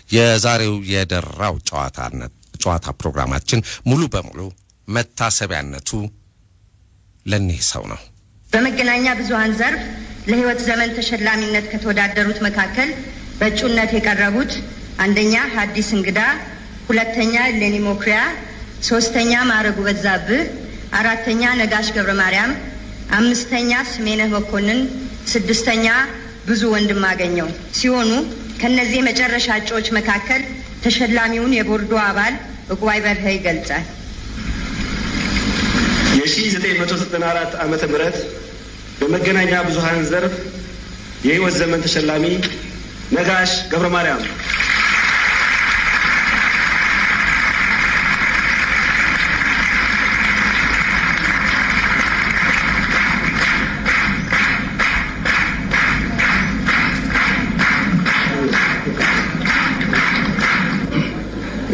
የዛሬው የደራው ጨዋታ ፕሮግራማችን ሙሉ በሙሉ መታሰቢያነቱ ለኔ ሰው ነው። በመገናኛ ብዙሃን ዘርፍ ለህይወት ዘመን ተሸላሚነት ከተወዳደሩት መካከል በእጩነት የቀረቡት አንደኛ ሐዲስ እንግዳ፣ ሁለተኛ ሌኒ ሞክሪያ፣ ሶስተኛ ማረጉ በዛብህ፣ አራተኛ ነጋሽ ገብረማርያም፣ አምስተኛ ስሜነህ መኮንን፣ ስድስተኛ ብዙ ወንድማገኘው ሲሆኑ ከነዚህ መጨረሻ እጩዎች መካከል ተሸላሚውን የቦርዱ አባል ዕቁባይ በርሄ ይገልጻል። የ1994 ዓመተ ምህረት በመገናኛ ብዙሃን ዘርፍ የህይወት ዘመን ተሸላሚ ነጋሽ ገብረማርያም።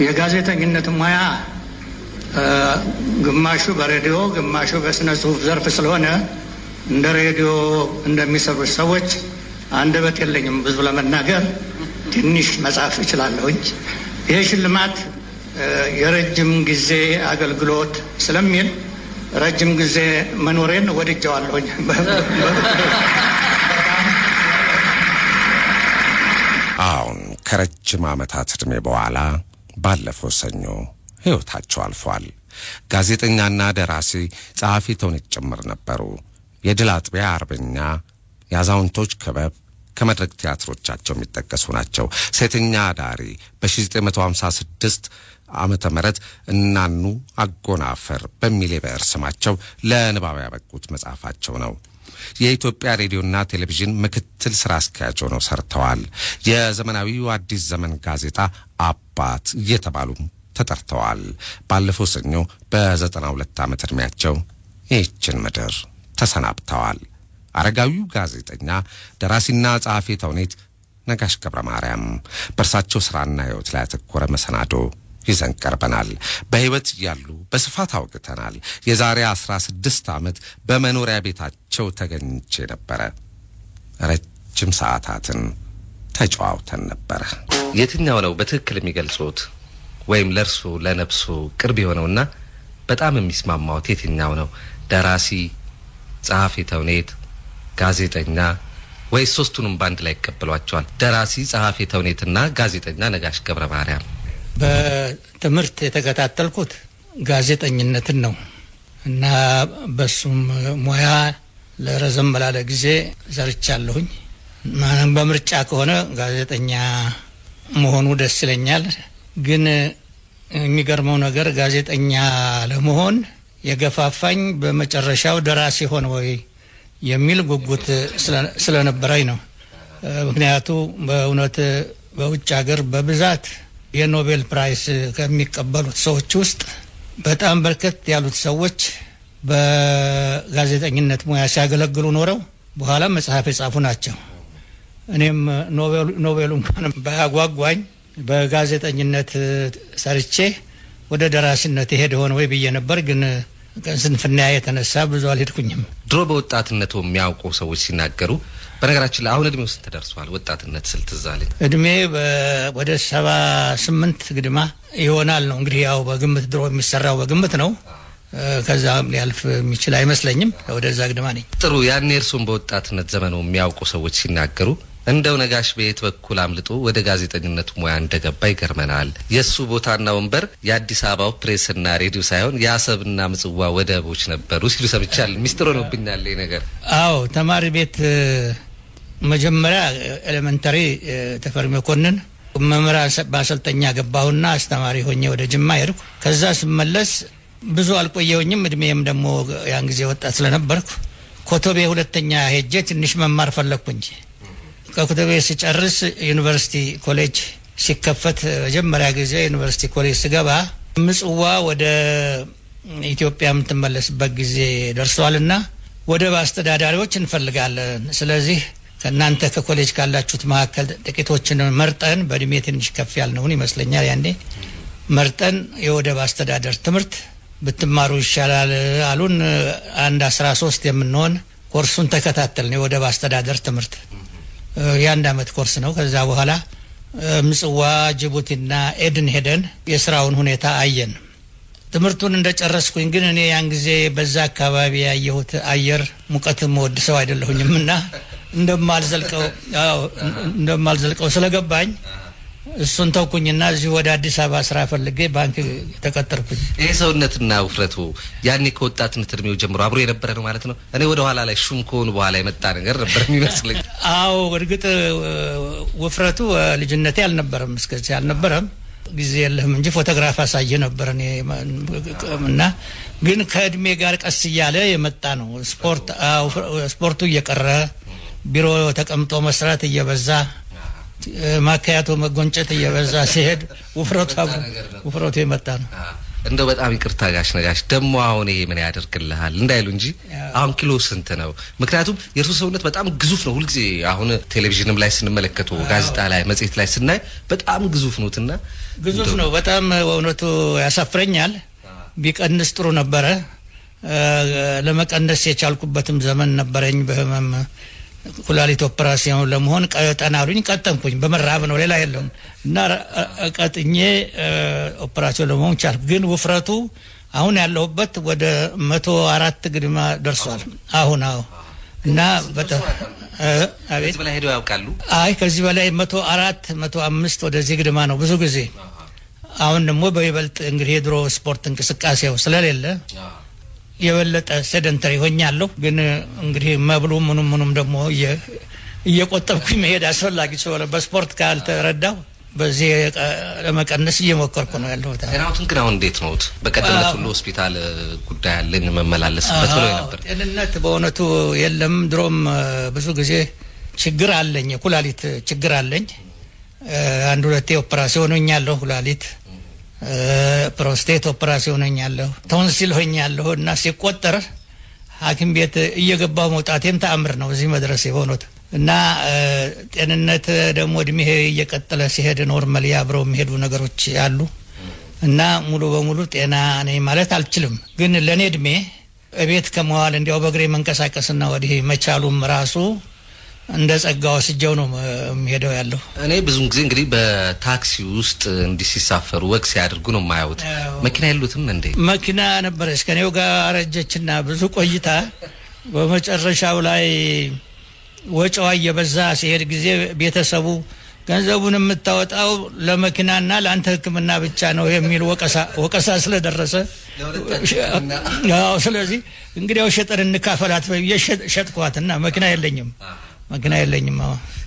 የጋዜጠኝነት ሙያ ግማሹ በሬዲዮ ግማሹ በስነ ጽሁፍ ዘርፍ ስለሆነ እንደ ሬዲዮ እንደሚሰሩ ሰዎች አንደበት የለኝም ብዙ ለመናገር ትንሽ መጻፍ እችላለሁ። ይሄ ሽልማት የረጅም ጊዜ አገልግሎት ስለሚል ረጅም ጊዜ መኖሬን ወድጄዋለሁ። አሁን ከረጅም ዓመታት ዕድሜ በኋላ ባለፈው ሰኞ ሕይወታቸው አልፏል። ጋዜጠኛና ደራሲ ጸሐፊ ተውኔት ጭምር ነበሩ። የድል አጥቢያ አርበኛ፣ የአዛውንቶች ክበብ ከመድረክ ቲያትሮቻቸው የሚጠቀሱ ናቸው። ሴተኛ አዳሪ በ1956 ዓመተ ምህረት እናኑ አጎናፈር በሚል የብዕር ስማቸው ለንባብ ያበቁት መጽሐፋቸው ነው። የኢትዮጵያ ሬዲዮና ቴሌቪዥን ምክትል ስራ አስኪያጅ ሆነው ሰርተዋል። የዘመናዊው አዲስ ዘመን ጋዜጣ አባት እየተባሉ ተጠርተዋል። ባለፈው ሰኞ በ92 ዓመት ዕድሜያቸው ይህችን ምድር ተሰናብተዋል። አረጋዊው ጋዜጠኛ ደራሲና ጸሐፊ ተውኔት ነጋሽ ገብረማርያም በእርሳቸው ስራና ሕይወት ላይ ያተኮረ መሰናዶ ይዘን ቀርበናል። በሕይወት እያሉ በስፋት አውግተናል። የዛሬ 16 ዓመት በመኖሪያ ቤታቸው ተገኝቼ ነበረ። ረጅም ሰዓታትን ተጨዋውተን ነበረ። የትኛው ነው በትክክል የሚገልጹት ወይም ለርሱ ለነፍሱ ቅርብ የሆነውና በጣም የሚስማማው የትኛው ነው? ደራሲ፣ ጸሐፊ ተውኔት፣ ጋዜጠኛ ወይስ ሶስቱንም ባንድ ላይ ይቀበሏቸዋል? ደራሲ፣ ጸሐፊ ተውኔትና ጋዜጠኛ ነጋሽ ገብረማርያም። በትምህርት የተከታተልኩት ጋዜጠኝነትን ነው እና በሱም ሙያ ለረዘም ላለ ጊዜ ሰርቻለሁኝ። በምርጫ ከሆነ ጋዜጠኛ መሆኑ ደስ ይለኛል። ግን የሚገርመው ነገር ጋዜጠኛ ለመሆን የገፋፋኝ በመጨረሻው ደራሲ ሆነ ወይ የሚል ጉጉት ስለነበረኝ ነው። ምክንያቱ በእውነት በውጭ ሀገር በብዛት የኖቤል ፕራይስ ከሚቀበሉት ሰዎች ውስጥ በጣም በርከት ያሉት ሰዎች በጋዜጠኝነት ሙያ ሲያገለግሉ ኖረው በኋላ መጽሐፍ የጻፉ ናቸው። እኔም ኖቤሉ እንኳን ባያጓጓኝ በጋዜጠኝነት ሰርቼ ወደ ደራሲነት ሄደ ሆነ ወይ ብዬ ነበር። ግን ከስንፍና የተነሳ ብዙ አልሄድኩኝም። ድሮ በወጣትነቱ የሚያውቁ ሰዎች ሲናገሩ በነገራችን ላይ አሁን እድሜው ስንት ደርሷል? ወጣትነት ስልትዛለኝ እድሜ ወደ 78 ግድማ ይሆናል ነው እንግዲህ። ያው በግምት ድሮ የሚሰራው በግምት ነው። ከዛም ሊያልፍ የሚችል አይመስለኝም። ወደዛ ግድማ ነኝ። ጥሩ። ያኔ እርሱም በወጣትነት ዘመኑ የሚያውቁ ሰዎች ሲናገሩ እንደው ነጋሽ በየት በኩል አምልጦ ወደ ጋዜጠኝነቱ ሙያ እንደገባ ይገርመናል። የሱ ቦታና ወንበር የአዲስ አበባው ፕሬስና ሬዲዮ ሳይሆን የአሰብና ምጽዋ ወደቦች ነበሩ ሲሉ ሰምቻለሁ። ሚስጥር ሆኖብኛል ይሄ ነገር። አዎ፣ ተማሪ ቤት መጀመሪያ ኤሌመንተሪ ተፈሪ መኮንን መምህራን ማሰልጠኛ ገባሁና አስተማሪ ሆኜ ወደ ጅማ ሄድኩ። ከዛ ስመለስ ብዙ አልቆየሁኝም። እድሜም ደግሞ ያን ጊዜ ወጣት ስለነበርኩ ኮተቤ ሁለተኛ ሄጄ ትንሽ መማር ፈለኩኝ። ከኮተቤ ሲጨርስ ዩኒቨርሲቲ ኮሌጅ ሲከፈት መጀመሪያ ጊዜ ዩኒቨርሲቲ ኮሌጅ ስገባ ምጽዋ ወደ ኢትዮጵያ የምትመለስበት ጊዜ ደርሷልና ወደብ አስተዳዳሪዎች እንፈልጋለን። ስለዚህ ከእናንተ ከኮሌጅ ካላችሁት መካከል ጥቂቶችን መርጠን በእድሜ ትንሽ ከፍ ያልነውን ይመስለኛል ያኔ መርጠን የወደብ አስተዳደር ትምህርት ብትማሩ ይሻላል አሉን። አንድ 13 የምንሆን ኮርሱን ተከታተልን። የወደብ አስተዳደር ትምህርት የአንድ አመት ኮርስ ነው። ከዛ በኋላ ምጽዋ ጅቡቲና ኤድን ሄደን የስራውን ሁኔታ አየን። ትምህርቱን እንደጨረስኩኝ ግን እኔ ያን ጊዜ በዛ አካባቢ ያየሁት አየር ሙቀትም ወድ ሰው አይደለሁኝምና እንደማልዘልቀው ስለገባኝ እሱን ተውኩኝና እዚህ ወደ አዲስ አበባ ስራ ፈልጌ ባንክ ተቀጠርኩኝ። ይሄ ሰውነትና ውፍረቱ ያኔ ከወጣትነት እድሜው ጀምሮ አብሮ የነበረ ነው ማለት ነው? እኔ ወደ ኋላ ላይ ሹም ከሆኑ በኋላ የመጣ ነገር ነበር የሚመስለኝ። አዎ እርግጥ ውፍረቱ ልጅነቴ አልነበረም፣ እስከዚህ አልነበረም። ጊዜ የለህም እንጂ ፎቶግራፍ አሳየ ነበር እኔ እና ግን ከእድሜ ጋር ቀስ እያለ የመጣ ነው። ስፖርቱ እየቀረ ቢሮ ተቀምጦ መስራት እየበዛ ማካያቶ መጎንጨት እየበዛ ሲሄድ ውፍረቱ የመጣ ነው። እንደው በጣም ይቅርታ ጋሽ ነጋሽ ደግሞ አሁን ይሄ ምን ያደርግልሃል እንዳይሉ እንጂ አሁን ኪሎ ስንት ነው? ምክንያቱም የእርሱ ሰውነት በጣም ግዙፍ ነው። ሁልጊዜ አሁን ቴሌቪዥንም ላይ ስንመለከተው ጋዜጣ ላይ መጽሔት ላይ ስናይ በጣም ግዙፍ ነውና ግዙፍ ነው በጣም እውነቱ ያሳፍረኛል። ቢቀንስ ጥሩ ነበረ። ለመቀነስ የቻልኩበትም ዘመን ነበረኝ። በህመም ኩላሊት ኦፕራሲዮን ለመሆን ቀጠናሉኝ ቀጠንኩኝ። በመራብ ነው ሌላ የለም እና ቀጥኜ ኦፕራሲዮን ለመሆን ቻልኩ። ግን ውፍረቱ አሁን ያለሁበት ወደ 104 ግድማ ደርሷል አሁን እና በጣም አቤት በላይ ሄደው ያውቃሉ? አይ ከዚህ በላይ 104 105 ወደዚህ ግድማ ነው ብዙ ጊዜ። አሁን ደግሞ በይበልጥ እንግዲህ የድሮ ስፖርት እንቅስቃሴው ስለሌለ የበለጠ ሴደንተሪ ሆኛለሁ። ግን እንግዲህ መብሉ ምኑም ደግሞ እየቆጠብኩኝ መሄድ አስፈላጊ ስለሆነ በስፖርት ካልተረዳው በዚህ ለመቀነስ እየሞከርኩ ነው ያለሁት። ጤናዎትን ግን አሁን እንዴት ነው? በቀደምነት ሁሉ ሆስፒታል ጉዳይ አለኝ መመላለስበት ብለው ነበር። ጤንነት በእውነቱ የለም። ድሮም ብዙ ጊዜ ችግር አለኝ፣ የኩላሊት ችግር አለኝ። አንድ ሁለቴ ኦፕራሲዮን ሆኛለሁ። ኩላሊት ፕሮስቴት ኦፕራሲዮን ሆኛለሁ። ቶንሲል ሆኛለሁ እና ሲቆጠር ሐኪም ቤት እየገባው መውጣቴም ተአምር ነው እዚህ መድረስ የሆነው እና ጤንነት ደግሞ እድሜ እየቀጠለ ሲሄድ ኖርማሊ አብረው የሚሄዱ ነገሮች አሉ እና ሙሉ በሙሉ ጤና ነኝ ማለት አልችልም። ግን ለኔ እድሜ እቤት ከመዋል እንዲያው በእግሬ መንቀሳቀስና ወዲህ መቻሉም ራሱ እንደ ጸጋው ሲጀው ነው የሚሄደው ያለው። እኔ ብዙም ጊዜ እንግዲህ በታክሲ ውስጥ እንዲሲሳፈሩ ወክ ሲያደርጉ ነው ማያውት። መኪና የሉትም እንዴ? መኪና ነበረች ከኔው ጋር አረጀችና ብዙ ቆይታ በመጨረሻው ላይ ወጪዋ እየበዛ ሲሄድ ጊዜ ቤተሰቡ ገንዘቡን የምታወጣው ለመኪናና ለአንተ ሕክምና ብቻ ነው የሚል ወቀሳ ስለደረሰ ያው ስለዚህ እንግዲያው ሸጠን እንካፈላት ሸጥኳትና መኪና የለኝም።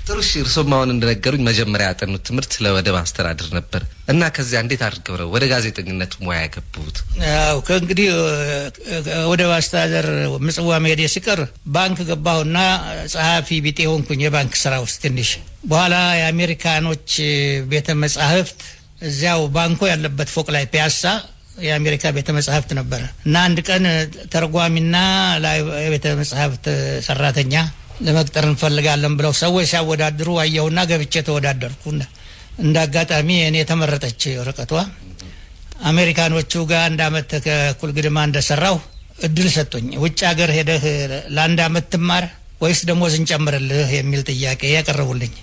ጥሩ እሺ። እርሶም አሁን እንደነገሩኝ መጀመሪያ ያጠኑት ትምህርት ለወደብ አስተዳደር ነበር እና ከዚያ እንዴት አድርገው ነው ወደ ጋዜጠኝነት ሙያ ያገቡት? ያው ከእንግዲህ ወደብ አስተዳደር ምጽዋ መሄድ ሲቀር ባንክ ገባሁና ጸሐፊ ቢጤ ሆንኩኝ የባንክ ስራ ውስጥ ትንሽ። በኋላ የአሜሪካኖች ቤተ መጻሕፍት እዚያው ባንኮ ያለበት ፎቅ ላይ ፒያሳ የአሜሪካ ቤተ መጻሕፍት ነበር እና አንድ ቀን ተርጓሚና ቤተ መጻሕፍት ሰራተኛ ለመቅጠር እንፈልጋለን ብለው ሰዎች ሲያወዳድሩ አየውና ገብቼ ተወዳደርኩ። እንዳጋጣሚ እኔ ተመረጠች ወረቀቷ። አሜሪካኖቹ ጋር አንድ አመት ከኩል ግድማ እንደሰራው እድል ሰጡኝ። ውጭ ሀገር ሄደህ ለአንድ አመት ትማር ወይስ ደሞዝ እንጨምርልህ የሚል ጥያቄ ያቀረቡልኝ።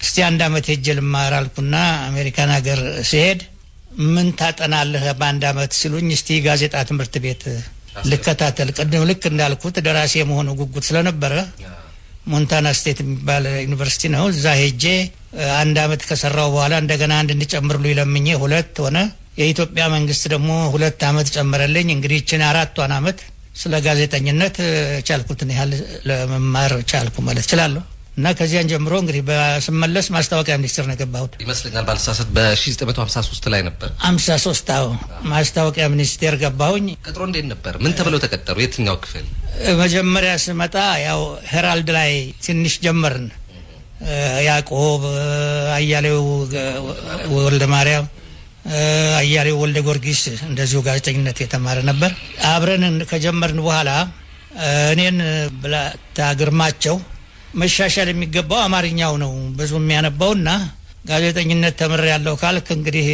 እስቲ አንድ አመት ሄጄ ልማር አልኩና አሜሪካን ሀገር ሲሄድ ምን ታጠናለህ በአንድ አመት ሲሉኝ እስቲ ጋዜጣ ትምህርት ቤት ልከታተል። ቀደም ልክ እንዳልኩት ደራሲ የመሆኑ ጉጉት ስለነበረ ሞንታና ስቴት የሚባል ዩኒቨርሲቲ ነው። እዛ ሄጄ አንድ አመት ከሰራው በኋላ እንደገና አንድ እንዲጨምርሉ ይለምኜ 2 ሆነ። የኢትዮጵያ መንግስት ደግሞ 2 አመት ጨመረልኝ። እንግዲህ እቺን 4ቷን አመት ስለ ጋዜጠኝነት ቻልኩትን ያህል ለመማር ቻልኩ ማለት እችላለሁ። እና ከዚያን ጀምሮ እንግዲህ በስመለስ ማስታወቂያ ሚኒስቴር ነው ገባሁት ይመስለኛል። ባልሳሳት በ1953 ላይ ነበር 53 ማስታወቂያ ሚኒስቴር ገባሁኝ። ቀጥሮ እንዴት ነበር? ምን ተብለው ተቀጠሩ? የትኛው ክፍል? መጀመሪያ ስመጣ ያው ሄራልድ ላይ ትንሽ ጀመርን። ያዕቆብ አያሌው ወልደ ማርያም አያሌው ወልደ ጊዮርጊስ እንደዚሁ ጋዜጠኝነት የተማረ ነበር። አብረን ከጀመርን በኋላ እኔን ብላታ ግርማቸው መሻሻል የሚገባው አማርኛው ነው ብዙ የሚያነባውና ጋዜጠኝነት ተምር ያለው ካልክ እንግዲህ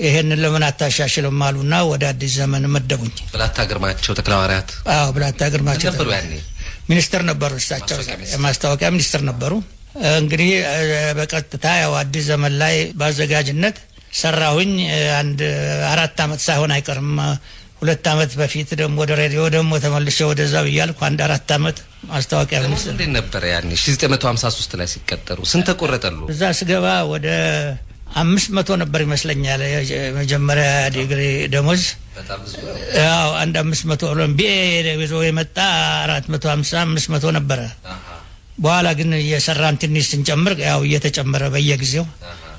ይሄንን ለምን አታሻሽልም አሉና ወደ አዲስ ዘመን መደቡኝ። ብላታ ግርማቸው ተክለሐዋርያት ብላታ ግርማቸው ሚኒስተር ነበሩ። እሳቸው ማስታወቂያ ሚኒስተር ነበሩ። እንግዲህ በቀጥታ ያው አዲስ ዘመን ላይ ባዘጋጅነት ሰራሁኝ አንድ 4 አመት ሳይሆን አይቀርም 2 አመት በፊት ደግሞ ወደ ሬዲዮ ደግሞ ተመልሼ ወደዛው ይያልኩ አንድ 4 አመት ማስታወቂያ ሚኒስትር እንዴት ነበር ያኔ 1953 ላይ ሲቀጠሩ ስንት ተቆረጠሉ እዛ ስገባ ወደ 500 ነበር ይመስለኛል መጀመሪያ ዲግሪ ደሞዝ በጣም ብዙ ያው አንድ 500 ኦሎምፒያ ቤዞ የመጣ 450 500 ነበር በኋላ ግን የሰራን ትንሽ ስንጨምር ያው እየተጨመረ በየጊዜው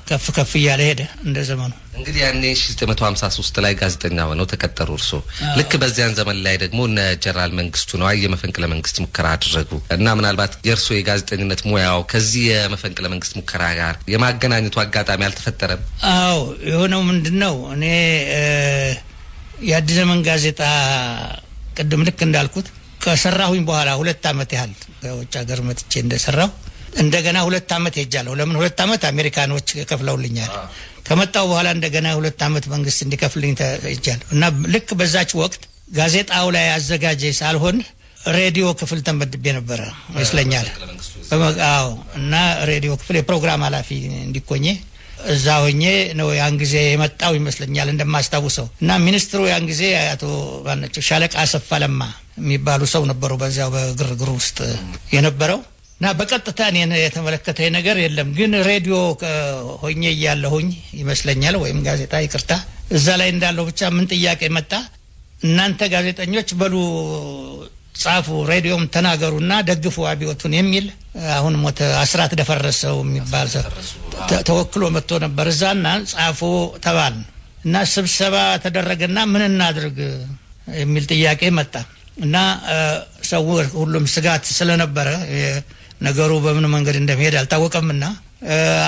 ከፍ እያለ ሄደ እንደ ዘመኑ እንግዲህ ያኔ 1953 ላይ ጋዜጠኛ ሆነው ተቀጠሩ እርሶ ልክ በዚያን ዘመን ላይ ደግሞ እነ ጀነራል መንግስቱ ነው የመፈንቅለ መንግስት ሙከራ አደረጉ እና ምናልባት የእርሶ የጋዜጠኝነት ሙያው ከዚህ የመፈንቅለ መንግስት ሙከራ ጋር የማገናኘቱ አጋጣሚ አልተፈጠረም አዎ የሆነው ምንድነው እኔ የአዲስ ዘመን ጋዜጣ ቀደም ልክ እንዳልኩት ከሰራሁኝ በኋላ 2 አመት ያህል ከውጭ ሀገር መጥቼ እንደሰራው እንደገና 2 አመት ሄጃለሁ ለምን 2 አመት አሜሪካኖች ከፍለውልኛል ከመጣው በኋላ እንደገና 2 አመት መንግስት እንዲከፍልኝ ተይጃለሁ እና ልክ በዛች ወቅት ጋዜጣው ላይ አዘጋጀ ሳልሆን ሬዲዮ ክፍል ተመድቤ ነበር ይመስለኛል አዎ እና ሬዲዮ ክፍል የፕሮግራም ኃላፊ እንዲኮኜ እዛ ሆኜ ነው ያን ጊዜ የመጣው ይመስለኛል እንደማስታውሰው እና ሚኒስትሩ ያን ጊዜ አቶ ባነጭ ሻለቃ አሰፋ ለማ የሚባሉ ሰው ነበሩ በዛው በግርግሩ ውስጥ የነበረው እና በቀጥታ እኔን የተመለከተ ነገር የለም ግን ሬዲዮ ሆኜ ያለሁኝ ይመስለኛል ወይም ጋዜጣ ይቅርታ እዛ ላይ እንዳለው ብቻ ምን ጥያቄ መጣ እናንተ ጋዜጠኞች በሉ ጻፉ ሬዲዮም ተናገሩና ደግፉ አብዮቱን የሚል አሁን ሞተ አስራት ደፈረሰው የሚባል ተወክሎ መጥቶ ነበር እዛና ጻፉ ተባል እና ስብሰባ ተደረገና ምን እናድርግ የሚል ጥያቄ መጣ እና ሰው ሁሉም ስጋት ስለነበረ ነገሩ በምን መንገድ እንደሚሄድ አልታወቀምና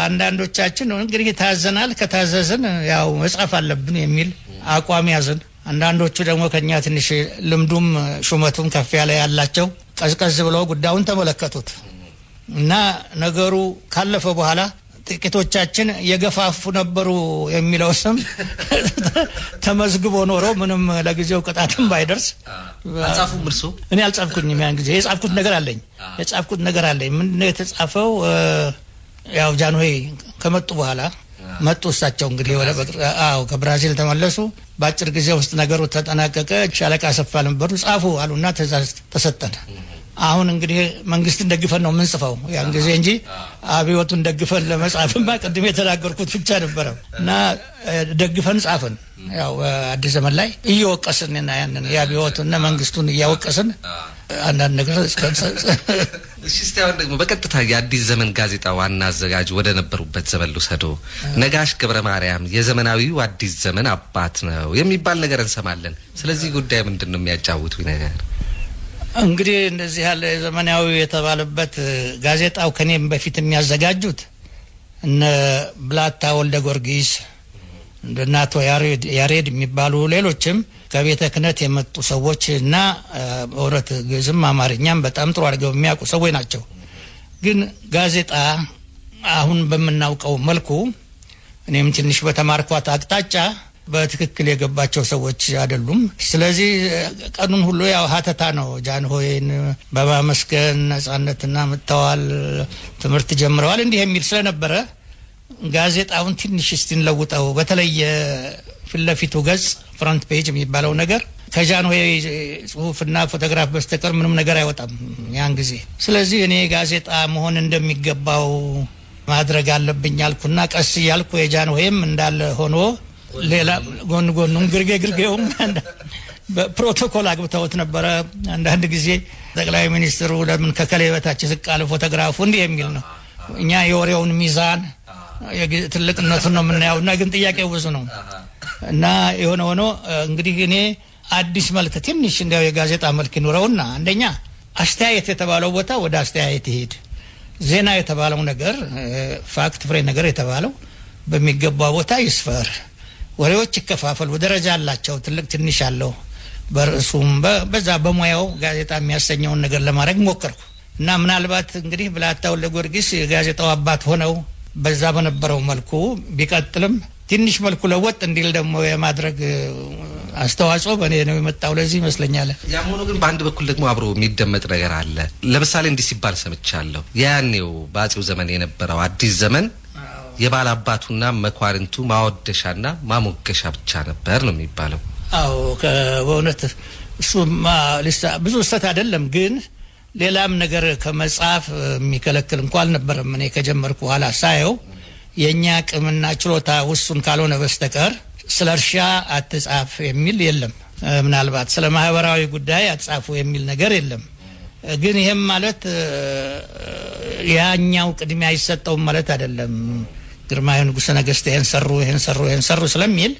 አንዳንዶቻችን እንግዲህ ታዘናል ከታዘዝን ያው መጻፍ አለብን የሚል አቋም ያዘን አንዳንዶቹ ደግሞ ከኛ ትንሽ ልምዱም ሹመቱም ከፍ ያለ ያላቸው ቀዝቀዝ ብለው ጉዳዩን ተመለከቱት እና ነገሩ ካለፈ በኋላ ጥቂቶቻችን የገፋፉ ነበሩ የሚለው ስም ተመዝግቦ ኖሮ ምንም ለጊዜው ቅጣትም ባይደርስ አጻፉም እርሶ እኔ አልጻፍኩኝም ያን ጊዜ የጻፍኩት ነገር አለኝ ምን የተጻፈው ያው ጃንሆይ ከመጡ በኋላ መጡ እሳቸው እንግዲህ ወደ ከብራዚል ተመለሱ ባጭር ጊዜ ውስጥ ነገሩ ተጠናቀቀ ሻለቃ አሰፋ ነበሩ ጻፉ አሉና ተዛዝ ተሰጠን አሁን እንግዲህ መንግስትን ደግፈን ነው ምንጽፈው ያን ጊዜ እንጂ አብዮቱን ደግፈን ለመጻፍማ ቀድሜ የተናገርኩት ብቻ ነበር እና ደግፈን ጻፈን ያው አዲስ ዘመን ላይ እየወቀስንና ያንን የአብዮቱን መንግስቱን እያወቀስን አንዳንድ ነገር ሲስተም ደግሞ በቀጥታ የአዲስ ዘመን ጋዜጣ ዋና አዘጋጅ ወደ ነበሩበት ዘመን ልውሰዶ ነጋሽ ገብረ ማርያም የዘመናዊው አዲስ ዘመን አባት ነው የሚባል ነገር እንሰማለን ስለዚህ ጉዳይ ምንድነው የሚያጫውቱኝ ነገር እንግዲህ እንደዚህ ያለ ዘመናዊ የተባለበት ጋዜጣው ከኔም በፊት የሚያዘጋጁት እነ ብላታ ወልደ ጊዮርጊስ እንደናቶ ያሬድ የሚባሉ ሌሎችም ከቤተ ክህነት የመጡ ሰዎች እና ወረት ግዝም አማርኛም በጣም ጥሩ አድርገው የሚያውቁ ሰዎች ናቸው ግን ጋዜጣ አሁን በመናውቀው መልኩ እኔም ትንሽ በተማርኳት አቅጣጫ በትክክል የገባቸው ሰዎች አይደሉም ስለዚህ ቀኑን ሁሉ ያው ሀተታ ነው ጃንሆይን በማመስገን ነጻነትና መተዋል ትምህርት ጀምረዋል እንዲህ የሚል ስለነበረ ጋዜጣውን ትንሽ እስቲን ለውጠው በተለይ ፍለፊቱ ገጽ ፍሮንት ፔጅ የሚባለው ነገር ከጃንሆይ ጽሁፍና ፎቶግራፍ በስተቀር ምንም ነገር አይወጣም ያን ጊዜ ስለዚህ እኔ ጋዜጣ መሆን እንደሚገባው ማድረግ አለብኝ አልኩና ቀስ ያልኩ የጃንሆይም እንዳለ ሆኖ ሌላ ጎንጎኑን ግርጌውም በፕሮቶኮል አግብተውት ነበር አንዳንድ ጊዜ ጠቅላይ ሚኒስትሩ ለምን ከከሌበታች ዝቃለ ፎቶግራፉ እንዲህ የሚል ነው እኛ የወሬውን ሚዛን ትልቅነቱን ነው የምናየውና ግን ጥያቄው ብዙ ነው እና የሆነ ሆኖ እንግዲህ እኔ አዲስ መልክ ትንሽ እንደው የጋዜጣ መልክ ይኖረውና አንደኛ አስተያየት የተባለው ቦታ ወደ አስተያየት ይሄድ ዜና የተባለው ነገር ፋክት ፍሬ ነገር የተባለው በሚገባው ቦታ ይስፈር ወሬዎች ይከፋፈሉ ደረጃ አላቸው ትልቅ ትንሽ አለው በርሱም በዛ በሙያው ጋዜጣ የሚያሰኘውን ነገር ለማድረግ ሞከርኩ እና ምናልባት እንግዲህ ብላታ ወልደ ጊዮርጊስ የጋዜጣው አባት ሆነው በዛ በነበረው መልኩ ቢቀጥልም ትንሽ መልኩ ለወጥ እንዲል ደግሞ የማድረግ አስተዋጽኦ በእኔ ነው የመጣው ለዚህ ይመስለኛል። ያም ሆኖ ግን በአንድ በኩል ደግሞ አብሮ የሚደመጥ ነገር አለ። ለምሳሌ እንዲህ ሲባል ሰምቻለሁ። ያኔው በአጼው ዘመን የነበረው አዲስ ዘመን የባላባቱና መኳርንቱ ማወደሻና ማሞገሻ ብቻ ነበር ነው የሚባለው። አዎ በእውነት እሱማ ብዙ ስህተት አይደለም፣ ግን ሌላም ነገር ከመጽሐፍ የሚከለክል እንኳን አልነበረም። እኔ ከጀመርኩ በኋላ ሳየው የኛ አቅምና ችሎታ ውሱን ካልሆነ በስተቀር ስለ እርሻ አትጻፍ የሚል የለም። ምናልባት ስለ ማህበራዊ ጉዳይ አትጻፉ የሚል ነገር የለም። ግን ይሄም ማለት ያኛው ቅድሚያ አይሰጠውም ማለት አይደለም። ግርማዊ ንጉሠ ነገሥት ይሄን ሰሩ ስለሚል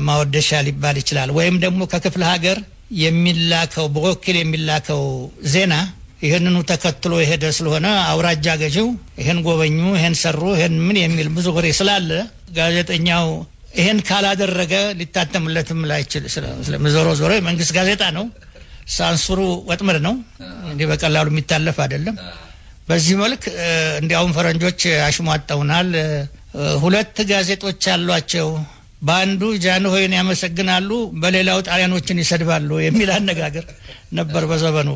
ማወደሻ ሊባል ይችላል። ወይም ደግሞ ከክፍለ ሀገር የሚላከው በወኪል የሚላከው ዜና ይሄንኑ ተከትሎ የሄደ ስለሆነ አውራጃ ገዢው ይሄን ጎበኙ፣ ይሄን ሰሩ፣ ይሄን ምን የሚል ብዙ ወሬ ስላለ ጋዜጠኛው ይሄን ካላደረገ ሊታተምለትም ላይችል ዞሮ የመንግስት ጋዜጣ ነው። ሳንሱሩ ወጥመድ ነው፣ እንዲህ በቀላሉ የሚታለፍ አይደለም። በዚህ መልክ እንዲያውም ፈረንጆች አሽሟጠውናል። 2 ጋዜጦች አሏቸው፣ በአንዱ ጃንሆይን ያመሰግናሉ፣ በሌላው ጣሊያኖችን ይሰድባሉ የሚል አነጋገር ነበር በዘመኑ።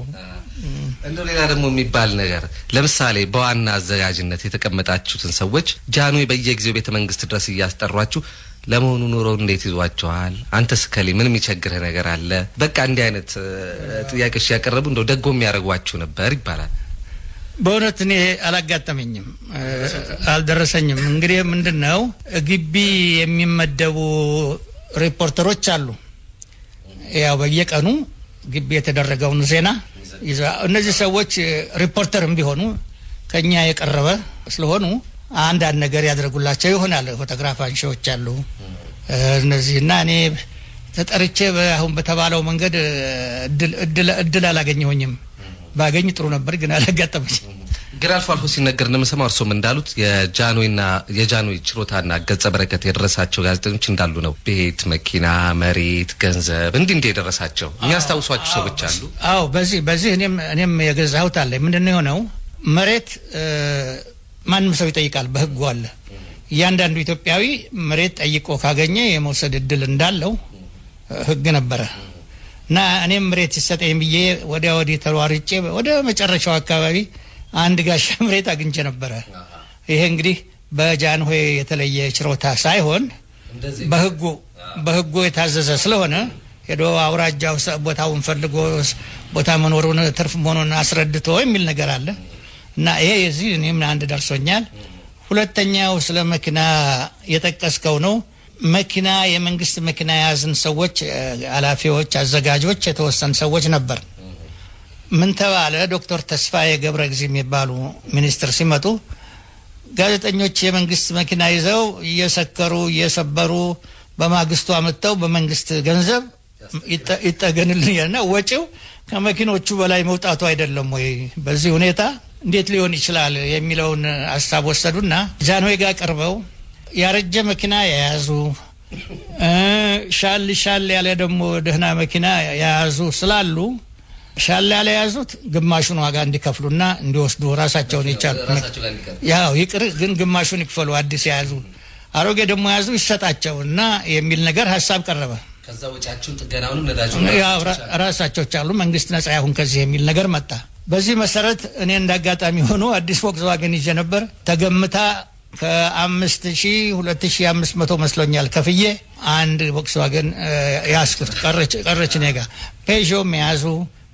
እንደው ሌላ ደግሞ የሚባል ነገር ለምሳሌ በዋና አዘጋጅነት የተቀመጣችሁትን ሰዎች ጃንሆይ በየጊዜው ቤተ መንግስት ድረስ እያስጠሯችሁ ለመሆኑ ኑሮ እንዴት ይዟቸዋል? አንተስ ከሊ ምን የሚቸግርህ ነገር አለ? በቃ እንዲህ አይነት ጥያቄዎች ያቀርቡ እንደው ደጎ የሚያደርጓችሁ ነበር ይባላል። በእውነት እኔ አላጋጠመኝም፣ አልደረሰኝም። እንግዲህ ምንድነው ግቢ የሚመደቡ ሪፖርተሮች አሉ። ያው በየቀኑ ግቢ የተደረገውን ዜና እነዚህ ሰዎች ሪፖርተርም ቢሆኑ ከኛ የቀረበ ስለሆኑ አንዳንድ ነገር ያደርጉላቸው ይሆናል። ፎቶግራፍ አንሺዎች አሉ እነዚህና እኔ ተጠርቼ አሁን በተባለው መንገድ እድል አላገኘሁኝም። ባገኝ ጥሩ ነበር፣ ግን አላጋጠመኝም። ግን አልፎ ሲነገር እንደምሰማው እርሶም እንዳሉት የጃንሆይ ችሮታና ገጸ በረከት የደረሳቸው ጋዜጠኞች እንዳሉ ነው። ቤት፣ መኪና፣ መሬት፣ ገንዘብ እንዲህ የደረሳቸው የሚያስታውሷቸው ሰዎች አሉ። አዎ በዚህ እኔም የገዛሁት አለ። ምንድነው የሆነው? መሬት ማንም ሰው ይጠይቃል፣ በህጉ አለ። እያንዳንዱ ኢትዮጵያዊ መሬት ጠይቆ ካገኘ የመውሰድ እድል እንዳለው ህግ ነበረ እና እኔም መሬት ሲሰጠኝ ብዬ ወዲህ ተሯርጬ ወደ መጨረሻው አካባቢ አንድ ጋሻ መሬት አግኝቼ ነበረ። ይሄ እንግዲህ በጃንሆይ የተለየ ችሮታ ሳይሆን በህጉ የታዘዘ ስለሆነ ሄዶ አውራጃው ቦታውን ፈልጎ ቦታ መኖሩን ትርፍ መሆኑን አስረድቶ የሚል ነገር አለ እና ይሄ የዚህ እኔም አንድ ደርሶኛል። ሁለተኛው ስለ መኪና የጠቀስከው ነው። መኪና የመንግስት መኪና ያዝን ሰዎች ኃላፊዎች፣ አዘጋጆች የተወሰኑ ሰዎች ነበር። ምን ተባለ? ዶክተር ተስፋዬ ገብረግዚእ የሚባሉ ሚኒስትር ሲመጡ ጋዜጠኞች የመንግስት መኪና ይዘው እየሰከሩ እየሰበሩ በማግስቱ አመጣው በመንግስት ገንዘብ ይጠገንልኝና ወጪው ከመኪኖቹ በላይ መውጣቱ አይደለም ወይ? በዚህ ሁኔታ እንዴት ሊሆን ይችላል የሚለውን ሐሳብ ወሰዱና ጃንሆይ ጋር ቀርበው ያረጀ መኪና የያዙ ሻል ያለ ደግሞ ደህና መኪና የያዙ ስላሉ ሻል ያለ ያዙት ግማሹን ዋጋ እንዲከፍሉና እንዲወስዱ ራሳቸውን ይቻሉ። ያው ይቅር ግን ግማሹን ይክፈሉ፣ አዲስ ያዙ አሮጌ ደግሞ ያዙ ይሰጣቸውና የሚል ነገር ሐሳብ ቀረበ። ከዛ ወጪያቸውን ጥገናውንም ነዳጁን ያው ራሳቸው ቻሉ፣ መንግስት ነፃ ይሁን ከዚህ የሚል ነገር መጣ። በዚህ መሰረት እኔ እንዳጋጣሚ ሆኖ አዲስ ፎክስዋገን ይዤ ነበር። ተገምታ ከ2500 መስሎኛል ከፍዬ አንድ ፎክስዋገን ያስኩት ቀረች ኔጋ። ፔዦም ያዙ፣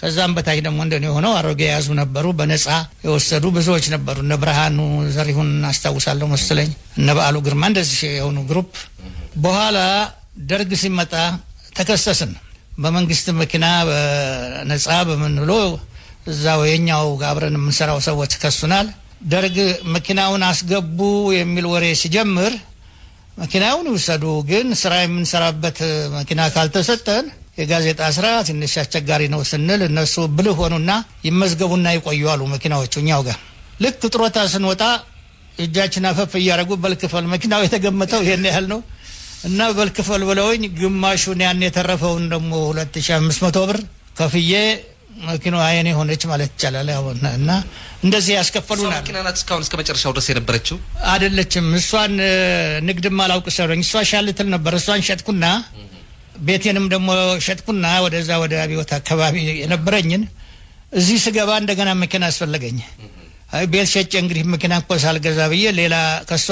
ከዛም በታች ደግሞ እንደኔ ሆነው አሮጌ ያዙ ነበሩ። በነፃ የወሰዱ ብዙዎች ነበሩ። እነ ብርሃኑ ዘሪሁን አስታውሳለሁ መስለኝ፣ እነ በዓሉ ግርማ እንደዚህ የሆኑ ግሩፕ። በኋላ ደርግ ሲመጣ ተከሰስን። በመንግስት መኪና በነፃ በምን ብሎ እዛው የኛው አብረን የምንሰራው ሰዎች ከሱናል። ደርግ መኪናውን አስገቡ የሚል ወሬ ሲጀምር መኪናውን ይወሰዱ፣ ግን ስራ የምንሰራበት መኪና ካልተሰጠን የጋዜጣ ስራ ትንሽ አስቸጋሪ ነው ስንል እነሱ ብልህ ሆኑና ይመዝገቡና ይቆዩ አሉ መኪናዎቹ እኛው ጋር። ልክ ጥሮታ ስንወጣ እጃችን አፈፍ እያደረጉ በልክፈል መኪናው የተገመተው ይሄን ያህል ነው እና በልክፈል ብለውኝ ግማሹን ያን የተረፈውን ደግሞ 2500 ብር ከፍዬ መኪናው አይኔ ሆነች ማለት ይቻላል። እና እንደዚህ ያስከፈሉና መኪናናት እስካሁን እስከ መጨረሻው ድረስ የነበረችው አይደለችም። እሷን ንግድም አላውቅ ሰውኝ እሷ ሻልትል ነበር። እሷን ሸጥኩና ቤቴንም ደግሞ ሸጥኩና ወደዛ ወደ አብዮት አካባቢ የነበረኝን እዚህ ስገባ እንደገና መኪና አስፈለገኝ። ቤት ሸጬ እንግዲህ መኪና እኮ ሳልገዛ ብዬ ሌላ ከሷ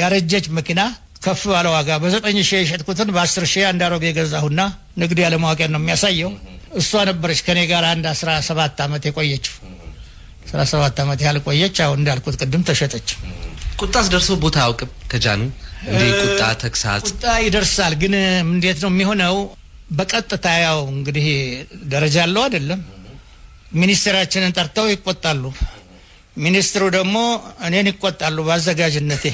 ያረጀች መኪና ከፍ ባለ ዋጋ በ9,000 የሸጥኩትን በ10,000 አንዳሮጌ ገዛሁና ንግድ ያለ ማወቂያ ነው የሚያሳየው። እሷ ነበረች ከኔ ጋር አንድ 17 አመት የቆየችው። 17 አመት ያህል ቆየች። አሁን እንዳልኩት ቅድም ተሸጠች። ቁጣስ ደርሶ ቦታ አውቅም ከጃኑ እንዴ? ቁጣ ተክሳጽ ቁጣ ይደርሳል። ግን እንዴት ነው የሚሆነው? በቀጥታ ያው እንግዲህ ደረጃ አለው አይደለም። ሚኒስትራችንን ጠርተው ይቆጣሉ። ሚኒስትሩ ደግሞ እኔን ይቆጣሉ ባዘጋጅነቴ።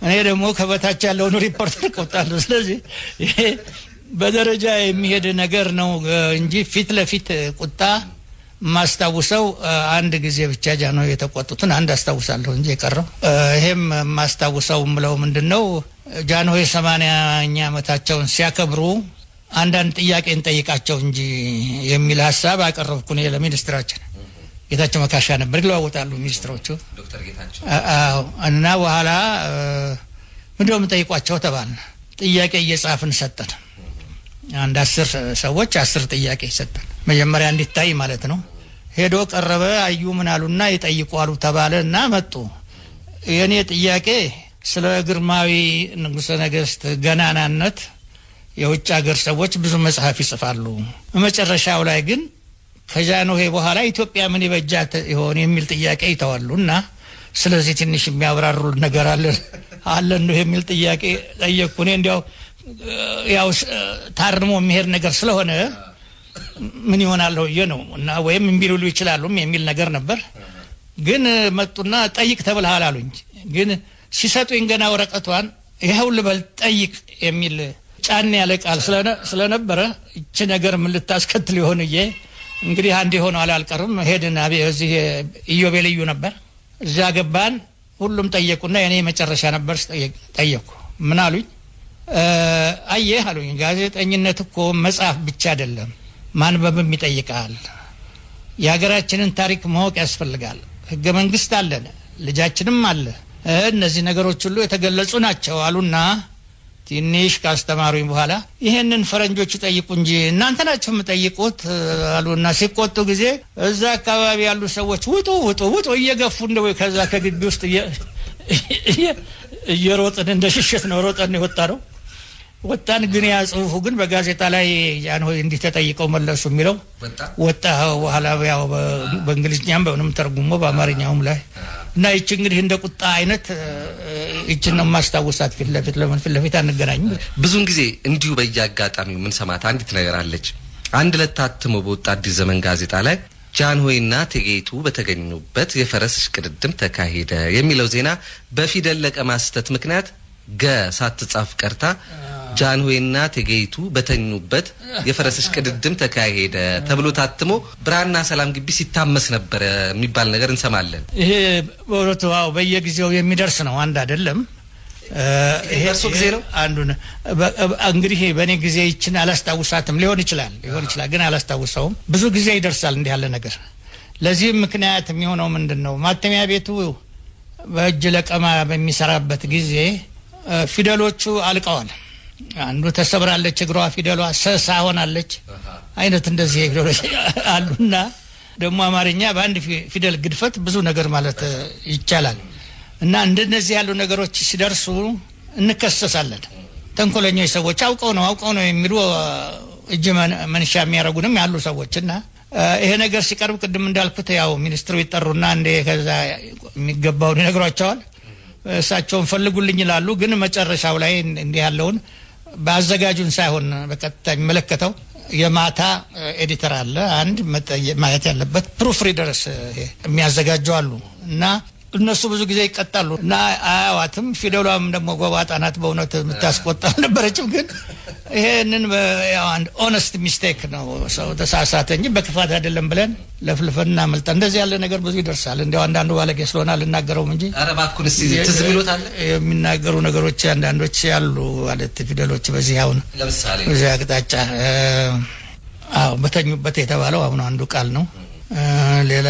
እኔ ደግሞ ከበታች ያለውን ሪፖርተር ይቆጣሉ። ስለዚህ ይሄ በደረጃ የሚሄድ ነገር ነው እንጂ ፊት ለፊት ቁጣ ማስታውሰው አንድ ጊዜ ብቻ ጃኖ የተቆጡትን አንድ አስታውሳለሁ እንጂ የቀረው ይሄም ማስታውሰው ምለው ምንድነው ጃኖ 80ኛ ዓመታቸውን ሲያከብሩ አንዳንድ ጥያቄ እንጠይቃቸው እንጂ የሚል ሐሳብ አቀረብኩ እኔ ለሚኒስትራችን። ጌታቸው መካሻ ነበር ይለዋወጣሉ ሚኒስትሮቹ ዶክተር ጌታቸው። እና በኋላ ምንድነው የምጠይቋቸው ተባልን። ጥያቄ እየጻፍን ሰጠን። አንድ 10 ሰዎች 10 ጥያቄ ሰጠን። መጀመሪያ እንዲታይ ማለት ነው። ሄዶ ቀረበ። አዩ ምን አሉና ይጠይቁ አሉ ተባለና መጡ። የኔ ጥያቄ ስለ ግርማዊ ንጉሠ ነገሥት ገናናነት የውጭ ሀገር ሰዎች ብዙ መጽሐፍ ይጽፋሉ። መጨረሻው ላይ ግን ከጃንሆይ በኋላ ኢትዮጵያ ምን ይበጃት ይሆን የሚል ጥያቄ ይተዋሉና ስለዚህ ትንሽ የሚያብራሩ ነገር አለ ነው የሚል ጥያቄ ጠየቅኩ። እኔ እንዲያው ያው ታርሞ የሚሄድ ነገር ስለሆነ ምን ይሆናል ነው እና ወይም እምቢሉ ይችላሉ የሚል ነገር ነበር። ግን መጡና ጠይቅ ተብለሃል አሉኝ። ግን ሲሰጡኝ ገና ወረቀቷን ይሄው ልበል ጠይቅ የሚል ጫን ያለ ቃል ስለነበረ እቺ ነገር ምን ልታስከትል ይሆን እንግዲህ አንዴ ሆኖ አላልቀርም። ሄድን እዚህ ኢዮቤልዩ ነበር። እዛ ገባን። ሁሉም ጠየቁና የኔ መጨረሻ ነበር ጠየቁ። ምን አሉኝ? አየህ አሉኝ ጋዜጠኝነት እኮ መጽሐፍ ብቻ አይደለም ማንበብም ይጠይቃል። የሀገራችንን ታሪክ ማወቅ ያስፈልጋል። ህገ መንግስት አለን፣ ልጃችንም አለ። እነዚህ ነገሮች ሁሉ የተገለጹ ናቸው አሉና ትንሽ ካስተማሩኝ በኋላ ይሄንን ፈረንጆቹ ጠይቁ እንጂ እናንተ ናችሁ የምትጠይቁት አሉና ሲቆጡ ጊዜ እዛ አካባቢ ያሉ ሰዎች ውጡ እየገፉ እንደው ከዛ ከግቢ ውስጥ እየሮጥን እንደ ሽሽት ነው ሮጠን የወጣነው። ወጣን። ግን ያ ጽሁፉ ግን በጋዜጣ ላይ ጃንሆይ እንዲህ ተጠይቀው መለሱ የሚለው ወጣ። በኋላ ያው በእንግሊዝኛም በምንም ተርጉሞ በአማርኛውም ላይ እና ይቺ እንግዲህ እንደ ቁጣ አይነት ይቺን ነው ማስታወሳት። ፊት ለፊት አንገናኝም። ብዙን ጊዜ እንዲሁ በየአጋጣሚው ምን ሰማት አንዲት ነገር አለች። አንድ ለታትሞ በወጣ አዲስ ዘመን ጋዜጣ ላይ ጃንሆይና እቴጌይቱ በተገኙበት የፈረስ እሽቅድድም ተካሄደ የሚለው ዜና በፊደል ለቀማ ስህተት ምክንያት ሳትጻፍ ቀርታ ጃንሆይና እቴጌይቱ በተኙበት የፈረስ እሽቅድድም ተካሄደ ተብሎ ታትሞ ብርሃንና ሰላም ግቢ ሲታመስ ነበር የሚባል ነገር እንሰማለን። ይሄ በወረቱ በየጊዜው የሚደርስ ነው፣ አንድ አይደለም። ይሄ እሱ ጊዜ ነው አንዱ እንግዲህ በኔ ጊዜ ይችን አላስታውሳትም። ሊሆን ይችላል ግን አላስታውሰውም። ብዙ ጊዜ ይደርሳል እንዲህ ያለ ነገር። ለዚህ ምክንያት የሚሆነው ምንድነው? ማተሚያ ቤቱ በእጅ ለቀማ በሚሰራበት ጊዜ ፊደሎቹ አልቀዋል። አንዱ ተሰብራለች እግሯ፣ ፊደሏ ሰሳ ሆናለች አይነት እንደዚህ ፊደሎች አሉና ደግሞ አማርኛ በአንድ ፊደል ግድፈት ብዙ ነገር ማለት ይቻላል። እና እንደነዚህ ያሉ ነገሮች ሲደርሱ እንከሰሳለን። ተንኮለኞች ሰዎች አውቀው ነው የሚሉ እጅ መንሻ የሚያረጉንም ያሉ ሰዎችና ይሄ ነገር ሲቀርብ ቅድም እንዳልኩት ያው ሚኒስትሩ ይጠሩና እንደ ከዛ የሚገባውን ይነግሯቸዋል። እሳቸውን ፈልጉልኝ ይላሉ። ግን መጨረሻው ላይ እንዲህ ያለውን በአዘጋጁን ሳይሆን በቀጥታ የሚመለከተው የማታ ኤዲተር አለ፣ አንድ ማየት ያለበት ፕሩፍ ሪደርስ የሚያዘጋጁ አሉ እና እነሱ ብዙ ጊዜ ይቀጣሉ እና አያዋትም። ፊደሏም ደግሞ ጎባጣ ናት። በእውነት የምታስቆጣ ነበረችም። ግን ይሄንን ያው አንድ ኦነስት ሚስቴክ ነው፣ ሰው ተሳሳተ እንጂ በክፋት አይደለም ብለን ለፍልፈና መልጣ እንደዚህ ያለ ነገር ብዙ ይደርሳል። እንደው አንዳንዱ ባለጌ ስለሆነ አልናገረውም እንጂ አረባኩን እስቲ ትዝ ብሎታል የሚናገሩ ነገሮች አንዳንዶች ያሉ ማለት ፊደሎች በዚህ አሁን ለምሳሌ በዚህ አቅጣጫ በተኙበት የተባለው አሁን አንዱ ቃል ነው። ሌላ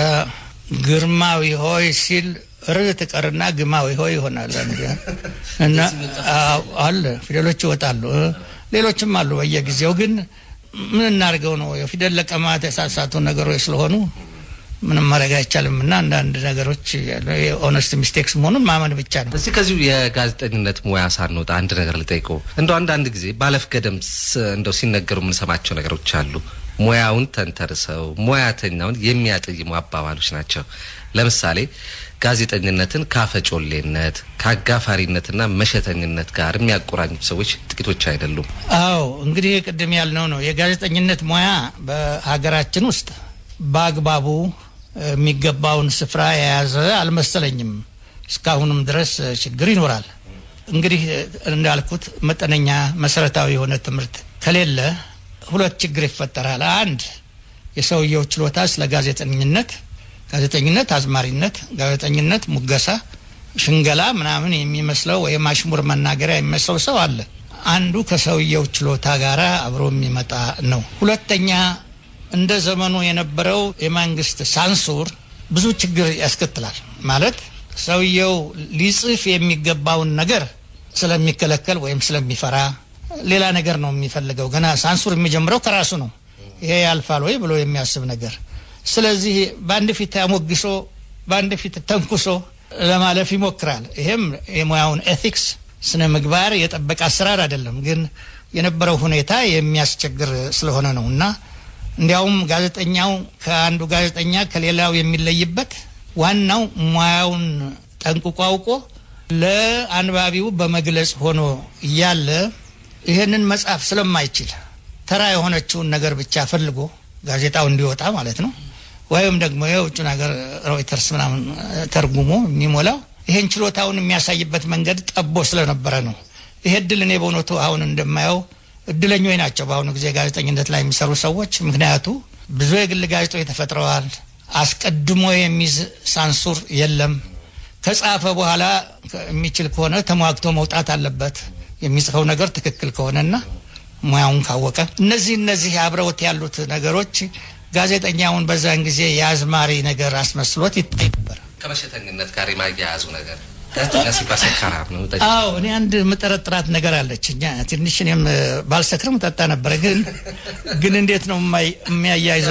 ግርማዊ ሆይ ሲል ርት ቀርና ግማዊ ሆይ ይሆናል እና አለ ፊደሎች ይወጣሉ። ሌሎችም አሉ በየጊዜው ግን ምን እናርገው ነው የፊደል ለቀማ ተሳሳቱ ነገሮች ስለሆኑ ምንም ማድረግ አይቻልምና አንዳንድ ነገሮች ኦነስት ሚስቴክስ መሆኑን ማመን ብቻ ነው። እስቲ ከዚህ የጋዜጠኝነት ሙያ ሳንወጣ አንድ ነገር ልጠይቀው። እንደው አንዳንድ ጊዜ ባለፍ ገደም እንደው ሲነገሩ ምን ሰማቸው ነገሮች አሉ ሙያውን ተንተርሰው ሙያተኛውን የሚያጠይሙ አባባሎች ናቸው። ለምሳሌ ጋዜጠኝነትን ካፈጮሌነት ካጋፋሪነትና መሸተኝነት ጋር የሚያቆራኙ ሰዎች ጥቂቶች አይደሉም። አዎ እንግዲህ ቅድም ያልነው ነው የጋዜጠኝነት ሙያ በሀገራችን ውስጥ በአግባቡ የሚገባውን ስፍራ የያዘ አልመሰለኝም። እስካሁንም ድረስ ችግር ይኖራል። እንግዲህ እንዳልኩት መጠነኛ መሰረታዊ የሆነ ትምህርት ከሌለ ሁለት ችግር ይፈጠራል። አንድ የሰውየው ችሎታ ስለ ጋዜጠኝነት አዝማሪነት፣ ጋዜጠኝነት ሙገሳ፣ ሽንገላ ምናምን የሚመስለው ወይ ማሽሙር መናገሪያ የሚመስለው ሰው አለ። አንዱ ከሰውየው ችሎታ ጋራ አብሮ የሚመጣ ነው። ሁለተኛ እንደ ዘመኑ የነበረው የመንግስት ሳንሱር ብዙ ችግር ያስከትላል። ማለት ሰውየው ሊጽፍ የሚገባውን ነገር ስለሚከለከል ወይም ስለሚፈራ ሌላ ነገር ነው የሚፈልገው። ገና ሳንሱር የሚጀምረው ከራሱ ነው። ይሄ ያልፋል ወይ ብሎ የሚያስብ ነገር። ስለዚህ በአንድ ፊት አሞግሶ በአንድ ፊት ተንኩሶ ለማለፍ ይሞክራል። ይሄም የሙያውን ኤቲክስ ስነ ምግባር የጠበቀ አሰራር አይደለም። ግን የነበረው ሁኔታ የሚያስቸግር ስለሆነ ነውና እንዲያውም ጋዜጠኛው ከአንዱ ጋዜጠኛ ከሌላው የሚለይበት ዋናው ሙያውን ጠንቅቆ አውቆ ለአንባቢው በመግለጽ ሆኖ እያለ ይሄንን መጻፍ ስለማይችል ተራ የሆነችውን ነገር ብቻ ፈልጎ ጋዜጣው እንዲወጣ ማለት ነው ወይም ደግሞ የውጭ ነገር ሮይተርስ ምናምን ተርጉሞ የሚሞላው ይሄን ችሎታውን የሚያሳይበት መንገድ ጠቦ ስለነበረ ነው። ይሄ ድል እኔ በእውነቱ አሁን እንደማየው እድለኞች ናቸው በአሁኑ ጊዜ ጋዜጠኝነት ላይ የሚሰሩ ሰዎች። ምክንያቱ ብዙ የግል ጋዜጦች ተፈጥረዋል። አስቀድሞ የሚይዝ ሳንሱር የለም። ከጻፈ በኋላ የሚችል ከሆነ ተሟግቶ መውጣት አለበት የሚጽፈው ነገር ትክክል ከሆነና ሙያውን ካወቀ። እነዚህ አብረውት ያሉት ነገሮች ጋዜጠኛውን በዛን ጊዜ የአዝማሪ ነገር አስመስሎት ይታይ ነበር። ከመሸተኝነት ጋር የማያያዙ ነገር ጋዜጠኛ ሲባል ሰካራም ነው። አዎ እኔ አንድ መጠረጥራት ነገር አለች። ትንሽ እኔም ባልሰክርም ጠጣ ነበር። ግን እንዴት ነው የሚያያይዛ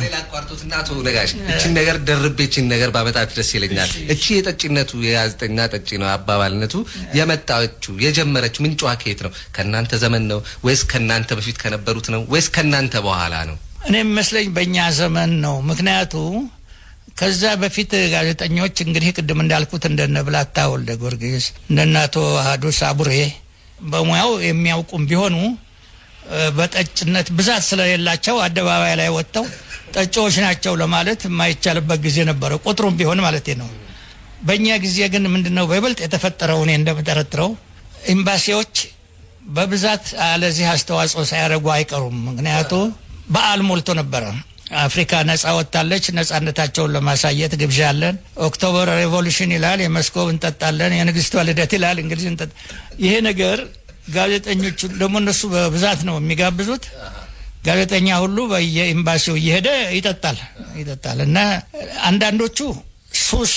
ሌላ ቋርጦትና አቶ ነጋሽ እቺን ነገር ደርቤችን ነገር ባመጣት ደስ ይለኛል። እቺ የጠጭነቱ የጋዜጠኛ ጠጭ ነው አባባልነቱ የመጣችው የጀመረችው ምንጯ ከየት ነው? ከናንተ ዘመን ነው ወይስ ከናንተ በፊት ከነበሩት ነው ወይስ ከናንተ በኋላ ነው? እኔ መስለኝ በእኛ ዘመን ነው። ምክንያቱ ከዛ በፊት ጋዜጠኞች እንግዲህ ቅድም እንዳልኩት እንደነ ብላታ ወልደ ጊዮርጊስ እንደነ አቶ አሐዱ ሳቡሬ በሙያው የሚያውቁም ቢሆኑ በጠጭነት ብዛት ስለሌላቸው አደባባይ ላይ ወጥተው ጠጮች ናቸው ለማለት የማይቻልበት ጊዜ ነበር፣ ቁጥሩም ቢሆን ማለት ነው። በእኛ ጊዜ ግን ምንድነው በይበልጥ የተፈጠረው? እኔ እንደምጠረጥረው ኤምባሲዎች በብዛት ለዚህ አስተዋጽኦ ሳያደርጉ አይቀሩም። ምክንያቱ በዓል ሞልቶ ነበር። አፍሪካ ነጻ ወጣለች። ነጻነታቸውን ለማሳየት ግብዣ አለን። ኦክቶበር ሬቮሉሽን ይላል። የመስኮብ እንጠጣለን። የንግስቷ ልደት ይላል። እንግዲህ ይሄ ነገር ጋዜጠኞቹ ደግሞ እነሱ በብዛት ነው የሚጋብዙት። ጋዜጠኛ ሁሉ በየኤምባሲው እየሄደ ይጠጣል እና አንዳንዶቹ ሱስ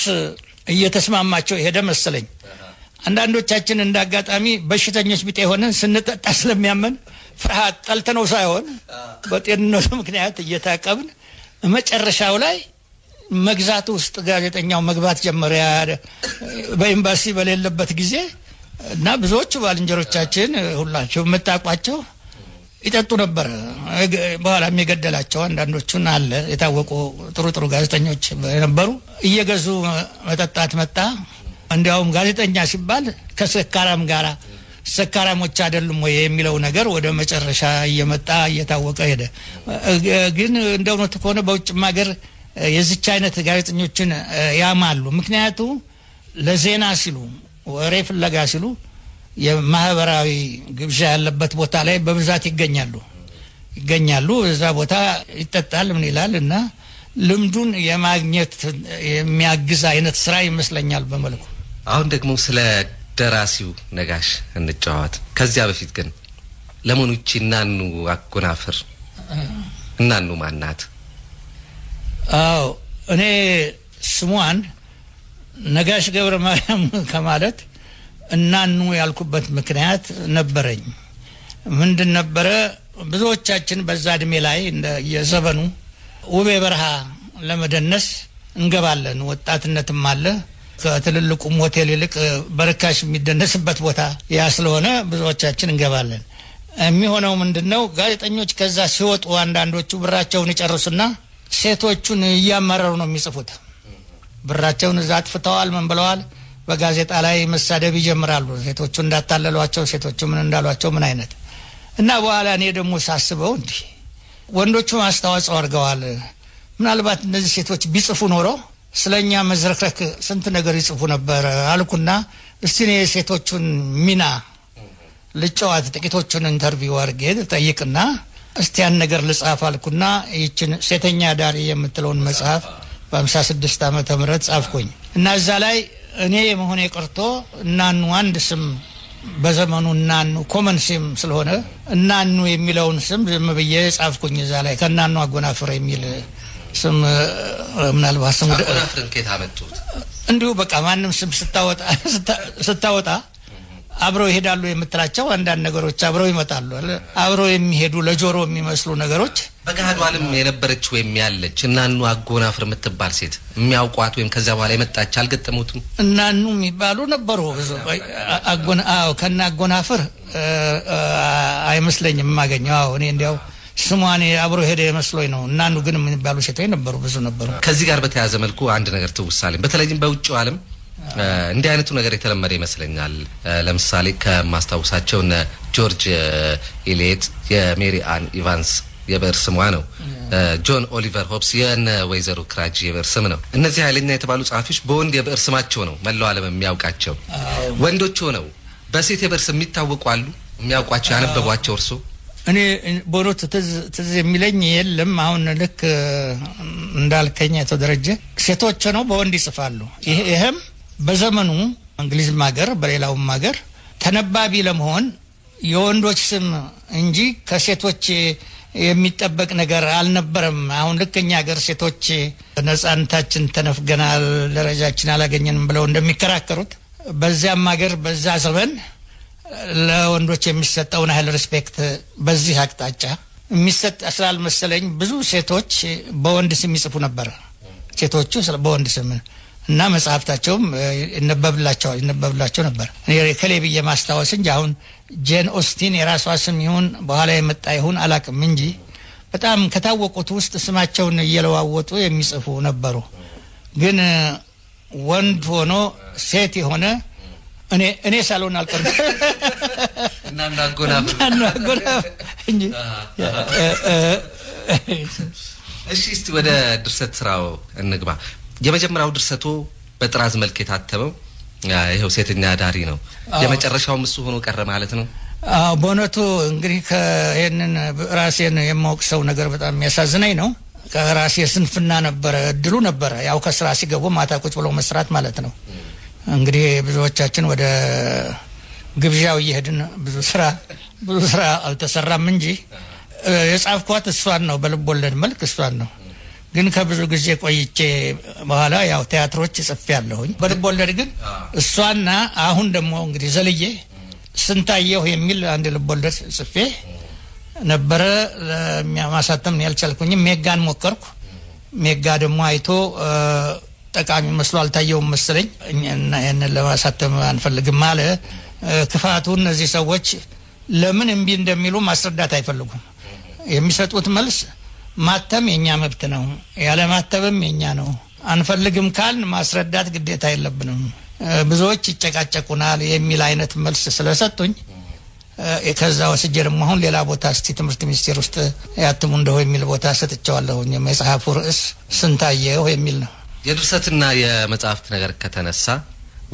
እየተስማማቸው ሄደ መሰለኝ። አንዳንዶቻችን እንዳጋጣሚ በሽተኞች ቢጤ ሆነን ስንጠጣ ስለሚያመን ፍርሃት ጠልተነው ሳይሆን በጤንነቱ ምክንያት እየታቀብን መጨረሻው ላይ መግዛት ውስጥ ጋዜጠኛው መግባት ጀመረ በኤምባሲ በሌለበት ጊዜ እና ብዙዎቹ ባልንጀሮቻችን ሁላቸው መጣቋቸው ይጠጡ ነበር። በኋላ የሚገደላቸው አንዳንዶቹን አለ የታወቁ ጥሩ ጋዜጠኞች ነበሩ። እየገዙ መጠጣት መጣ። እንዲያውም ጋዜጠኛ ሲባል ከሰካራም ጋራ ሰካራሞች አይደሉም ወይ የሚለው ነገር ወደ መጨረሻ እየመጣ እየታወቀ ሄደ። ግን እንደውነቱ ከሆነ በውጭም ሀገር የዚች አይነት ጋዜጠኞችን ያማሉ። ምክንያቱ ለዜና ሲሉ ወሬ ፍለጋ ሲሉ የማህበራዊ ግብዣ ያለበት ቦታ ላይ በብዛት ይገኛሉ። እዛ ቦታ ይጠጣል ምን ይላል እና ልምዱን የማግኘት የሚያግዝ አይነት ስራ ይመስለኛል በመልኩ። አሁን ደግሞ ስለ ደራሲው ነጋሽ እንጫወት። ከዚያ በፊት ግን ለመሆኑ እቺ እናኑ አጎናፍር እናኑ ማናት? አዎ እኔ ስሟን ነጋሽ ገብረ ማርያም ከማለት እናኑ ያልኩበት ምክንያት ነበረኝ። ምንድን ነበረ ብዙዎቻችን በዛ እድሜ ላይ እንደ የዘበኑ ውቤ በረሃ ለመደነስ እንገባለን። ወጣትነትም አለ። ከትልልቁ ሆቴል ይልቅ በርካሽ የሚደነስበት ቦታ ያ ስለሆነ ብዙዎቻችን እንገባለን። የሚሆነው ምንድነው ጋዜጠኞች ከዛ ሲወጡ አንዳንዶቹ ብራቸውን ይጨርሱና ሴቶቹን እያመረሩ ነው የሚጽፉት። ብራቸውን እዛ አጥፍተዋል ምን ብለዋል በጋዜጣ ላይ መሳደብ ይጀምራሉ። ሴቶቹ እንዳታለሏቸው፣ ሴቶቹ ምን እንዳሏቸው ምን አይነት እና በኋላ እኔ ደግሞ ሳስበው እንዴ ወንዶቹ ማስተዋጽኦ አድርገዋል። ምናልባት እነዚህ ሴቶች ቢጽፉ ኖሮ ስለኛ መዝረክረክ ስንት ነገር ይጽፉ ነበር አልኩና እስቲ እኔ ሴቶቹን ሚና ልጨዋት ጥቂቶቹን ኢንተርቪው አድርጌ ጠይቅና እስቲ ያን ነገር ልጻፍ አልኩና ይችን ሴተኛ ዳሪ የምትለውን መጽሐፍ በ56 ዓመተ ምህረት ጻፍኩኝ እና እዛ ላይ እኔ መሆኔ ቀርቶ እናኑ አንድ ስም በዘመኑ እናኑ ኮመን ስም ስለሆነ እናኑ የሚለውን ስም ዝም ብዬ ጻፍኩኝ። እዛ ላይ ከናኑ አጎናፍር የሚል ስም ምናልባት ስም አጎናፍርን ከየት አመጡት? እንዲሁ በቃ ማንም ስም ስታወጣ አብረው ይሄዳሉ የምትላቸው አንዳንድ ነገሮች አብረው ይመጣሉ። አብረው የሚሄዱ ለጆሮ የሚመስሉ ነገሮች በጋዱ ዓለም የነበረች ወይም ያለች እናኑ አጎናፍር የምትባል ሴት የሚያውቋት ወይም ከዛ በኋላ የመጣች አልገጠሙትም? እናኑ የሚባሉ ነበሩ ብዙ ከና አጎናፍር አይመስለኝም የማገኘው። እኔ እንዲያው ስሟን አብሮ ሄደ መስሎኝ ነው። እናኑ ግን የሚባሉ ሴቶች ነበሩ፣ ብዙ ነበሩ። ከዚህ ጋር በተያያዘ መልኩ አንድ ነገር ትውሳለኝ። በተለይም በውጭው ዓለም እንዲህ አይነቱ ነገር የተለመደ ይመስለኛል። ለምሳሌ ከማስታውሳቸው ጆርጅ ኢሊየት የሜሪ አን ኢቫንስ የብዕር ስሟ ነው። ጆን ኦሊቨር ሆብስ የነ ወይዘሮ ክራጂ የብዕር ስም ነው። እነዚህ ኃይለኛ የተባሉ ጸሐፊዎች በወንድ የብዕር ስማቸው ነው መላው ዓለም የሚያውቃቸው። ወንዶች ሆነው በሴት የብዕር ስም የሚታወቁ አሉ የሚያውቋቸው ያነበቧቸው? እርሶ? እኔ ቦሮት ትዝ የሚለኝ የለም። አሁን ልክ እንዳልከኝ የተደረጀ ሴቶች ነው በወንድ ይጽፋሉ። ይሄም በዘመኑ እንግሊዝም ሀገር በሌላውም ሀገር ተነባቢ ለመሆን የወንዶች ስም እንጂ ከሴቶች የሚጠበቅ ነገር አልነበረም። አሁን ልክኛ ሀገር ሴቶች ነጻነታችን ተነፍገናል፣ ደረጃችን አላገኘንም ብለው እንደሚከራከሩት በዚያም ሀገር በዛ ዘመን ለወንዶች የሚሰጠውን ያህል ሪስፔክት በዚህ አቅጣጫ የሚሰጥ ስላልመሰለኝ ብዙ ሴቶች በወንድ ስም ይጽፉ ነበር። ሴቶቹ በወንድ ስም እና መጽሐፍታቸውም ይነበብላቸው ነበር። እኔ ከሌብዬ ማስታወስ እንጂ አሁን ጄን ኦስቲን የራሷ ስም ይሁን በኋላ የመጣ ይሁን አላቅም እንጂ በጣም ከታወቁት ውስጥ ስማቸውን እየለዋወጡ የሚጽፉ ነበሩ። ግን ወንድ ሆኖ ሴት የሆነ እኔ ሳልሆን አልቀርም እና አጎናፍር እንጂ። እሺ እስቲ ወደ ድርሰት ስራው እንግባ። የመጀመሪያው ድርሰቱ በጥራዝ መልክ የታተመው ይሄው ሴተኛ ዳሪ ነው። የመጨረሻው እሱ ሆኖ ቀረ ማለት ነው? በእውነቱ እንግዲህ ከይሄንን ራሴን የማውቅሰው ነገር በጣም የሚያሳዝነኝ ነው። ከራሴ ስንፍና ነበረ፣ እድሉ ነበረ። ያው ከስራ ሲገቡ ማታ ቁጭ ብለው መስራት ማለት ነው። እንግዲህ ብዙዎቻችን ወደ ግብዣው እየሄድን ብዙ ስራ አልተሰራም እንጂ የጻፍኳት እሷን ነው፣ በልብ ወለድ መልክ እሷን ነው። ግን ከብዙ ጊዜ ቆይቼ በኋላ ያው ቲያትሮች ጽፌያለሁኝ። በልብ ወለድ ግን እሷና አሁን ደግሞ እንግዲህ ዘልዬ ስንታየሁ የሚል አንድ ልብ ወለድ ጽፌ ነበረ። ለማሳተም ያልቻልኩኝም ሜጋን ሞከርኩ። ሜጋ ደግሞ አይቶ ጠቃሚ መስሎ አልታየውም መሰለኝ እና ያንን ለማሳተም አንፈልግም አለ። ክፋቱ እነዚህ ሰዎች ለምን እምቢ እንደሚሉ ማስረዳት አይፈልጉም። የሚሰጡት መልስ ማተም የኛ መብት ነው፣ ያለ ማተብም የኛ ነው፣ አንፈልግም ካልን ማስረዳት ግዴታ የለብንም፣ ብዙዎች ይጨቃጨቁናል የሚል አይነት መልስ ስለሰጡኝ ከዛ ወስጄ ደግሞ አሁን ሌላ ቦታ እስቲ ትምህርት ሚኒስቴር ውስጥ ያትሙ እንደው የሚል ቦታ ሰጥቻለሁ። የመጽሐፉ ርዕስ ስንታየሁ የሚል ነው። የድርሰትና የመጽሐፍት ነገር ከተነሳ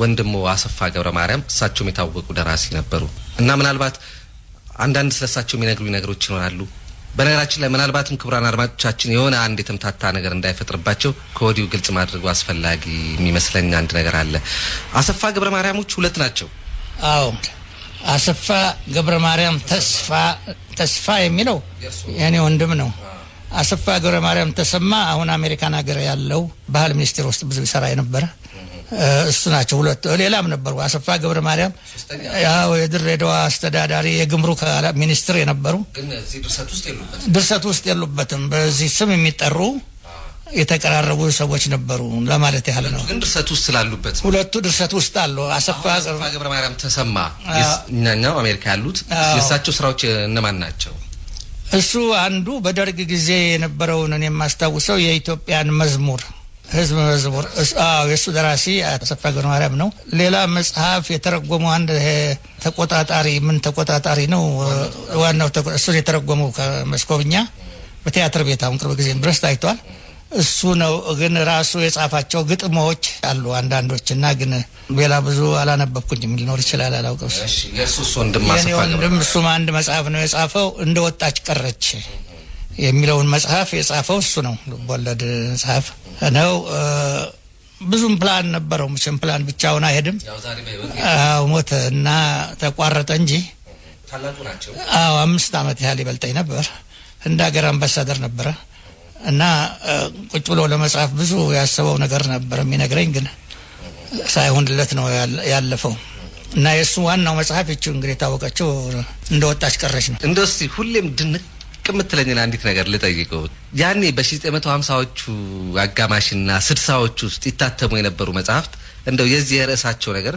ወንድሙ አሰፋ ገብረ ማርያም እሳቸውም የታወቁ ደራሲ ነበሩ እና ምናልባት አንዳንድ ስለሳቸው የሚነግሩኝ ነገሮች ይኖራሉ። በነገራችን ላይ ምናልባትም ክቡራን አድማጮቻችን የሆነ አንድ የተምታታ ነገር እንዳይፈጥርባቸው ከወዲሁ ግልጽ ማድረጉ አስፈላጊ የሚመስለኝ አንድ ነገር አለ። አሰፋ ገብረ ማርያሞች ሁለት ናቸው። አዎ፣ አሰፋ ገብረ ማርያም ተስፋ የሚለው የኔ ወንድም ነው። አሰፋ ገብረ ማርያም ተሰማ አሁን አሜሪካን ሀገር ያለው ባህል ሚኒስቴር ውስጥ ብዙ ይሰራ የነበረ እሱ ናቸው ሁለት። ሌላም ነበሩ አሰፋ ገብረ ማርያም ያው የድሬዳዋ አስተዳዳሪ የግምሩክ ሚኒስትር የነበሩ ግን እዚህ ድርሰት ውስጥ የሉበትም። በዚህ ስም የሚጠሩ የተቀራረቡ ሰዎች ነበሩ ለማለት ያህል ነው። ግን ድርሰት ውስጥ ስላሉበት ሁለቱ ድርሰት ውስጥ አሉ። አሰፋ ገብረ ማርያም ተሰማ እኛኛው አሜሪካ ያሉት የሳቸው ስራዎች እነማን ናቸው? እሱ አንዱ በደርግ ጊዜ የነበረውን እኔ የማስታውሰው የኢትዮጵያን መዝሙር ህዝብ መዝሙር የሱ ደራሲ አሰፋ ገብረ ማርያም ነው። ሌላ መጽሐፍ የተረጎመው አንድ ተቆጣጣሪ ነው ዋናው እሱ የተረጎመው ከመስኮብኛ በቲያትር ቤት አሁን ቅርብ ጊዜ ድረስ ታይቷል። እሱ ነው። ግን ራሱ የጻፋቸው ግጥሞች አሉ አንዳንዶችና ግን ሌላ ብዙ አላነበብኩኝም ሊኖር ይችላል አላውቅም። እሺ የሱስ ወንድም አሰፋ ገብረ እሱ አንድ መጽሐፍ ነው የጻፈው እንደወጣች ቀረች የሚለውን መጽሐፍ የጻፈው እሱ ነው። ልቦለድ መጽሐፍ ነው። ብዙም ፕላን ነበረው። ምንም ፕላን ብቻውን አይሄድም። ያው ዛሬ በህይወት ሞተ እና ተቋረጠ እንጂ ታላቁ ናቸው። 5 አመት ያህል ይበልጠኝ ነበር። እንደ ሀገር አምባሳደር ነበረ እና ቁጭ ብሎ ለመጽሐፍ ብዙ ያሰበው ነገር ነበር የሚነግረኝ ግን ሳይሆንለት ነው ያለፈው። እና የሱ ዋናው መጽሐፍ እቺ እንግዲህ ታወቀችው እንደወጣች ቀረች ነው። እንደዚህ ሁሌም ድንቅ ከምትለኝና አንዲት ነገር ልጠይቀው። ያኔ በ1950ዎቹ አጋማሽና 60ዎቹ ውስጥ ይታተሙ የነበሩ መጽሐፍት እንደው የዚህ የርዕሳቸው ነገር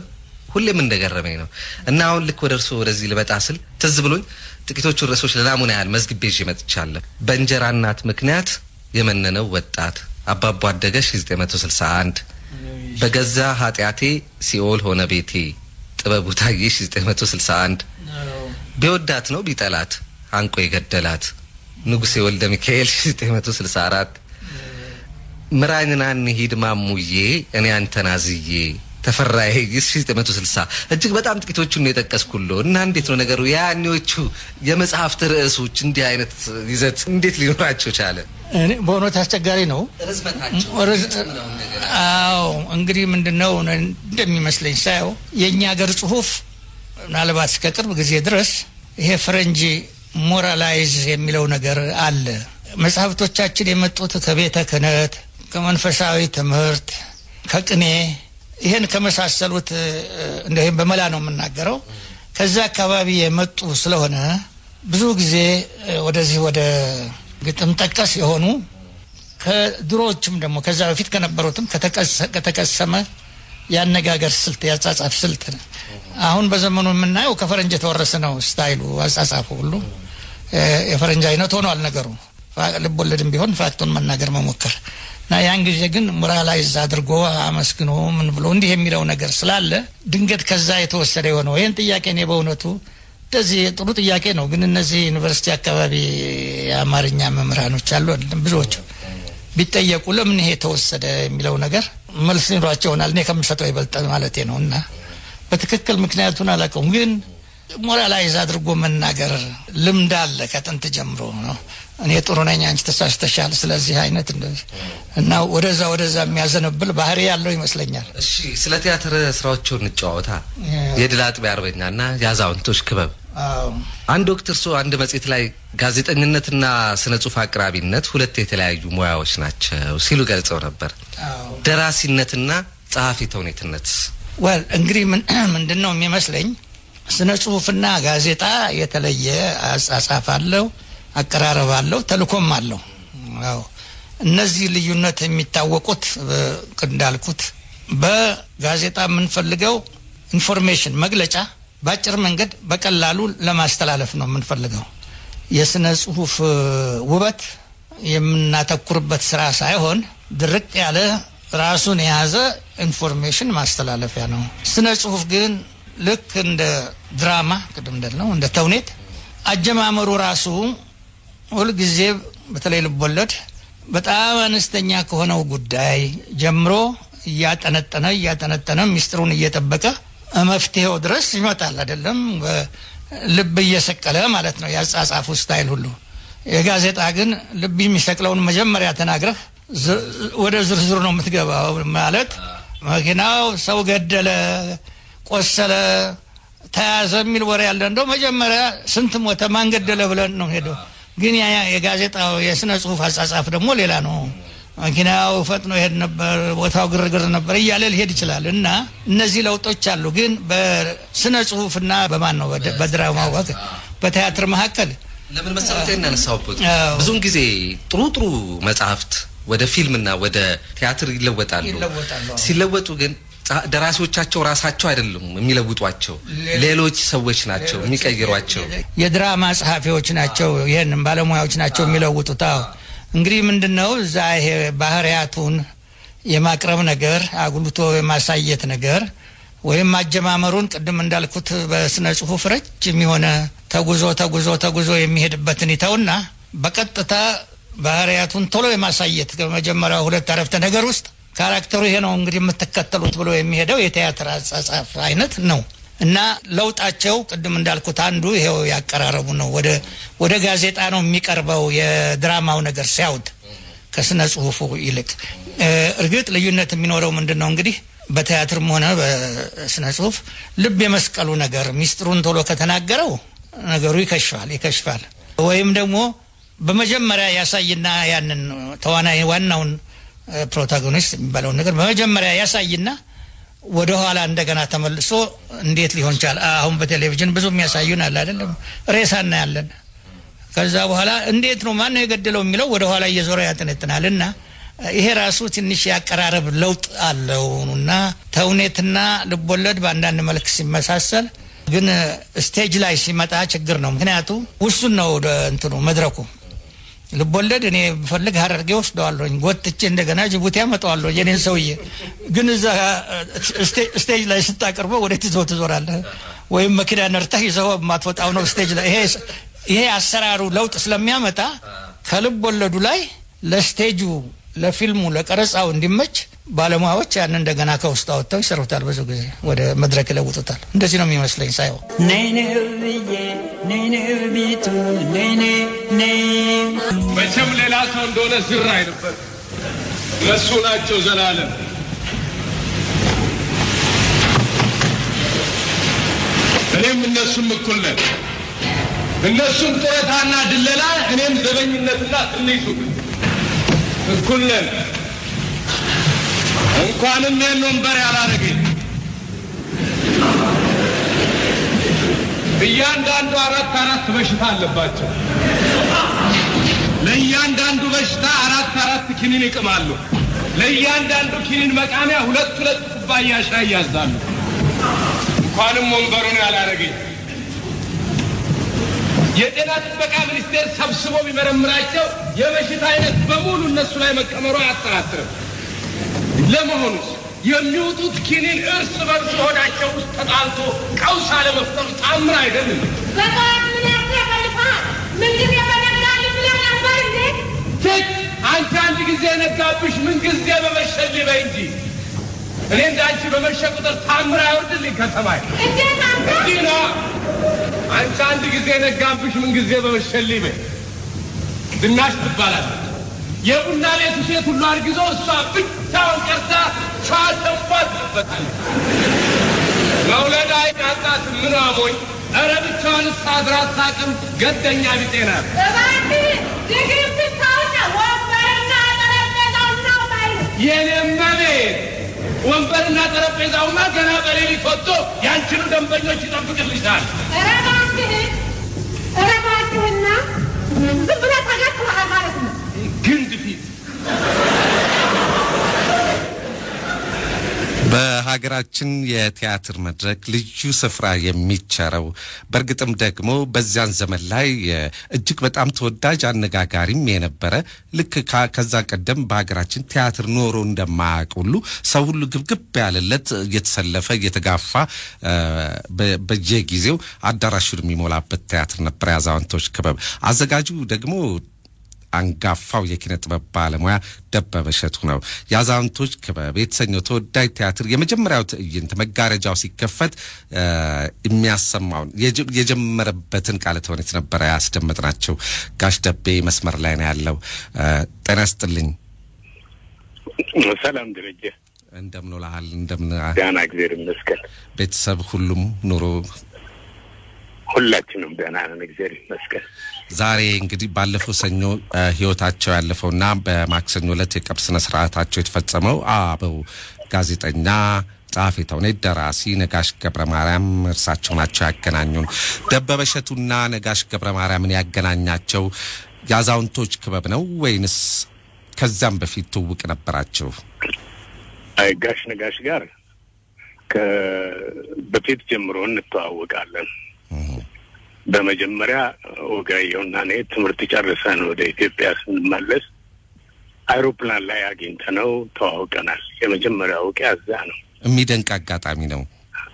ሁሌም እንደገረመኝ ነው እና አሁን ልክ ወደርሶ ወደዚህ ልበጣ ስል ትዝ ብሎኝ ጥቂቶቹ ርዕሶች ለናሙና ያህል መዝግቤ ይዤ መጥቻለሁ። በእንጀራ እናት ምክንያት የመነነው ወጣት አባቡ አደገሽ 1961፣ በገዛ ኃጢአቴ ሲኦል ሆነ ቤቴ ጥበቡ ታዬሽ 1961፣ ቢወዳት ነው ቢጠላት አንቆ የገደላት ንጉሴ ወልደ ሚካኤል 1964፣ ምራኝና እንሂድ ማሙዬ እኔ አንተናዝዬ ተፈራዬ 1960። እጅግ በጣም ጥቂቶቹን ነው የጠቀስኩልዎ እና እንዴት ነው ነገሩ? ያኔዎቹ የመጽሐፍት ርዕሶች እንዲህ አይነት ይዘት እንዴት ሊኖራቸው ቻለ? እኔ በእውነት አስቸጋሪ ነው ርዝመታቸው። አዎ እንግዲህ ምንድነው እንደሚመስለኝ ሳይው የኛ ሀገር ጽሁፍ ምናልባት እስከ ቅርብ ጊዜ ድረስ ይሄ ፈረንጂ ሞራላይዝ የሚለው ነገር አለ። መጽሐፍቶቻችን የመጡት ከቤተ ክህነት፣ ከመንፈሳዊ ትምህርት፣ ከቅኔ ይሄን ከመሳሰሉት እንደም በመላ ነው የምናገረው ከዛ አካባቢ የመጡ ስለሆነ ብዙ ጊዜ ወደዚህ ወደ ግጥም ጠቀስ የሆኑ ከድሮዎችም ደግሞ ከዛ በፊት ከነበሩትም ከተቀሰመ ያነጋገር ስልት ያጻጻፍ ስልት አሁን በዘመኑ የምናየው ከፈረንጅ የተወረሰ ነው ስታይሉ አጻጻፉ ሁሉ የፈረንጅ አይነት ሆኗል ነገሩ። ልቦለድም ቢሆን ፋክቱን መናገር መሞከር እና ያን ጊዜ ግን ሞራላይዝ አድርጎ አመስግኖ ምን ብሎ እንዲህ የሚለው ነገር ስላለ ድንገት ከዛ የተወሰደ የሆነው ይሄን ጥያቄ ነው በእውነቱ እንደዚህ ጥሩ ጥያቄ ነው። ግን እነዚህ ዩኒቨርሲቲ አካባቢ የአማርኛ መምህራኖች አሉ ብዙዎች ቢጠየቁ ለምን ይሄ ተወሰደ የሚለው ነገር መልስ ይኖራቸዋል። እኔ ከምሰጠው ይበልጣል ማለቴ ነው እና በትክክል ምክንያቱን አላውቀውም። ግን ሞራላይዝ አድርጎ መናገር ልምድ አለ ከጥንት ጀምሮ ነው። እኔ ጥሩ ነኝ አንቺ ተሳስተሻል ስለዚህ አይነት እና ወደዛ የሚያዘነብል ባህሪ ያለው ይመስለኛል። እሺ ስለ ቲያትር ስራዎቹን እንጫወታ። የድል አጥቢያ አርበኛና የአዛውንቶች ክበብ አንድ ወቅት እርሶ አንድ መጽሔት ላይ ጋዜጠኝነትና ስነ ጽሁፍ አቅራቢነት ሁለት የተለያዩ ሙያዎች ናቸው ሲሉ ገልጸው ነበር። ደራሲነትና ጸሐፊ ተውኔትነት እንግዲህ ምንድነው የሚመስለኝ ስነ ጽሁፍና ጋዜጣ የተለየ አጻጻፍ አለው፣ አቀራረብ አለው፣ ተልኮም አለው። እነዚህ ልዩነት የሚታወቁት እንዳልኩት በጋዜጣ የምንፈልገው ኢንፎርሜሽን መግለጫ ባጭር መንገድ በቀላሉ ለማስተላለፍ ነው የምንፈልገው። የስነ ጽሁፍ ውበት የምናተኩርበት ስራ ሳይሆን ድርቅ ያለ ራሱን የያዘ ኢንፎርሜሽን ማስተላለፊያ ነው። ስነ ጽሁፍ ግን ልክ እንደ ድራማ ቅድም እንደለው እንደ ተውኔት አጀማመሩ ራሱ ሁሉ ጊዜ በተለይ ልቦለድ በጣም አነስተኛ ከሆነው ጉዳይ ጀምሮ እያጠነጠነ ሚስጥሩን እየጠበቀ መፍትሄው ድረስ ይመጣል አይደለም ልብ እየሰቀለ ማለት ነው ያጻጻፉ ስታይል ሁሉ። የጋዜጣ ግን ልብ የሚሰቅለውን መጀመሪያ ተናግረህ ወደ ዝርዝሩ ነው የምትገባው ማለት መኪናው ሰው ገደለ ቆሰለ ተያዘ የሚል ወሬ ያለ እንደው መጀመሪያ ስንት ሞተ ማን ገደለ ብለን ነው ሄዶ። ግን ያ የጋዜጣው የስነ ጽሁፍ አጻጻፍ ደግሞ ሌላ ነው። መኪናው ፈጥኖ ይሄድ ነበር ቦታው ግርግር ነበር እያለ ሊሄድ ይችላል እና እነዚህ ለውጦች አሉ ግን በስነ ጽሁፍና በማን ነው በድራማው ወቅት በቲያትር መካከል ለምን መሰረተ እናነሳውበት ብዙን ጊዜ ጥሩ መጽሐፍት ወደ ፊልምና ወደ ቲያትር ይለወጣሉ ሲለወጡ ግን ደራሲዎቻቸው ራሳቸው አይደሉም የሚለውጧቸው ሌሎች ሰዎች ናቸው የሚቀይሯቸው የድራማ ጸሐፊዎች ናቸው ይሄንን ባለሙያዎች ናቸው የሚለውጡት እንግዲህ ምንድነው እዛ ይሄ ባህሪያቱን የማቅረብ ነገር አጉልቶ የማሳየት ነገር ወይም ማጀማመሩን ቅድም እንዳልኩት በስነ ጽሁፍ ረጅም የሆነ ተጉዞ የሚሄድበትን ይተውና በቀጥታ ባህሪያቱን ቶሎ የማሳየት ከመጀመሪያው ሁለት አረፍተ ነገር ውስጥ ካራክተሩ ይሄ ነው እንግዲህ የምትከተሉት ብሎ የሚሄደው የቲያትር አጻጻፍ አይነት ነው እና ለውጣቸው ቅድም እንዳልኩት አንዱ ይሄው ያቀራረቡ ነው ወደ ጋዜጣ ነው የሚቀርበው የድራማው ነገር ሲያውድ ከስነ ጽሁፉ ይልቅ እርግጥ ልዩነት የሚኖረው ምንድነው እንግዲህ በቲያትርም ሆነ በስነ ጽሁፍ ልብ የመስቀሉ ነገር ሚስጥሩን ቶሎ ከተናገረው ነገሩ ይከሽፋል ወይም ደግሞ በመጀመሪያ ያሳይና ያንን ተዋናይ ዋናውን ፕሮታጎኒስት የሚባለው ነገር በመጀመሪያ ያሳይና ወደ ኋላ እንደገና ተመልሶ እንዴት ሊሆን ይችላል አሁን በቴሌቪዥን ብዙ የሚያሳዩን አለ አይደለም ሬሳና ያለን ከዛ በኋላ እንዴት ነው ማን የገደለው የሚለው ወደ ኋላ እየዞረ ያጠነጥናልና ይሄ ራሱ ትንሽ ያቀራረብ ለውጥ አለውና ተውኔትና ልቦለድ በአንዳንድ መልክ ሲመሳሰል ግን ስቴጅ ላይ ሲመጣ ችግር ነው ምክንያቱም ውሱን ነው እንትኑ መድረኩ ልቦለድ እኔ በፈልግ ሀረርጌ ወስደዋለሁኝ ጎትቼ እንደገና ጅቡቲ ያመጣዋለሁ የኔን ሰውዬ ግን እዛ ስቴጅ ላይ ስታቀርበው ወደ ትዞራለህ ወይም መኪና ነርተህ ይዘው ማትወጣው ነው ስቴጅ ላይ ይሄ አሰራሩ ለውጥ ስለሚያመጣ ከልቦለዱ ላይ ለስቴጁ ለፊልሙ ለቀረጻው እንዲመች ባለሙያዎች ያን እንደገና ከውስጥ አውጥተው ይሰሩታል ብዙ ጊዜ ወደ መድረክ ይለውጡታል እንደዚህ ነው የሚመስለኝ ሳይው መቼም ሌላ ሰው እንደሆነ ዝር አይነበር ለሱ ናቸው ዘላለም እኔም እነሱም እኩል ነን እነሱም ጡረታና ድለላ እኔም ዘበኝነትና ትንሹ እኩል ነን እንኳንም ወንበር ያላረገኝ እያንዳንዱ አራት በሽታ አለባቸው ለእያንዳንዱ በሽታ አራት ኪኒን ይቅማሉ ለእያንዳንዱ ኪኒን መቃሚያ ሁለት ኩባያ ሻይ ያዛሉ እንኳንም ወንበሩን ያላረገኝ የጤና ጥበቃ ሚኒስቴር ሰብስቦ ቢመረምራቸው የበሽታ አይነት በሙሉ እነሱ ላይ መቀመሩ አያጠራጥርም ለመሆኑ የሚወጡት ኪኒን እርስ በርስ ሆዳቸው ውስጥ ተጣልቶ ቀውስ አለመፍጠሩ ታምር አይደለም በቃ ምን ያፈልፋል ምን ጊዜ በነጋሊ ብለህ ነበር እንዴ አንተ አንድ ጊዜ ነጋብሽ ምን ጊዜ በመሸል ይበይ እንጂ እኔ እንዳንቺ በመሸ ቁጥር ታምር አይወርድልኝ ከተማይ እንዴት አንተ እንዲና አንቺ አንድ ጊዜ ነጋብሽ ምን ጊዜ በመሸል ይበይ ዝናሽ ትባላለች የቡና ቤት ሴት ሁሉ አርግዞ እሷ ብቻውን ቀርታ ቻተፋት በታል መውለድ አይቃጣት ምን አሞኝ ኧረ ብቻውን ሳድራት ታቅም ገደኛ ቢጤና እባክህ ድግም ታውና ወንበርና ጠረጴዛው ነው ማለት የኔም ቤት ወንበርና ጠረጴዛውማ ገና በሌሊት ወጥቶ ያንቺኑ ደንበኞች ይጠብቅልሻል ኧረ እባክህና ዝም ብለህ ተገትረሃል ማለት ነው ግንድ ፊት በሀገራችን የቲያትር መድረክ ልዩ ስፍራ የሚቸረው በርግጥም ደግሞ በዚያን ዘመን ላይ እጅግ በጣም ተወዳጅ አነጋጋሪም የነበረ ልክ ከዛ ቀደም በሀገራችን ቲያትር ኖሮ እንደማያውቅ ሁሉ ሰው ሁሉ ግብግብ ያለለት እየተሰለፈ እየተጋፋ በየጊዜው አዳራሹን የሚሞላበት ቲያትር ነበር የአዛውንቶች ክበብ አዘጋጁ ደግሞ አንጋፋው የኪነ ጥበብ ባለሙያ ደበበ እሸቱ ነው የአዛውንቶች ክበብ የተሰኘው ተወዳጅ ቲያትር የመጀመሪያው ትዕይንት መጋረጃው ሲከፈት የሚያሰማውን የጀመረበትን ቃለ ተውኔት ነበር ያስደመጥናቸው ጋሽ ደቤ መስመር ላይ ነው ያለው ጤና ይስጥልኝ ሰላም ደረጀ እንደምን ውለሃል እንደምን ዳና እግዚአብሔር ይመስገን ቤተሰብ ሁሉም ኑሮ ሁላችንም ደህና ነን እግዚአብሔር ይመስገን። ዛሬ እንግዲህ ባለፈው ሰኞ ህይወታቸው ያለፈውና በማክሰኞ ዕለት የቀብር ስነ ስርዓታቸው የተፈጸመው አበው ጋዜጠኛ ጸሐፊ ተውኔት ደራሲ ነጋሽ ገብረ ማርያም እርሳቸው ናቸው ያገናኙን። ደበበ እሸቱና ነጋሽ ገብረ ማርያምን ያገናኛቸው የአዛውንቶች ክበብ ነው ወይንስ ከዛም በፊት ትውውቅ ነበራቸው? ጋሽ ነጋሽ ጋር በፊት ጀምሮ እንተዋወቃለን። በመጀመሪያ ወጋየውና እኔ ትምህርት ጨርሰን ወደ ኢትዮጵያ ስንመለስ አይሮፕላን ላይ አግኝተነው ተዋውቀናል። የመጀመሪያው ውቂያ እዛ ነው። የሚደንቅ አጋጣሚ ነው።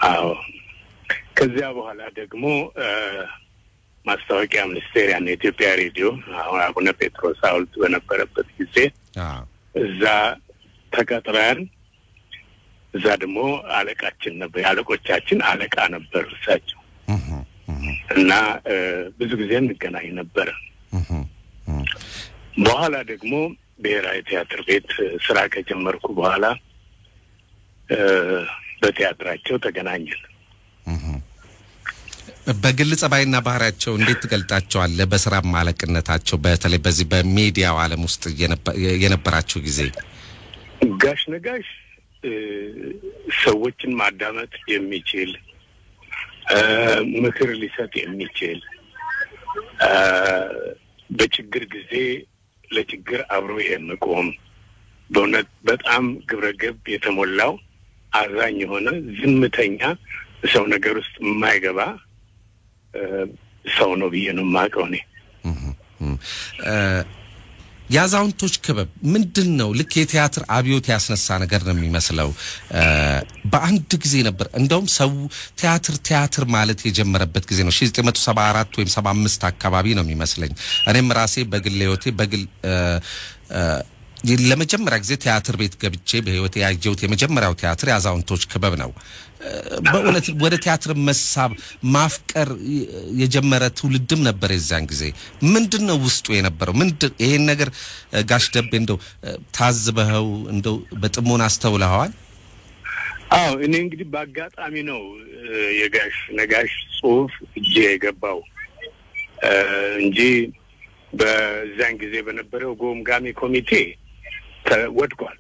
አዎ። ከዚያ በኋላ ደግሞ ማስታወቂያ ሚኒስቴር ያን የኢትዮጵያ ሬዲዮ አሁን አቡነ ጴጥሮስ ሐውልት በነበረበት ጊዜ እዛ ተቀጥረን እዛ ደግሞ አለቃችን ነበር፣ አለቆቻችን አለቃ ነበር እሳቸው እና ብዙ ጊዜ እንገናኝ ነበር። በኋላ ደግሞ ብሔራዊ ቲያትር ቤት ስራ ከጀመርኩ በኋላ በቲያትራቸው ተገናኘን። በግል ጸባይና ባህሪያቸው እንዴት ትገልጣቸዋለህ? በስራ ማለቅነታቸው በተለይ በዚህ በሚዲያው ዓለም ውስጥ የነበራቸው ጊዜ። ጋሽ ነጋሽ ሰዎችን ማዳመጥ የሚችል ምክር ሊሰጥ የሚችል በችግር ጊዜ ለችግር አብሮ የሚቆም በእውነት በጣም ግብረገብ የተሞላው አዛኝ የሆነ ዝምተኛ ሰው ነገር ውስጥ የማይገባ ሰው ነው ብዬ ነው የማውቀው እኔ። የአዛውንቶች ክበብ ምንድነው? ልክ የቲያትር አብዮት ያስነሳ ነገር ነው የሚመስለው። በአንድ ጊዜ ነበር እንደውም ሰው ቲያትር ማለት የጀመረበት ጊዜ ነው 1974 ወይም 75 አካባቢ ነው የሚመስለኝ። እኔም ራሴ በግል ህይወቴ ለመጀመሪያ ጊዜ ቲያትር ቤት ገብቼ በህይወቴ ያየሁት የመጀመሪያው ቲያትር የአዛውንቶች ክበብ ነው። በእውነት ወደ ቲያትር መሳብ ማፍቀር የጀመረ ትውልድም ነበር የዛን ጊዜ። ምንድነው ውስጡ የነበረው? ይሄን ነገር ጋሽ ደቤ እንደው ታዝበኸው እንደው በጥሞና አስተውለኸዋል? አዎ፣ እኔ እንግዲህ በአጋጣሚ ነው የጋሽ ነጋሽ ጽሑፍ እጄ የገባው እንጂ በዛን ጊዜ በነበረው ጎምጋሚ ኮሚቴ ተወድቋል።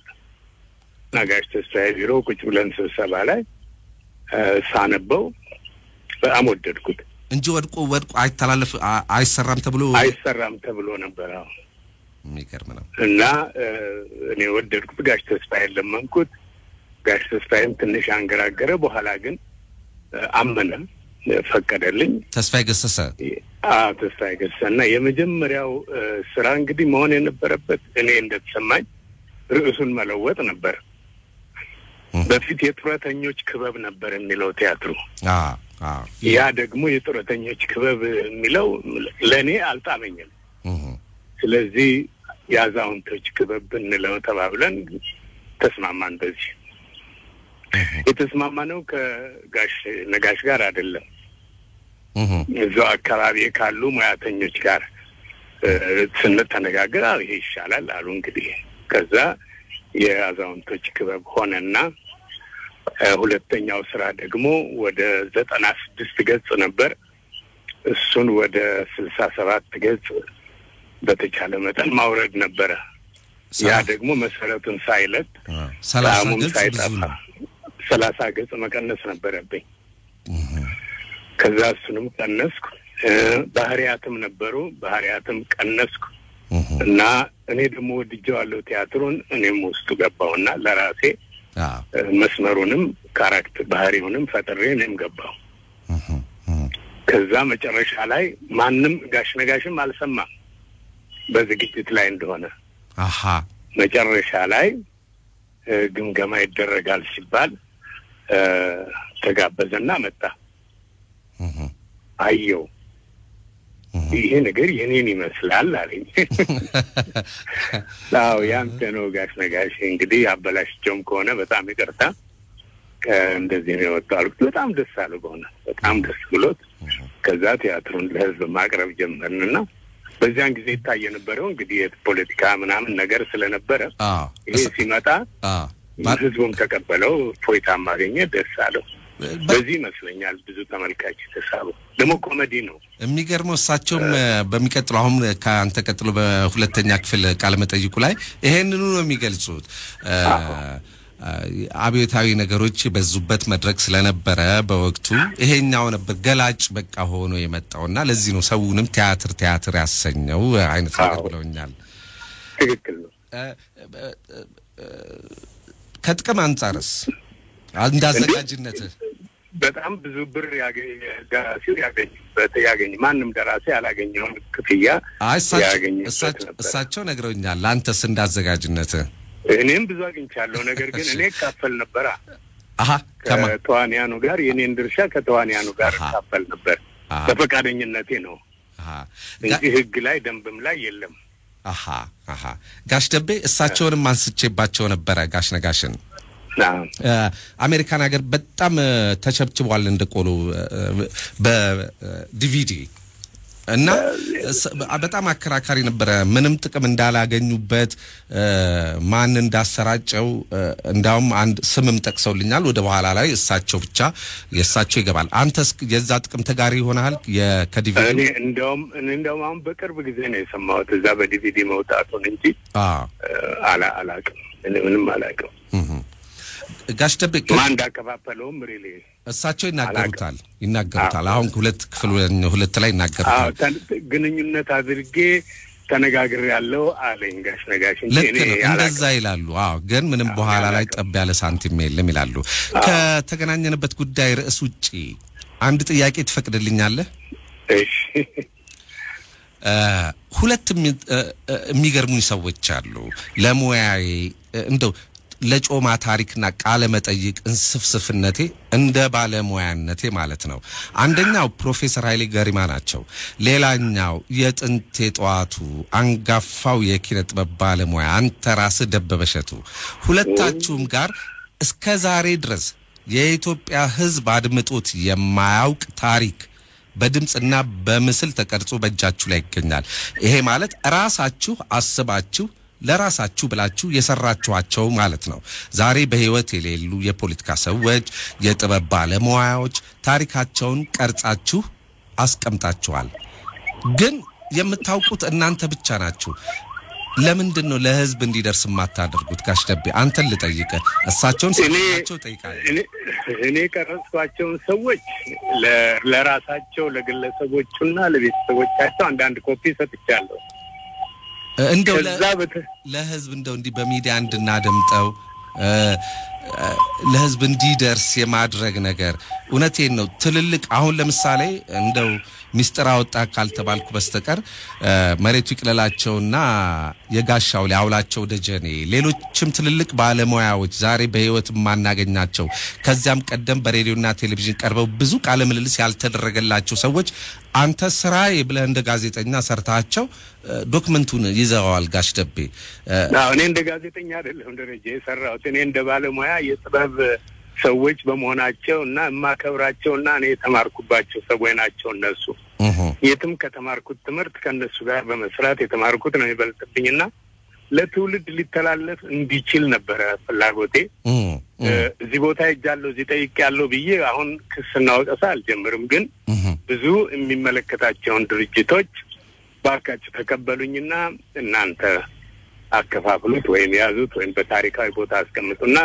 ነጋሽ ተስፋዬ ቢሮ ቁጭ ብለን ስብሰባ ላይ ሳነበው በጣም ወደድኩት እንጂ ወድቆ አይሰራም ተብሎ ነበር። አዎ፣ የሚገርም ነው። እና እኔ ወደድኩት። ጋሽ ተስፋዬን ለመንኩት። ጋሽ ተስፋዬም ትንሽ አንገራገረ። በኋላ ግን አመነ፣ ፈቀደልኝ። ተስፋዬ ገሰሰ ተስፋዬ ገሰሰና የመጀመሪያው ስራ እንግዲህ መሆን የነበረበት እኔ እንደተሰማኝ ርዕሱን መለወጥ ነበር። በፊት የጡረተኞች ክበብ ነበር የሚለው ቲያትሩ። ያ ደግሞ የጡረተኞች ክበብ የሚለው ለእኔ አልጣመኝም። ስለዚህ የአዛውንቶች ክበብ ብንለው ተባብለን ተስማማን። በዚህ የተስማማነው ከጋሽ ነጋሽ ጋር አይደለም፣ እዛው አካባቢ ካሉ ሙያተኞች ጋር ስንተነጋገር ይሄ ይሻላል አሉ። እንግዲህ ከዛ የአዛውንቶች ክበብ ሆነና ሁለተኛው ስራ ደግሞ ወደ 96 ገጽ ነበር። እሱን ወደ 67 ገጽ በተቻለ መጠን ማውረድ ነበረ። ያ ደግሞ መሰረቱን ሳይለቅ 30 ገጽ መቀነስ ነበረብኝ። ከዛ እሱንም ቀነስኩ። ባህሪያትም ነበሩ፣ ባህሪያትም ቀነስኩ እና እኔ ደግሞ ወድጄዋለሁ ቲያትሩን። እኔም ውስጡ ገባውና ለራሴ መስመሩንም ካራክተር ባህሪውንም ፈጥሬ እኔም ገባው። ከዛ መጨረሻ ላይ ማንም ጋሽ ነጋሽም አልሰማም በዝግጅት ላይ እንደሆነ። መጨረሻ ላይ ግምገማ ይደረጋል ሲባል ተጋበዘና መጣ። አየው፣ ይሄ ነገር የኔን ይመስላል አለኝ። አዎ ያንተ ነው ጋሽ ነጋሽ፣ እንግዲህ አበላሽቸውም ከሆነ በጣም ይቅርታ፣ እንደዚህ ነው የወጣው አልኩት። በጣም ደስ አለው፣ በሆነ በጣም ደስ ብሎት ከዛ ቲያትሩን ለህዝብ ማቅረብ ጀመርንና በዚያን ጊዜ ይታይ የነበረው እንግዲህ የፖለቲካ ምናምን ነገር ስለነበረ ይሄ ሲመጣ ህዝቡም ተቀበለው፣ ፎይታም አገኘ፣ ደስ አለው። በዚህ ይመስለኛል ብዙ ተመልካች ተሳበው ደግሞ ኮሜዲ ነው የሚገርመው እሳቸውም በሚቀጥለው አሁን ካንተ ቀጥሎ በሁለተኛ ክፍል ቃለ መጠይቁ ላይ ይሄንኑ ነው የሚገልጹት አብዮታዊ ነገሮች በዙበት መድረክ ስለነበረ በወቅቱ ይሄኛው ነበር ገላጭ በቃ ሆኖ የመጣውና ለዚህ ነው ሰውንም ቲያትር ያሰኘው አይነት ነገር ብለውኛል ትክክል ነው ከጥቅም አንፃርስ አንዳዘጋጅነት በጣም ብዙ ብር ደራሲው ያገኝ ማንም ደራሲ ያላገኘው ክፍያ እሳቸው ነግረውኛል አንተስ እንዳዘጋጅነት እኔም ብዙ አግኝቻለሁ ነገር ግን እኔ ካፈል ነበር ከተዋንያኑ ጋር የኔን ድርሻ ከተዋንያኑ ጋር ካፈል ነበር በፈቃደኝነቴ ነው እንጂ ህግ ላይ ደንብም ላይ የለም ጋሽ ደቤ እሳቸውንም አንስቼባቸው ነበር ጋሽ ነጋሽን አሜሪካን ሀገር በጣም ተቸብችቧል እንደቆሎ በዲቪዲ እና በጣም አከራካሪ ነበር ምንም ጥቅም እንዳላገኙበት ማን እንዳሰራጨው እንዳውም አንድ ስምም ጠቅሰውልኛል ወደ በኋላ ላይ እሳቸው ብቻ የእሳቸው ይገባል አንተስ የዛ ጥቅም ተጋሪ ሆነሃል ከዲቪዲ እኔ እንደውም አሁን በቅርብ ጊዜ ነው የሰማሁት እዛ በዲቪዲ መውጣቱን እንጂ አላውቅም ምንም አላውቅም ጋሽ ደቤ ማን እንዳከፋፈለው ምሪሊ እሳቸው ይናገሩታል አሁን ሁለት ላይ ይናገሩታል ግንኙነት አድርጌ ተነጋግር ያለው አለኝ ጋሽ ነጋሽ እንጂ እኔ እንደዛ ይላሉ ግን ምንም በኋላ ላይ ጠብ ያለ ሳንቲም የለም ይላሉ ከተገናኘንበት ጉዳይ ርዕስ ውጪ አንድ ጥያቄ ትፈቅድልኛለህ እሺ ሁለት የሚገርሙኝ ሰዎች አሉ ለሙያዬ እንደው ለጮማ ታሪክና ቃለ መጠይቅ እንስፍስፍነቴ እንደ ባለሙያነቴ ማለት ነው አንደኛው ፕሮፌሰር ኃይሌ ገሪማ ናቸው ሌላኛው የጥንት የጧቱ አንጋፋው የኪነ ጥበብ ባለሙያ አንተ ራስህ ደበበሸቱ ሁለታችሁም ጋር እስከ ዛሬ ድረስ የኢትዮጵያ ሕዝብ አድምጦት የማያውቅ ታሪክ በድምጽና በምስል ተቀርጾ በእጃችሁ ላይ ይገኛል ይሄ ማለት ራሳችሁ አስባችሁ ለራሳችሁ ብላችሁ የሰራችኋቸው ማለት ነው ዛሬ በህይወት የሌሉ የፖለቲካ ሰዎች የጥበብ ባለሙያዎች ታሪካቸውን ቀርጻችሁ አስቀምጣችኋል ግን የምታውቁት እናንተ ብቻ ናችሁ ለምንድን ነው ለህዝብ እንዲደርስ ማታደርጉት ጋሽ ደቤ አንተን ልጠይቀ እሳቸውን ሰጥቷቸው ጠይቃለሁ እኔ ቀረጽኳቸው ሰዎች ለራሳቸው ለግለሰቦችና ለቤተሰቦቻቸው አንዳንድ ኮፒ ሰጥቻለሁ እንደው ለህዝብ እንደው እንዲ በሚዲያ እንድናደምጠው ለህዝብ እንዲደርስ የማድረግ ነገር እውነቴን ነው ትልልቅ አሁን ለምሳሌ እንደው ሚስጥር አወጣ ካልተባልኩ በስተቀር መሬቱ ይቅለላቸውና የጋሻው ሊያውላቸው ደጀኔ ሌሎችም ትልልቅ ባለሙያዎች ዛሬ በህይወት ማናገኛቸው ከዚያም ቀደም በሬዲዮና ቴሌቪዥን ቀርበው ብዙ ቃለ ምልልስ ያልተደረገላቸው ሰዎች አንተ ስራዬ ብለህ እንደ ጋዜጠኛ ሰርታቸው ዶክመንቱን ይዘዋል ጋሽ ደቤ እኔ እንደ ጋዜጠኛ አይደለም ደረጃ የሰራሁት እኔ እንደ ባለሙያ የጥበብ ሰዎች በመሆናቸውና ማከብራቸውና እኔ የተማርኩባቸው ሰዎች ናቸው እነሱ የትም ከተማርኩት ትምህርት ከነሱ ጋር በመስራት የተማርኩት ነው ይበልጥብኝና ለትውልድ ሊተላለፍ እንዲችል ነበር ፍላጎቴ እዚህ ቦታ ሄጃለሁ እዚህ ጠይቄያለሁ ብዬ አሁን ክስና ወቀሳ አልጀምርም ግን ብዙ የሚመለከታቸውን ድርጅቶች ባካችሁ ተቀበሉኝና እናንተ አከፋፍሉት ወይም ያዙት ወይም በታሪካዊ ቦታ አስቀምጡና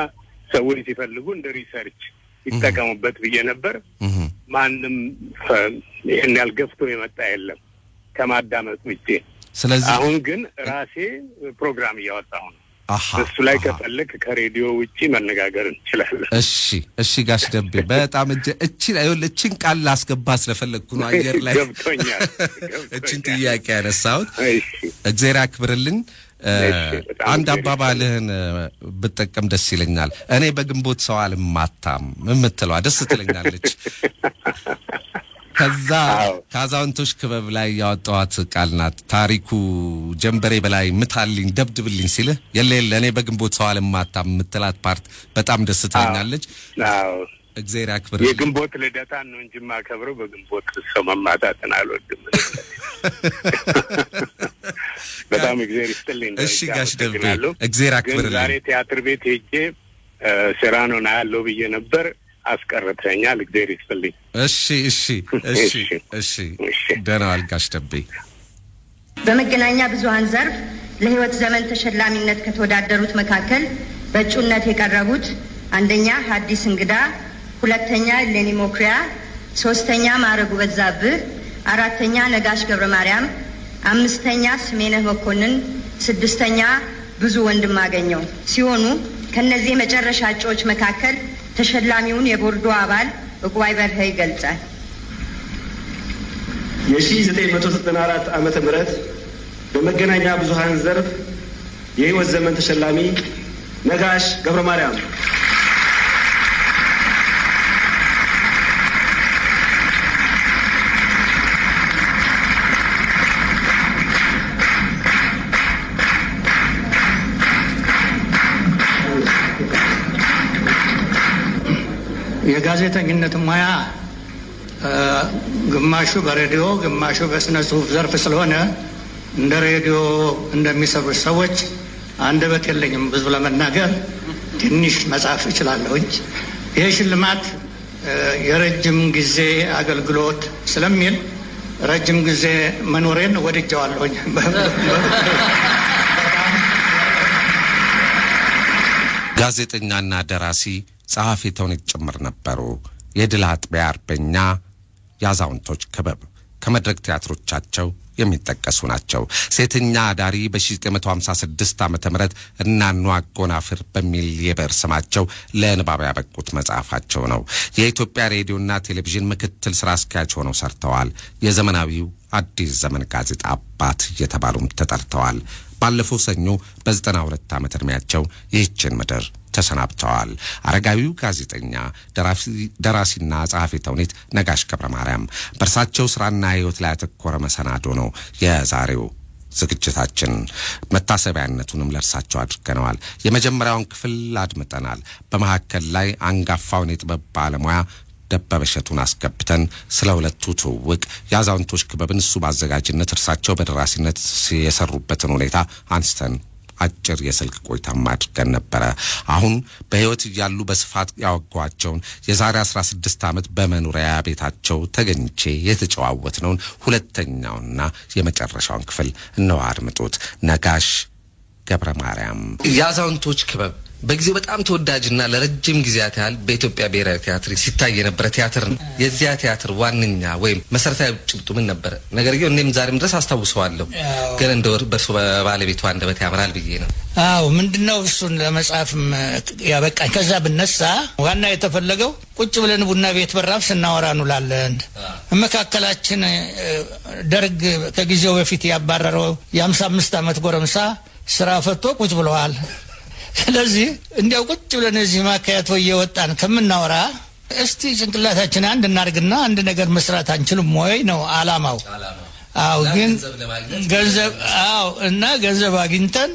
ሰዎች ሲፈልጉ እንደ ሪሰርች ይጠቀሙበት ብዬ ነበር ማንም ይሄን ያልገፍቶ የመጣ የለም ከማዳመጥ ውጪ ስለዚህ አሁን ግን ራሴ ፕሮግራም እያወጣሁ ነው እሱ ላይ ከፈለክ ከሬዲዮ ውጪ መነጋገር እንችላለን እሺ ጋሽ ደቤ በጣም እቺን ቃል ላስገባ ስለፈለኩ ነው አየር ላይ እቺን ጥያቄ ያነሳሁት እግዚአብሔር ያክብርልኝ አንድ አባባልህን ብጠቀም ደስ ይለኛል እኔ በግንቦት ሰው አልማታም የምትለው ደስ ትለኛለች ከዛውንቶች ክበብ ላይ ያወጣዋት ቃል ናት ታሪኩ ጀንበሬ በላይ ምታልኝ ደብድብልኝ ሲል የለ እኔ በግንቦት ሰው አልማታም የምትላት ፓርት በጣም ደስ ትለኛለች እግዚአብሔር ያክብር የግንቦት ልደታን ነው እንጂ ማከብረው በግንቦት ሰው መማታትን አልወድም በጣም እግዚአብሔር ይስጥልኝ እሺ ጋሽ ደቤ እግዚአብሔር ያክብርልኝ ዛሬ ቲያትር ቤት ሄጄ ሴራኖና ያለው ብዬ ነበር አስቀርተኛል። እግዚአብሔር ይስጥልኝ። እሺ ደህና አልጋሽ ደቤ። በመገናኛ ብዙሃን ዘርፍ ለህይወት ዘመን ተሸላሚነት ከተወዳደሩት መካከል በእጩነት የቀረቡት አንደኛ ሐዲስ እንግዳ፣ ሁለተኛ ሌኒ ሞክሪያ፣ ሶስተኛ ማረጉ በዛብህ፣ አራተኛ ነጋሽ ገብረ ማርያም፣ አምስተኛ ስሜነህ መኮንን፣ ስድስተኛ ብዙ ወንድማገኘው ሲሆኑ ከነዚህ መጨረሻ እጩዎች መካከል ተሸላሚውን የቦርዱ አባል ዕቁባይ በርሄ ይገልጻል። የ1994 ዓመተ ምህረት በመገናኛ ብዙሃን ዘርፍ የህይወት ዘመን ተሸላሚ ነጋሽ ገብረ ማርያም። የጋዜጠኝነት ሙያ ግማሹ በሬዲዮ ግማሹ በስነ ጽሁፍ ዘርፍ ስለሆነ እንደ ሬዲዮ እንደሚሰሩ ሰዎች አንደበት የለኝም ብዙ ለመናገር ትንሽ መጻፍ እችላለሁ። ይህ ሽልማት የረጅም ጊዜ አገልግሎት ስለሚል ረጅም ጊዜ መኖሬን ወድጀዋለሁ። ጋዜጠኛና ደራሲ ጸሐፊ ተውኔት ጭምር ነበሩ። የድል አጥቢያ አርበኛ፣ የአዛውንቶች ክበብ ከመድረክ ቲያትሮቻቸው የሚጠቀሱ ናቸው። ሴተኛ አዳሪ በ1956 ዓመተ ምህረት እናኑ አጎናፍር በሚል የብዕር ስማቸው ለንባብ ያበቁት መጽሐፋቸው ነው። የኢትዮጵያ ሬዲዮና ቴሌቪዥን ምክትል ስራ አስኪያጅ ሆነው ሰርተዋል። የዘመናዊው አዲስ ዘመን ጋዜጣ አባት እየተባሉም ተጠርተዋል። ባለፈው ሰኞ በ92 ዓመት ዕድሜያቸው ይህችን ምድር ተሰናብተዋል። አረጋዊው ጋዜጠኛ ደራሲና ጸሐፊ ተውኔት ነጋሽ ገብረ ማርያም በእርሳቸው ስራና ህይወት ላይ ያተኮረ መሰናዶ ነው የዛሬው ዝግጅታችን። መታሰቢያነቱንም ለእርሳቸው አድርገነዋል። የመጀመሪያውን ክፍል አድምጠናል። በመካከል ላይ አንጋፋውን የጥበብ ባለሙያ ደበበ እሸቱን አስገብተን ስለ ሁለቱ ትውውቅ የአዛውንቶች ክበብን እሱ ባዘጋጅነት እርሳቸው በደራሲነት የሰሩበትን ሁኔታ አንስተን አጭር የስልክ ቆይታ አድርገን ነበረ። አሁን በህይወት እያሉ በስፋት ያወጓቸውን የዛሬ 16 ዓመት በመኖሪያ ቤታቸው ተገኝቼ የተጨዋወትነውን ሁለተኛውና የመጨረሻውን ክፍል ነው አድምጡት። ነጋሽ ገብረ ማርያም። የአዛውንቶች ክበብ በጊዜው በጣም ተወዳጅና ለረጅም ጊዜያት ያህል በኢትዮጵያ ብሔራዊ ቲያትር ሲታይ የነበረ ቲያትር ነው። የዚያ ቲያትር ዋንኛ ወይም መሰረታዊ ጭብጡ ምን ነበር? ነገርየው እኔም ዛሬም ድረስ አስታውሰዋለሁ፣ ግን እንደው በእርሱ ባለቤቱ አንደበት ያምራል ብዬ ነው። ምንድነው እሱን ለመጻፍም ያበቃኝ። ከዛ ብነሳ ዋና የተፈለገው ቁጭ ብለን ቡና ቤት በራፍ ስናወራ እንውላለን። መካከላችን ደርግ ከጊዜው በፊት ያባረረው የ55 ዓመት ጎረምሳ ስራ ፈቶ ቁጭ ብለዋል። ስለዚህ እንዲያው ቁጭ ብለን እዚህ ማካያቶ እየወጣን ከምናወራ እስቲ ጭንቅላታችን አንድ እናርግና አንድ ነገር መስራት አንችልም ወይ ነው አላማው። ግን ገንዘብ አግኝተን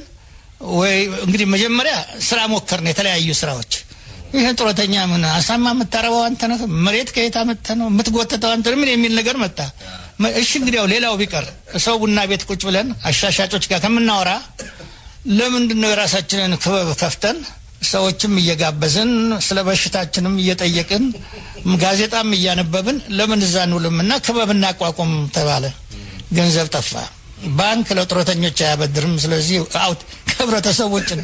ወይ እንግዲህ መጀመሪያ ስራ ሞከርን፣ የተለያዩ ስራዎች። ይሄ ጡረተኛ ምን አሳማ የምታረባው አንተ ነህ፣ መሬት ከየት አመጣህ ነው የምትጎተተው አንተ ምን የሚል ነገር መጣ። እሺ እንግዲያው ሌላው ቢቀር ሰው ቡና ቤት ቁጭ ብለን አሻሻጮች ጋር ከምናወራ ለምንድነው የራሳችንን ክበብ ከፍተን ሰዎችም እየጋበዝን ስለ በሽታችንም እየጠየቅን ጋዜጣም እያነበብን ለምን እዛ እንውልምና ክበብ እናቋቁም ተባለ። ገንዘብ ጠፋ። ባንክ ለጡረተኞች አያበድርም። ስለዚህ አውት ከህብረተሰቦችን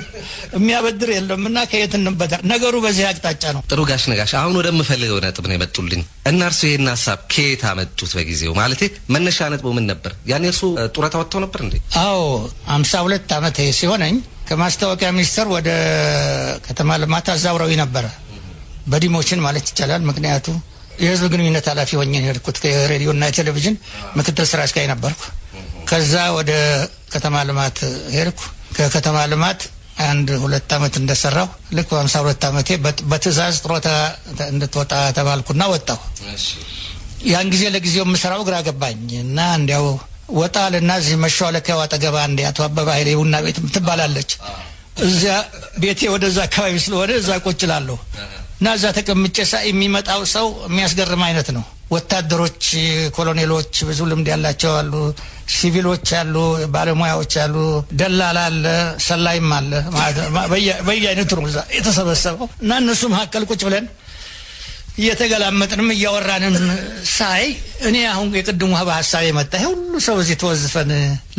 የሚያበድር የለምና ከየት እንበደር? ነገሩ በዚህ አቅጣጫ ነው። ጥሩ ጋሽ ነጋሽ፣ አሁን ወደምፈልገው ነጥብ ነው የመጡልኝ። እና እርሱ ይሄን ሐሳብ ከየት አመጡት? በጊዜው ማለቴ መነሻ ነጥቡ ምን ነበር? ያኔ እርሱ ጡረታ ወጥተው ነበር እንዴ? 52 ዓመት ሲሆነኝ ከማስታወቂያ ሚኒስቴር ወደ ከተማ ልማት አዛውረው ነበር፣ በዲሞሽን ማለት ይቻላል። ምክንያቱም የህዝብ ግንኙነት ኃላፊ ሆኜ ሄድኩት። ከሬዲዮና ቴሌቪዥን ምክትል ስራ አስኪያጅ ነበርኩ። ከዛ ወደ ከተማ ልማት ሄድኩ። ከከተማ ልማት 1-2 ዓመት እንደሰራው ልክ 52 ዓመቴ በትዕዛዝ ጡረታ እንድትወጣ ተባልኩና ወጣሁ። ያን ጊዜ ለጊዜው የምሰራው ግራ ገባኝ እና እንዲያው ወጣልና እዚህ መሿለኪያው አጠገብ አንድ አቶ አበባ ኃይሌ ቡና ቤት ትባላለች። እዚያ ቤቴ ወደዛ አካባቢ ስለሆነ እዛ ቁጭ እላለሁ እና እዛ ተቀምጬ የሚመጣው ሰው የሚያስገርም አይነት ነው። ወታደሮች፣ ኮሎኔሎች፣ ብዙ ልምድ ያላቸው አሉ፣ ሲቪሎች አሉ፣ ባለሙያዎች አሉ፣ ደላላ አለ፣ ሰላይም አለ። በየአይነቱ ነው እዛ የተሰበሰበው እና እነሱ መካከል ቁጭ ብለን እየተገላመጥንም እያወራንን ሳይ እኔ አሁን የቅድሙ ሐሳብ የመጣ ሁሉ ሰው እዚህ ተወዝፈን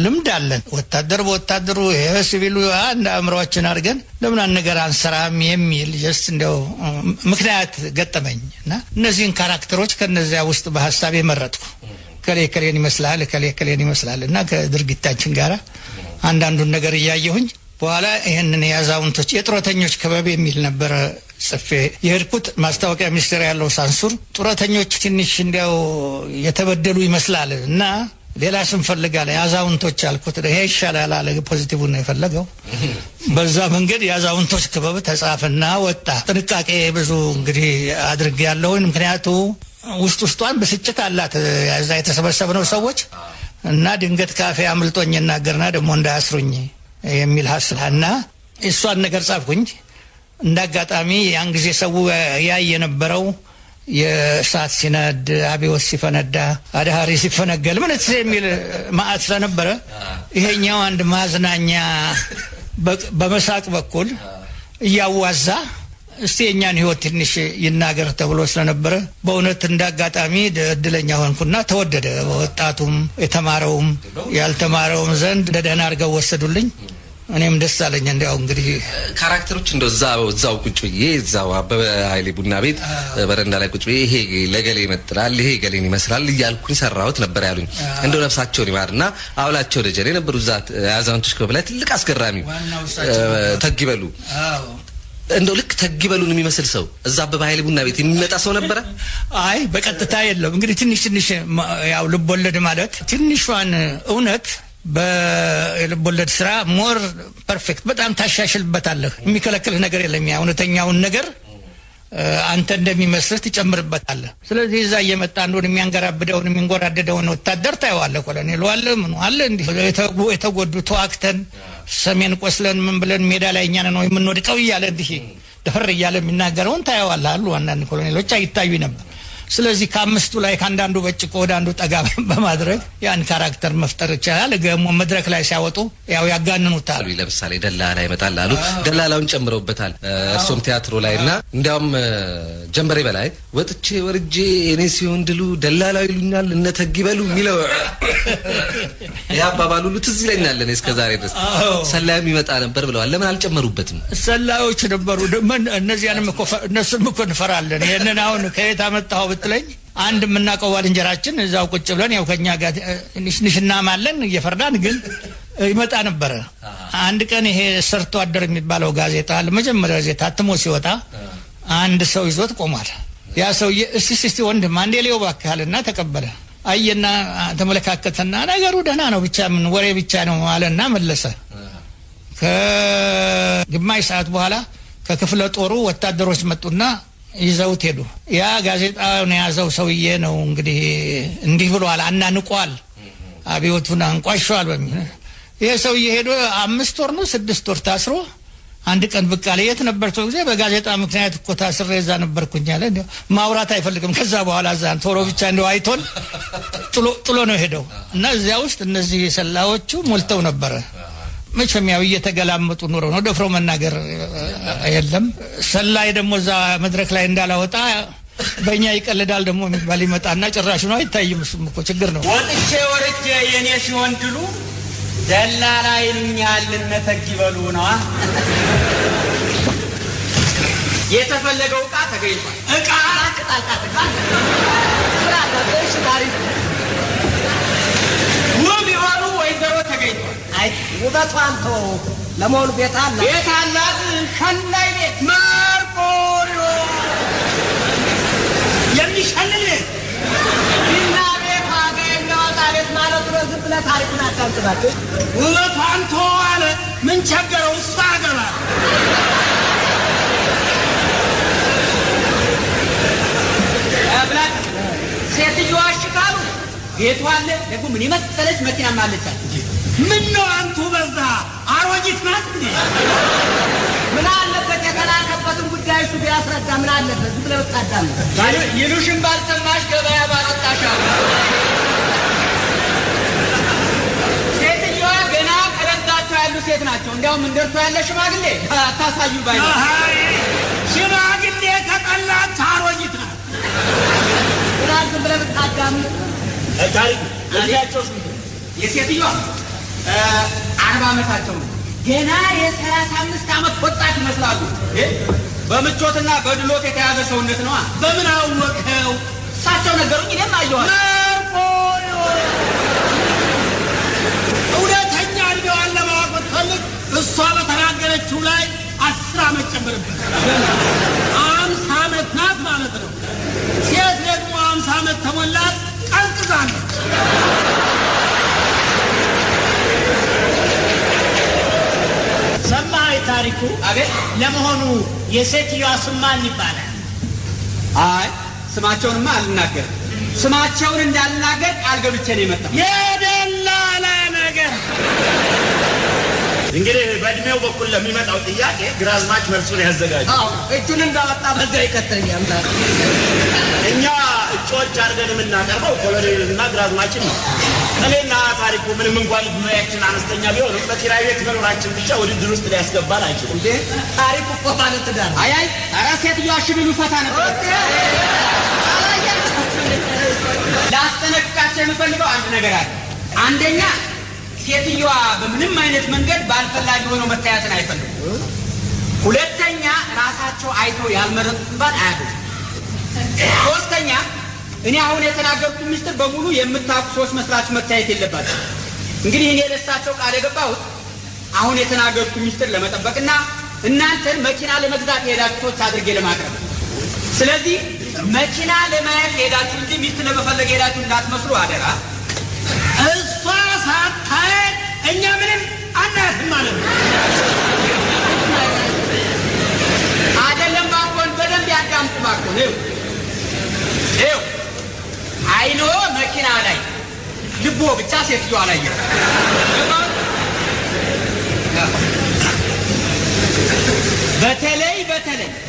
ልምድ አለን ወታደር በወታደሩ የሲቪሉ አንድ አምሮአችን አድርገን ለምን አንገር አንሰራም የሚል ጀስት እንደው ምክንያት ገጠመኝና እነዚህን ካራክተሮች ከነዚያ ውስጥ በሐሳብ የመረጥኩ ከሌከሌን ይመስላልና ከድርጊታችን ጋራ አንዳንዱን ነገር ያያየሁኝ በኋላ ይሄንን ያዛውንቶች የጥሮተኞች ክበብ የሚል ነበር ጽፌ የሄድኩት ማስታወቂያ ሚኒስቴር ያለው ሳንሱር ጥሮተኞች ትንሽ እንዲያው የተበደሉ ይመስላልና ሌላ ስም ፈልጋለ ያዛውንቶች አልኩት ይሄ ይሻላል አለ ፖዚቲቭ ነው የፈለገው በዛ መንገድ ያዛውንቶች ክበብ ተጻፈና ወጣ ጥንቃቄ ብዙ እንግዲህ አድርግ ያለውን ምክንያቱም ውስጧን በስጭት አላት ያዛ የተሰበሰበው ሰዎች እና ድንገት ካፌ አምልጦኝ እናገርና ደሞ እንዳያስሩኝ የሚል ሐሳብና እሷን ነገር ጻፍኩኝ እንዳጋጣሚ ያን ጊዜ ሰው ያይ የነበረው የሳት ሲነድ አብዮት ሲፈነዳ አዳሪ ሲፈነገል ምን የሚል ማአት ስለነበረ ይሄኛው አንድ ማዝናኛ በመሳቅ በኩል ያዋዛ እስቲ የኛን ህይወት ትንሽ ይናገር ተብሎ ስለነበረ በእውነት እንዳጋጣሚ እድለኛ ሆንኩና ተወደደ ወጣቱም የተማረውም ያልተማረውም ዘንድ ደህና አድርገው ወሰዱልኝ እኔም ደስ አለኝ እንዴው እንግዲህ ካራክተሮች እንደዛው ቁጭ ብዬ እዛው አበበ ኃይሌ ቡና ቤት በረንዳ ላይ ቁጭ ብዬ ይሄ ለገሌ ይመጥራል ይሄ ገሌን ይመስላል እያልኩኝ ሰራሁት ነበር ያሉኝ እንደው ነፍሳቸውን ይማርና አውላቸው ደጀኔ ነበሩ ዛት ያዛንቶች ከበላይ ትልቅ አስገራሚ ተግበሉ እንደው ልክ ተግበሉን የሚመስል ሰው እዛ አበበ ኃይሌ ቡና ቤት የሚመጣ ሰው ነበር አይ በቀጥታ የለም እንግዲህ ትንሽ ያው ልቦለድ ማለት ትንሿን እውነት በልቦለድ ስራ ሞር ፐርፌክት በጣም ታሻሽልበታለህ የሚከለክልህ ነገር የለም ያ እውነተኛውን ነገር አንተ እንደሚመስል ትጨምርበታለህ ስለዚህ እዛ እየመጣ እንደሆነ የሚያንገራብደውን የሚንጎራደደውን ወታደር ታየዋለህ ኮሎኔል ዋለ ምን ዋለ እንዲህ የተጎዱ ተዋክተን ሰሜን ቆስለን ምን ብለን ሜዳ ላይ እኛን ነው የምንወድቀው ይያለ እንዲህ ደፈር ይያለ የሚናገረውን ታየዋለህ አሉ አንዳንድ ኮሎኔሎች አይታዩ ነበር ስለዚህ ከአምስቱ ላይ ካንዳንዱ በጭቆ ወደ አንዱ ጠጋ በማድረግ ያን ካራክተር መፍጠር ይችላል ገሞ መድረክ ላይ ሲያወጡ ያው ያጋንኑታል ለምሳሌ ደላላ ይመጣል አሉ ደላላውን ጨምረውበታል እርሶም ቲያትሮ ላይና እንዲያውም ጀንበሬ በላይ ወጥቼ ወርጄ እኔ ሲሆን ድሉ ደላላው ይሉኛል እነ ተግበሉ ሚለው ያባባሉሉ ትዝ ይለኛል እኔ እስከዛሬ ድረስ ሰላም ይመጣ ነበር ብለዋል ለምን አልጨመሩበትም ሰላዮች ነበሩ እነዚያንም እነሱም እኮ እንፈራለን ይሄንን አሁን ከየት አመጣው ብትለኝ አንድ ምናቀው ባልንጀራችን እዛው ቁጭ ብለን ያው ከኛ ጋር ንሽንሽና ማለን እየፈርዳን ግን ይመጣ ነበር አንድ ቀን ይሄ ሰርቶ አደር የሚባለው ጋዜጣ ለመጀመሪያ ጊዜ ታትሞ ሲወጣ አንድ ሰው ይዞት ቆሟል ያ ሰው እስቲ ወንድም አንዴ ሊው ባካልና ተቀበለ አየና ተመለካከተና ነገሩ ደህና ነው ብቻ ምን ወሬ ብቻ ነው አለና መለሰ ከግማሽ ሰዓት በኋላ ከክፍለ ጦሩ ወታደሮች መጡና ይዘውት ሄዱ ያ ጋዜጣውን ያዘው ሰውዬ ነው እንግዲህ እንዲህ ብሏል አናንቋል አብዮቱን አንቋሻል በሚል ይሄ ሰውዬ ሄዶ 5 ወር ነው 6 ወር ታስሮ አንድ ቀን በቃለ የት ነበርኩ ጊዜ በጋዜጣ ምክንያት እኮ ታስሬ እዛ ነበርኩኝ አለ ማውራት አይፈልግም ከዛ በኋላ ዛን ቶሎ ብቻ እንደው አይቶን ጥሎ ነው ሄደው እና እዚያ ውስጥ እነዚህ ሰላዎቹ ሞልተው ነበር መቼም ያው እየተገላመጡ ኑረው ነው ደፍሮ መናገር የለም ሰላይ ደግሞ እዛ መድረክ ላይ እንዳላወጣ በእኛ ይቀልዳል ደግሞ የሚባል ይመጣና ጭራሽ ነው አይታይም እሱም እኮ ችግር ነው ወጥቼ ወርጄ የኔ ሲሆን ድሉ ደላላ ይሉኛል እነ ተግበሉ ነው የተፈለገው ዕቃ ተገኝቷል ዕቃ ወቢዋሉ ወይዘሮ ተገኝቷል አይ ውበቷንቶ ለሞሉ ቤት አላት ሸላይ ቤት ማርቆሪዮ የሚሸልል እና ቤት አገኘው ታሪክ ማለት ነው ዝም ብለህ ታሪኩን አታምጥባቸው ውበቷንቶ አለ ምን ቸገረው እሷ አገባ አብላት ሴትዮዋ ሽካሉ ቤቷ አለ ደግሞ ምን ይመስለች መኪና ማለቻት ምን ነው አንቱ በዛ አሮጂት ናት እንዴ ምን አለበት የተላከበትን ጉዳይ እሱ ቢያስረዳ ምን አለበት ዝም ብለው ታዳም ይሉሽም ባልሰማሽ ገበያ ባጣሻ ሴትዮዋ ገና ቀረዳቸው ያሉ ሴት ናቸው እንዲያውም እንደርቶ ያለ ሽማግሌ አታሳዩ ባይ ሽማግሌ ከቀላት አሮጂት ናት ራስ ብለህ ታዳም ታሪኩ እያቸው የሴትዮዋ 40 ዓመታቸው ነው። ገና የ35 ዓመት ወጣት ይመስላሉ። በምቾትና በድሎት የተያዘ ሰውነት ነው። በምን አወቀው? እሳቸው ነገሩኝ። እኔም አየኋል። እውነተኛ እድሜዋን ለማወቅ ብትፈልግ እሷ በተናገረችው ላይ 10 ዓመት ጨምርበት። 50 ዓመት ናት ማለት ነው። ሴት ደግሞ 50 ዓመት ተሞላት ቀንጥዛለች። ሰማይ ታሪኩ አቤት። ለመሆኑ የሴትዮዋ ስም ማን ይባላል? አይ ስማቸውንማ አልናገርም። ስማቸውን እንዳልናገር ቃል ገብቼ ነው የመጣው። የደላላ ነገር። እንግዲህ በእድሜው በኩል ለሚመጣው ጥያቄ ግራዝማች መልሱን ያዘጋጁ። አዎ እጁን እንዳወጣ በዛው ይከተኛል። እኛ እጮች አድርገን የምናቀርበው ኮሎኔልና ግራዝማችን ነው። እኔና ታሪኩ ምንም እንኳን እድሜያችን አነስተኛ ቢሆንም በኪራይ ቤት መኖራችን ብቻ ውድድር ውስጥ ሊያስገባን አይችልም። እንዴ ታሪኩ እኮ ማለት ትዳር። አይ ኧረ ሴትዮዋ ሽብሉ ፈታ ነበር። ላስጠነቅቃቸው የምፈልገው አንድ ነገር አለ። አንደኛ ሴትዮዋ በምንም አይነት መንገድ ባልፈላጊ ሆነው መታየትን አይፈልጉም። ሁለተኛ ራሳቸው አይተው ያልመረጡትን ባል አያገኙም። ሶስተኛ እኔ አሁን የተናገርኩት ምስጢር በሙሉ የምታውቁ ሰዎች መስላችሁ መታየት የለባችሁ። እንግዲህ እኔ ለሳቸው ቃል የገባሁት አሁን የተናገርኩት ምስጢር ለመጠበቅና እናንተን መኪና ለመግዛት የሄዳችሁ ሰዎች አድርጌ ለማቅረብ። ስለዚህ መኪና ለማየት ሄዳችሁ እንጂ ሚስት ለመፈለግ ሄዳችሁ እንዳትመስሉ አደራ። እሷ ሳታየን እኛ ምንም አናያትም ማለት ነው። አይደለም ባኮን በደንብ ያዳምጡ ባኮን። ይኸው አይኖ መኪና ላይ ልቦ ብቻ ሴትዮዋ ላይ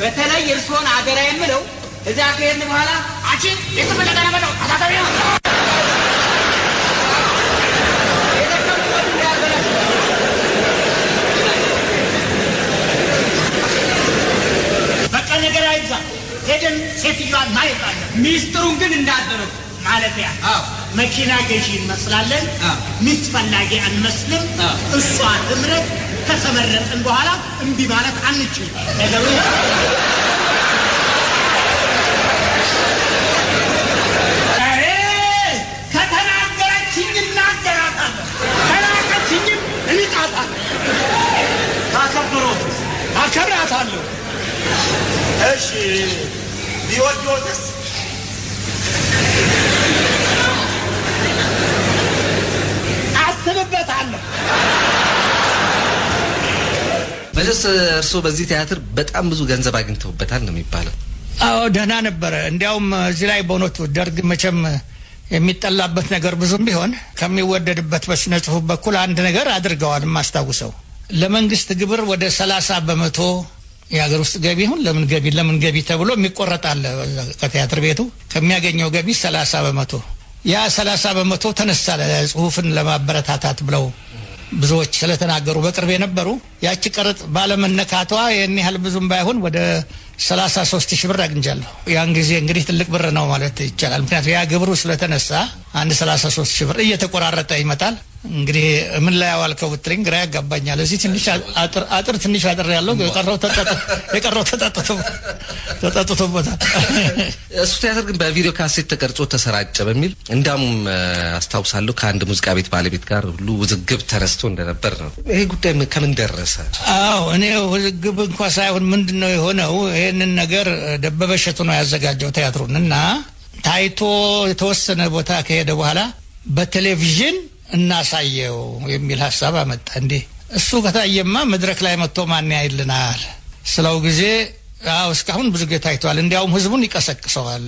በተለይ እርስዎን አደራ የምለው እዛ ከሄድን በኋላ አንቺ የተፈለገ ነገር ነው አታታቢ ነው በቃ ነገር አይብዛ። ሄደን ሴትዮዋን ማየት አለ። ሚስጥሩን ግን እንዳትደረጉ ማለት ያ መኪና ገዢ እንመስላለን፣ ሚስት ፈላጊ አንመስልም። እሷ ትምረጥ። ከተመረጥን በኋላ እምቢ ማለት አንችልም። ነገሩ ከተናገረችኝ እናገራታለሁ፣ ከላከችኝም እልቃታለሁ። ታከብሮት አከብራታለሁ። እሺ ቢወዶትስ? አስብበታለሁ። መለስ እርስዎ በዚህ ቲያትር በጣም ብዙ ገንዘብ አግኝተውበታል ነው የሚባለው? አዎ ደህና ነበረ። እንዲያውም እዚህ ላይ በእውነቱ ደርግ መቼም የሚጠላበት ነገር ብዙም ቢሆን ከሚወደድበት በስነ ጽሁፍ በኩል አንድ ነገር አድርገዋል። የማስታውሰው ለመንግስት ግብር ወደ 30 በመቶ የሀገር ውስጥ ገቢ ይሁን ለምን ገቢ ተብሎ የሚቆረጣል ከቲያትር ቤቱ ከሚያገኘው ገቢ 30 በመቶ። ያ 30 በመቶ ተነሳ ጽሁፍን ለማበረታታት ብለው ብዙዎች ስለተናገሩ በቅርብ የነበሩ ያቺ ቀረጥ ባለመነካቷ የኔ ያህል ብዙም ባይሆን ወደ 33,000 ብር አግኝቻለሁ። ያን ጊዜ እንግዲህ ትልቅ ብር ነው ማለት ይቻላል። ምክንያቱም ያ ግብሩ ስለተነሳ አንድ 33,000 ብር እየተቆራረጠ ይመጣል። እንግዲህ ምን ላይ አዋልከው ብትለኝ ግራ ያጋባኛል። እዚህ ትንሽ አጥር ትንሽ አጥር ያለው የቀረው ተጠጥቶበታል። እሱ ቲያትር ግን በቪዲዮ ካሴት ተቀርጾ ተሰራጨ በሚል እንዳውም አስታውሳለሁ ከአንድ ሙዚቃ ቤት ባለቤት ጋር ሁሉ ውዝግብ ተነስቶ እንደነበር ነው። ይሄ ጉዳይ ከምን ደረሰ? አዎ እኔ ውዝግብ እንኳን ሳይሆን ምንድነው የሆነው፣ ይሄንን ነገር ደበበ እሸቱ ነው ያዘጋጀው ቲያትሩን እና ታይቶ የተወሰነ ቦታ ከሄደ በኋላ በቴሌቪዥን እናሳየው የሚል ሐሳብ አመጣ። እንዴ እሱ ከታየማ መድረክ ላይ መጥቶ ማን ያይልናል ስለው ጊዜ አው እስካሁን ብዙ ጊዜ ታይቷል፣ እንዲያውም ህዝቡን ይቀሰቅሰዋል፣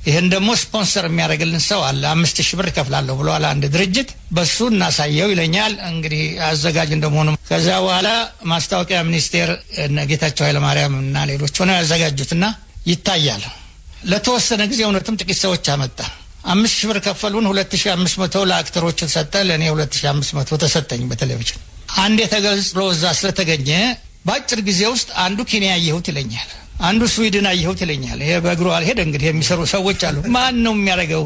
ይሄን ደግሞ ስፖንሰር የሚያደርግልን ሰው አለ 5,000 ብር ከፍላለሁ ብሏል አንድ ድርጅት፣ በሱ እናሳየው ይለኛል። እንግዲህ አዘጋጅ እንደሆነ ከዛ በኋላ ማስታወቂያ ሚኒስቴር ጌታቸው ኃይለማርያም እና ሌሎች ሆነው ያዘጋጁትና ይታያል። ለተወሰነ ጊዜ እውነትም ጥቂት ሰዎች አመጣ። 5,000 ብር ከፈሉን። 2,500 ለአክተሮች ተሰጠ። ለኔ 2,500 ተሰጠኝ በቴሌቪዥን። አንድ የተገልጾ እዛ ስለተገኘ ባጭር ጊዜ ውስጥ አንዱ ኬንያ ያየሁት ይለኛል፣ አንዱ ስዊድን አየሁት ይለኛል። ይሄ በእግሩ አልሄደ እንግዲህ የሚሰሩ ሰዎች አሉ። ማን ነው የሚያደርገው?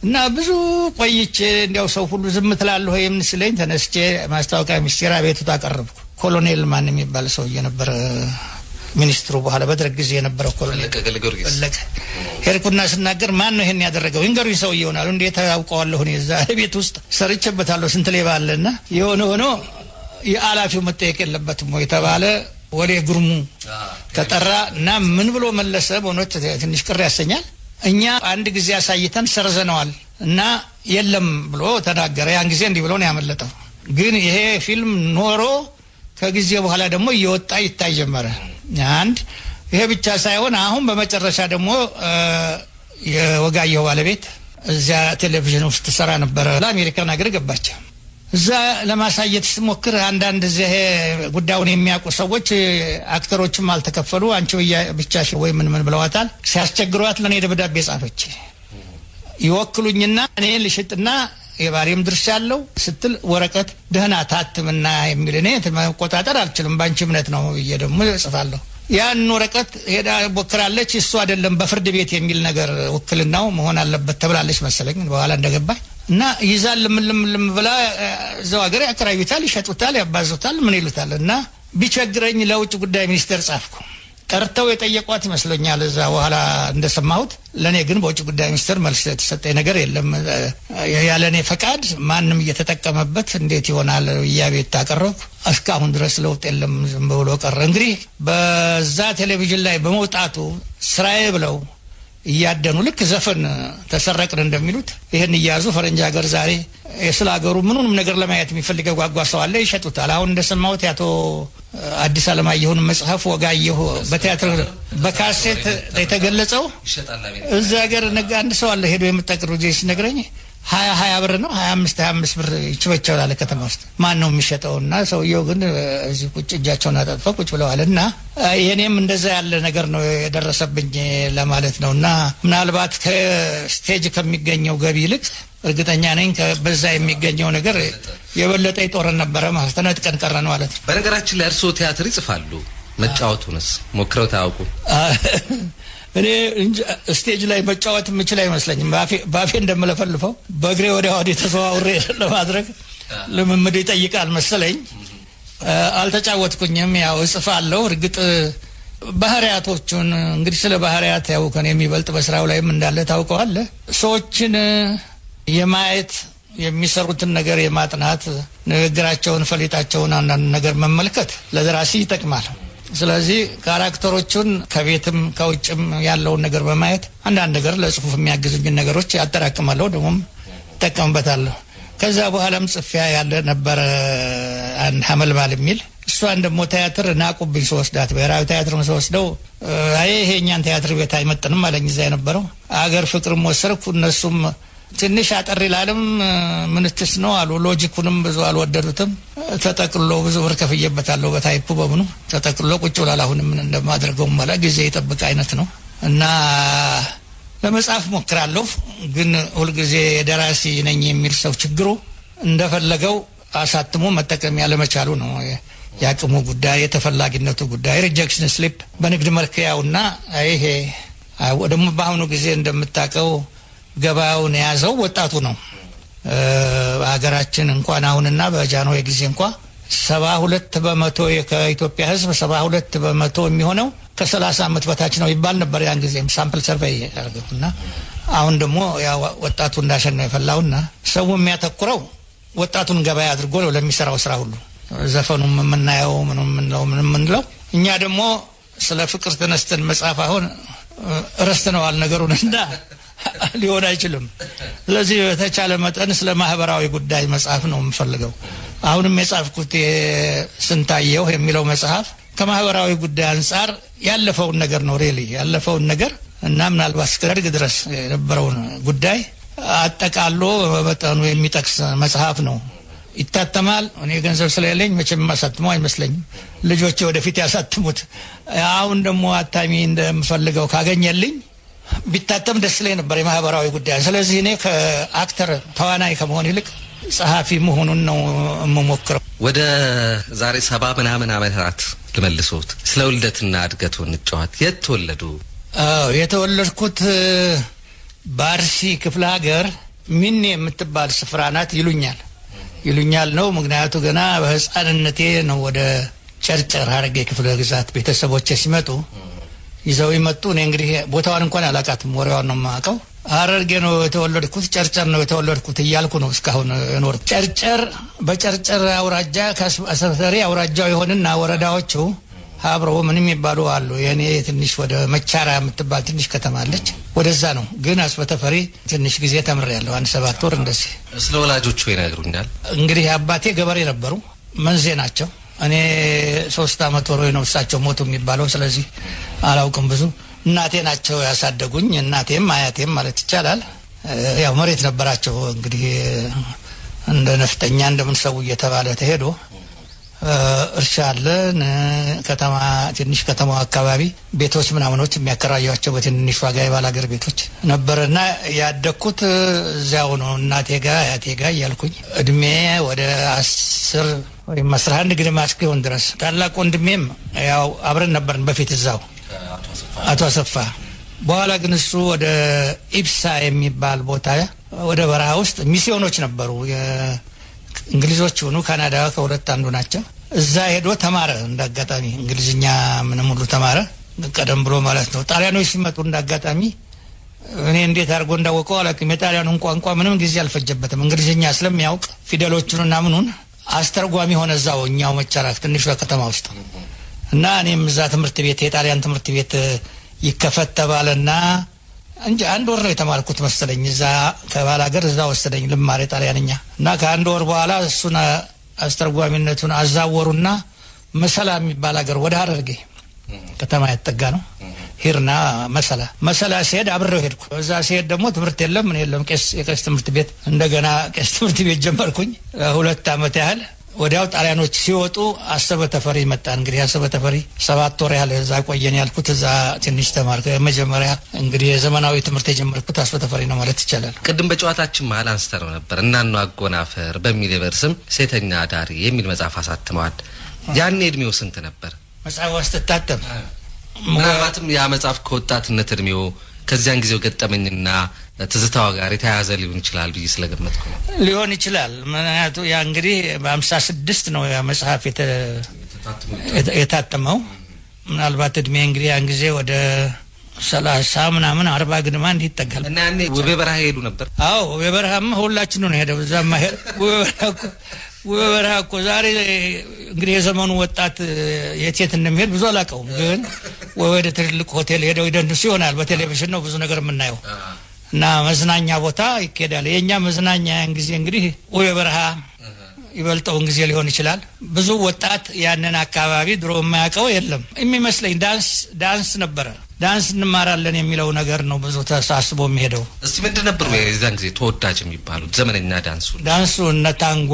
እና ብዙ ቆይቼ እንዲያው ሰው ሁሉ ዝም ትላለህ ወይ የምንስለኝ ተነስቼ ማስታወቂያ ሚኒስቴር አቤቱታ አቀረብኩ። ኮሎኔል ማን የሚባል ሰው የነበረ ሚኒስትሩ በኋላ በደርግ ጊዜ የነበረው ኮሎኔል ፈለቀ ሄድኩና ስናገር ማን ነው ይሄን ያደረገው? ይንገሩኝ ሰው ይሆናል እንዴት አውቀዋለሁ? እኔ እዛ ቤት ውስጥ ሰርቼበታለሁ ስንት ሌባ አለና የሆነ ሆኖ የኃላፊው መጠየቅ የለበትም ወይ ተባለ። ወሬ ግሩሙ ተጠራ እና ምን ብሎ መለሰ? በእውነት ትንሽ ቅር ያሰኛል። እኛ አንድ ጊዜ አሳይተን ሰርዘነዋል እና የለም ብሎ ተናገረ። ያን ጊዜ እንዲህ ብሎ ነው ያመለጠው። ግን ይሄ ፊልም ኖሮ ከጊዜ በኋላ ደግሞ እየወጣ ይታይ ጀመረ። አንድ ይሄ ብቻ ሳይሆን አሁን በመጨረሻ ደግሞ የወጋየሁ ባለቤት እዚያ ቴሌቪዥን ውስጥ ሰራ ነበር። ለአሜሪካን ሀገር ገባች። እዛ ለማሳየት ስትሞክር አንዳንድ እዚህ ጉዳዩን የሚያውቁ ሰዎች አክተሮችም አልተከፈሉ አንቺ ብቻሽ ወይ ምን ብለዋታል። ሲያስቸግሯት ለኔ ደብዳቤ ጻፈች። ይወክሉኝና እኔ ልሽጥና የባሪም ድርሻ ያለው ስትል ወረቀት ደህና ታትምና የሚል እኔ መቆጣጠር አልችልም ባንቺ እምነት ነው ደግሞ ጽፋለሁ። ያን ወረቀት ሄዳ ቦክራለች። እሱ አይደለም በፍርድ ቤት የሚል ነገር ውክልናው መሆን አለበት ተብላለች መሰለኝ። በኋላ እንደገባኝ እና ይዛል ለምን ብላ እዛው ሀገር ያከራዩታል፣ ይሸጡታል፣ ያባዙታል፣ ምን ይሉታል። እና ቢቸግረኝ ለውጭ ጉዳይ ሚኒስቴር ጻፍኩ። ጠርተው የጠየቋት ይመስለኛል እዛ በኋላ እንደሰማሁት። ለኔ ግን በውጭ ጉዳይ ሚኒስቴር መልስ የተሰጠኝ ነገር የለም። ያለኔ ፈቃድ ማንም እየተጠቀመበት እንዴት ይሆናል ያቤት ታቀረብኩ። እስካሁን ድረስ ለውጥ የለም፣ ዝም ብሎ ቀረ። እንግዲህ በዛ ቴሌቪዥን ላይ በመውጣቱ ስራዬ ብለው እያደኑ ልክ ዘፈን ተሰረቅን እንደሚሉት ይሄን እያዙ ፈረንጅ ሀገር ዛሬ ስለ ሀገሩ ምኑንም ነገር ለማየት የሚፈልገው ጓጓ ሰው አለ፣ ይሸጡታል። አሁን እንደሰማሁት ያቶ አዲስ አለማየሁን መጽሐፍ ወጋየሁ በቲያትር በካሴት የተገለጸው እዛ ሀገር አንድ ሰው አለ ሄዶ የምጠቅሩ ጄስ ነግረኝ 20 ብር ነው 25 ብር ይችበቻው አለ ከተማ ውስጥ። ማን ነው የሚሸጠውና ሰውየው ግን እዚህ ቁጭ እጃቸውን አጣጥፈው ቁጭ ብለዋልና የኔም እንደዛ ያለ ነገር ነው የደረሰብኝ ለማለት ነውና ምናልባት ከስቴጅ ከሚገኘው ገቢ ይልቅ እርግጠኛ ነኝ በዛ የሚገኘው ነገር የበለጠ ይጦር ነበር ማለት ተነጥቀን ቀረን ማለት ነው። በነገራችን ላይ እርስዎ ቲያትር ይጽፋሉ፣ መጫወቱንስ ሞክረው ታውቁ? እኔ ስቴጅ ላይ መጫወት የምችል አይመስለኝም። ባፌ እንደምለፈልፈው በእግሬ ወዲያ ወዲህ ተዘዋውሬ ለማድረግ ልምምድ ይጠይቃል መሰለኝ። አልተጫወትኩኝም። ያው እጽፋለሁ። እርግጥ ባህሪያቶቹን እንግዲህ ስለ ባህሪያት ያው ከኔ የሚበልጥ በስራው ላይም እንዳለ ታውቀዋለህ። ሰዎችን የማየት የሚሰሩትን ነገር የማጥናት ንግግራቸውን፣ ፈሊጣቸውን አንዳንድ ነገር መመልከት ለደራሲ ይጠቅማል። ስለዚህ ካራክተሮቹን ከቤትም ከውጭም ያለውን ነገር በማየት አንዳንድ ነገር ለጽሁፍ የሚያግዙኝ ነገሮች ያጠራቅማለሁ፣ ደግሞም እጠቀምበታለሁ። ከዛ በኋላም ጽፊያ ያለ ነበር አንድ ሐመልማል የሚል እሷን ደግሞ ቲያትር ናቁብኝ ስወስዳት ብሔራዊ ቲያትርን ስወስደው ይሄ እኛን ቲያትር ቤት አይመጥንም አለኝ እዛ የነበረው። አገር ፍቅርም ወሰድኩ። እነሱም ትንሽ አጠር ይላልም ምንትስ ነው አሉ። ሎጂኩንም ብዙ አልወደዱትም። ተጠቅሎ ብዙ ብር ከፍዬበታለሁ በታይፑ በምኑ ተጠቅሎ ቁጭ ብሏል። አሁን ምን እንደማደርገው ማለት ጊዜ ይጠብቅ አይነት ነው እና ለመጻፍ ሞክራለሁ። ግን ሁልጊዜ ደራሲ ነኝ የሚል ሰው ችግሩ እንደፈለገው አሳትሞ መጠቀም ያለመቻሉ ነው። ያቅሙ ጉዳይ፣ የተፈላጊነቱ ጉዳይ፣ ሪጀክሽን ስሊፕ በንግድ መልክ ያውና ይሄ ደግሞ በአሁኑ ጊዜ እንደምታውቀው ገባውን የያዘው ወጣቱ ነው። ሀገራችን እንኳን አሁንና በጃንሆይ ጊዜ እንኳን 72% ከኢትዮጵያ ሕዝብ 72% የሚሆነው ከ30 ዓመት በታች ነው ይባል ነበር ያን ጊዜም ሳምፕል ሰርቬይ ያደረጉና። አሁን ደግሞ ያ ወጣቱ እንዳሸነፈ የፈላውና ሰው የሚያተኩረው ወጣቱን ገበያ አድርጎ ነው ለሚሰራው ስራ ሁሉ። ዘፈኑም የምናየው ምንም ምንለው እኛ ደግሞ ስለ ፍቅር ተነስተን መጽሐፍ አሁን ረስተነዋል ነገሩንና ሊሆን አይችልም። ስለዚህ በተቻለ መጠን ስለ ማህበራዊ ጉዳይ መጽሐፍ ነው የምፈልገው። አሁንም የጻፍኩት ስንታየው የሚለው መጽሐፍ ከማህበራዊ ጉዳይ አንፃር ያለፈውን ነገር ነው ሪሊ ያለፈውን ነገር እና ምናልባት እስከ ደርግ ድረስ የነበረውን ጉዳይ አጠቃሎ በመጠኑ የሚጠቅስ መጽሐፍ ነው። ይታተማል። እኔ ገንዘብ ስለሌለኝ መቼም ማሳተመው አይመስለኝም። ልጆቼ ወደፊት ያሳትሙት። አሁን ደግሞ አታሚ እንደምፈልገው ካገኘልኝ ቢታተም ደስ ይለኝ ነበር የማህበራዊ ጉዳይ። ስለዚህ እኔ ከአክተር ተዋናይ ከመሆን ይልቅ ጸሐፊ መሆኑን ነው የምሞክረው። ወደ ዛሬ 70 ምናምን ዓመታት ልመልሶት ስለ ውልደትና እድገቱ እንጫወት የት ተወለዱ የተወለድኩት ባርሲ ክፍለ ሀገር ሚኒ የምትባል ስፍራ ናት ይሉኛል ነው ምክንያቱ ገና በህፃንነቴ ነው ወደ ጨርጨር ሀረርጌ ክፍለ ግዛት ቤተሰቦቼ ሲመጡ ይዘው ይመጡ እኔ እንግዲህ ቦታውን እንኳን አላቃትም ወሬዋን ነው ማቀው ሀረርጌ ነው የተወለድኩት ጨርጨር ነው የተወለድኩት እያልኩ ነው እስካሁን እኖር ጨርጨር በጨርጨር አውራጃ ከአሰፈሪ አውራጃው ይሆንና ወረዳዎቹ ሀብሮ ምንም ይባሉ አሉ የኔ ትንሽ ወደ መቻራ የምትባል ትንሽ ከተማ አለች ወደዛ ነው ግን አስበተፈሪ ትንሽ ጊዜ ተምሬያለሁ 7 ወር እንደዚህ ስለ ወላጆቹ ይነግሩኛል እንግዲህ አባቴ ገበሬ ነበሩ መንዜ ናቸው እኔ 3 አመት ወር ነው እሳቸው ሞቱ የሚባለው ስለዚህ አላውቅም ብዙ እናቴ ናቸው ያሳደጉኝ እናቴም አያቴም ማለት ይቻላል ያው መሬት ነበራቸው እንግዲህ እንደ ነፍጠኛ እንደምን ሰው እየተባለ ተሄዶ እርሻ አለ ከተማ ትንሽ ከተማው አካባቢ ቤቶች ምናምኖች የሚያከራዩአቸው በትንሽ ዋጋ የባላገር ቤቶች ነበርና ያደኩት እዚያው ነው እናቴ ጋር አያቴ ጋር ያልኩኝ እድሜ ወደ 10 ወይ 11 ግድማ እስኪሆን ድረስ ታላቅ ወንድሜም ያው አብረን ነበርን በፊት እዛው አቶ አሰፋ በኋላ ግን እሱ ወደ ኢብሳ የሚባል ቦታ ወደ በረሃ ውስጥ ሚስዮኖች ነበሩ እንግሊዞች ሆኑ ካናዳ ከሁለት አንዱ ናቸው እዛ ሄዶ ተማረ እንዳጋጣሚ እንግሊዝኛ ምንም ሁሉ ተማረ ቀደም ብሎ ማለት ነው ጣሊያኖች ሲመጡ እንዳጋጣሚ እኔ እንዴት አድርጎ እንዳወቀው አላውቅም የጣሊያኑን ቋንቋ ምንም ጊዜ አልፈጀበትም እንግሊዝኛ ስለሚያውቅ ፊደሎቹንና ምኑን አስተርጓሚ ሆነ እዛው እኛው መቻራክ ትንሽ ከተማ ውስጥ እና እኔም እዛ ትምህርት ቤት የጣሊያን ትምህርት ቤት ይከፈት ተባለና እንጂ አንድ ወር ነው የተማርኩት መሰለኝ እዛ ከባላገር እዛ ወሰደኝ ልማር ጣሊያንኛ እና ከአንድ ወር በኋላ እሱን አስተርጓሚነቱን አዛወሩና መሰላ የሚባል ሀገር ወደ ሀረርጌ ከተማ ያጠጋ ነው ሂርና መሰላ ሲሄድ አብሬው ሄድኩ እዛ ሲሄድ ደግሞ ትምህርት የለም ምን የለም የቄስ ትምህርት ቤት እንደገና ቄስ ትምህርት ቤት ጀመርኩኝ 2 አመት ያህል ወዲያው ጣሊያኖች ሲወጡ አሰበተፈሪ መጣ እንግዲህ አሰበተፈሪ 7 ወር ያህል እዛ ቆየን ያልኩት እዛ ትንሽ ተማርኩ መጀመሪያ እንግዲህ የዘመናዊ ትምህርት የጀመርኩት አሰበተፈሪ ነው ማለት ይቻላል ቅድም በጨዋታችን መሃል አንስተነው ነበር እናኑ አጎናፈር በሚል የበርስም ሴተኛ ዳሪ የሚል መጽሐፍ አሳትመዋል ያኔ እድሜው ስንት ነበር መጽሐፍ አስተታተም ምናልባትም ያ መጽሐፍ ከወጣትነት እድሜው ከዚያን ጊዜው ገጠመኝና ትዝታው ጋር የተያያዘ ሊሆን ይችላል ብዬ ስለገመትኩ ነው ሊሆን ይችላል ምክንያቱ ያ እንግዲህ በ56 ነው ያ መጽሐፍ የታተመው ምናልባት እድሜ እንግዲህ ያን ጊዜ ወደ 30 ምናምን 40 ግድማ እንዲጠጋል እና ያኔ ወደ በረሃ ሄዱ ነበር አዎ ወደ በረሃም ሁላችን ነው ሄደው እዛማ ወበረሃ እኮ ዛሬ እንግዲህ የዘመኑ ወጣት የት እንደሚሄድ ብዙ አላውቀውም ግን ወደ ትልቅ ሆቴል ሄደው ይደንሱ ይሆናል በቴሌቪዥን ነው ብዙ ነገር የምናየው እና መዝናኛ ቦታ ይከዳል የኛ መዝናኛ ጊዜ እንግዲህ ወበረሃ ይበልጠው ጊዜ ሊሆን ይችላል ብዙ ወጣት ያንን አካባቢ ድሮ የማያውቀው የለም የሚመስለኝ ዳንስ ነበረ ዳንስ እንማራለን የሚለው ነገር ነው ብዙ ተሳስቦ የሚሄደው እስቲ ምንድን ነበር የዛን ጊዜ ተወዳጅ የሚባሉት ዘመነኛ ዳንሱ እነ ታንጎ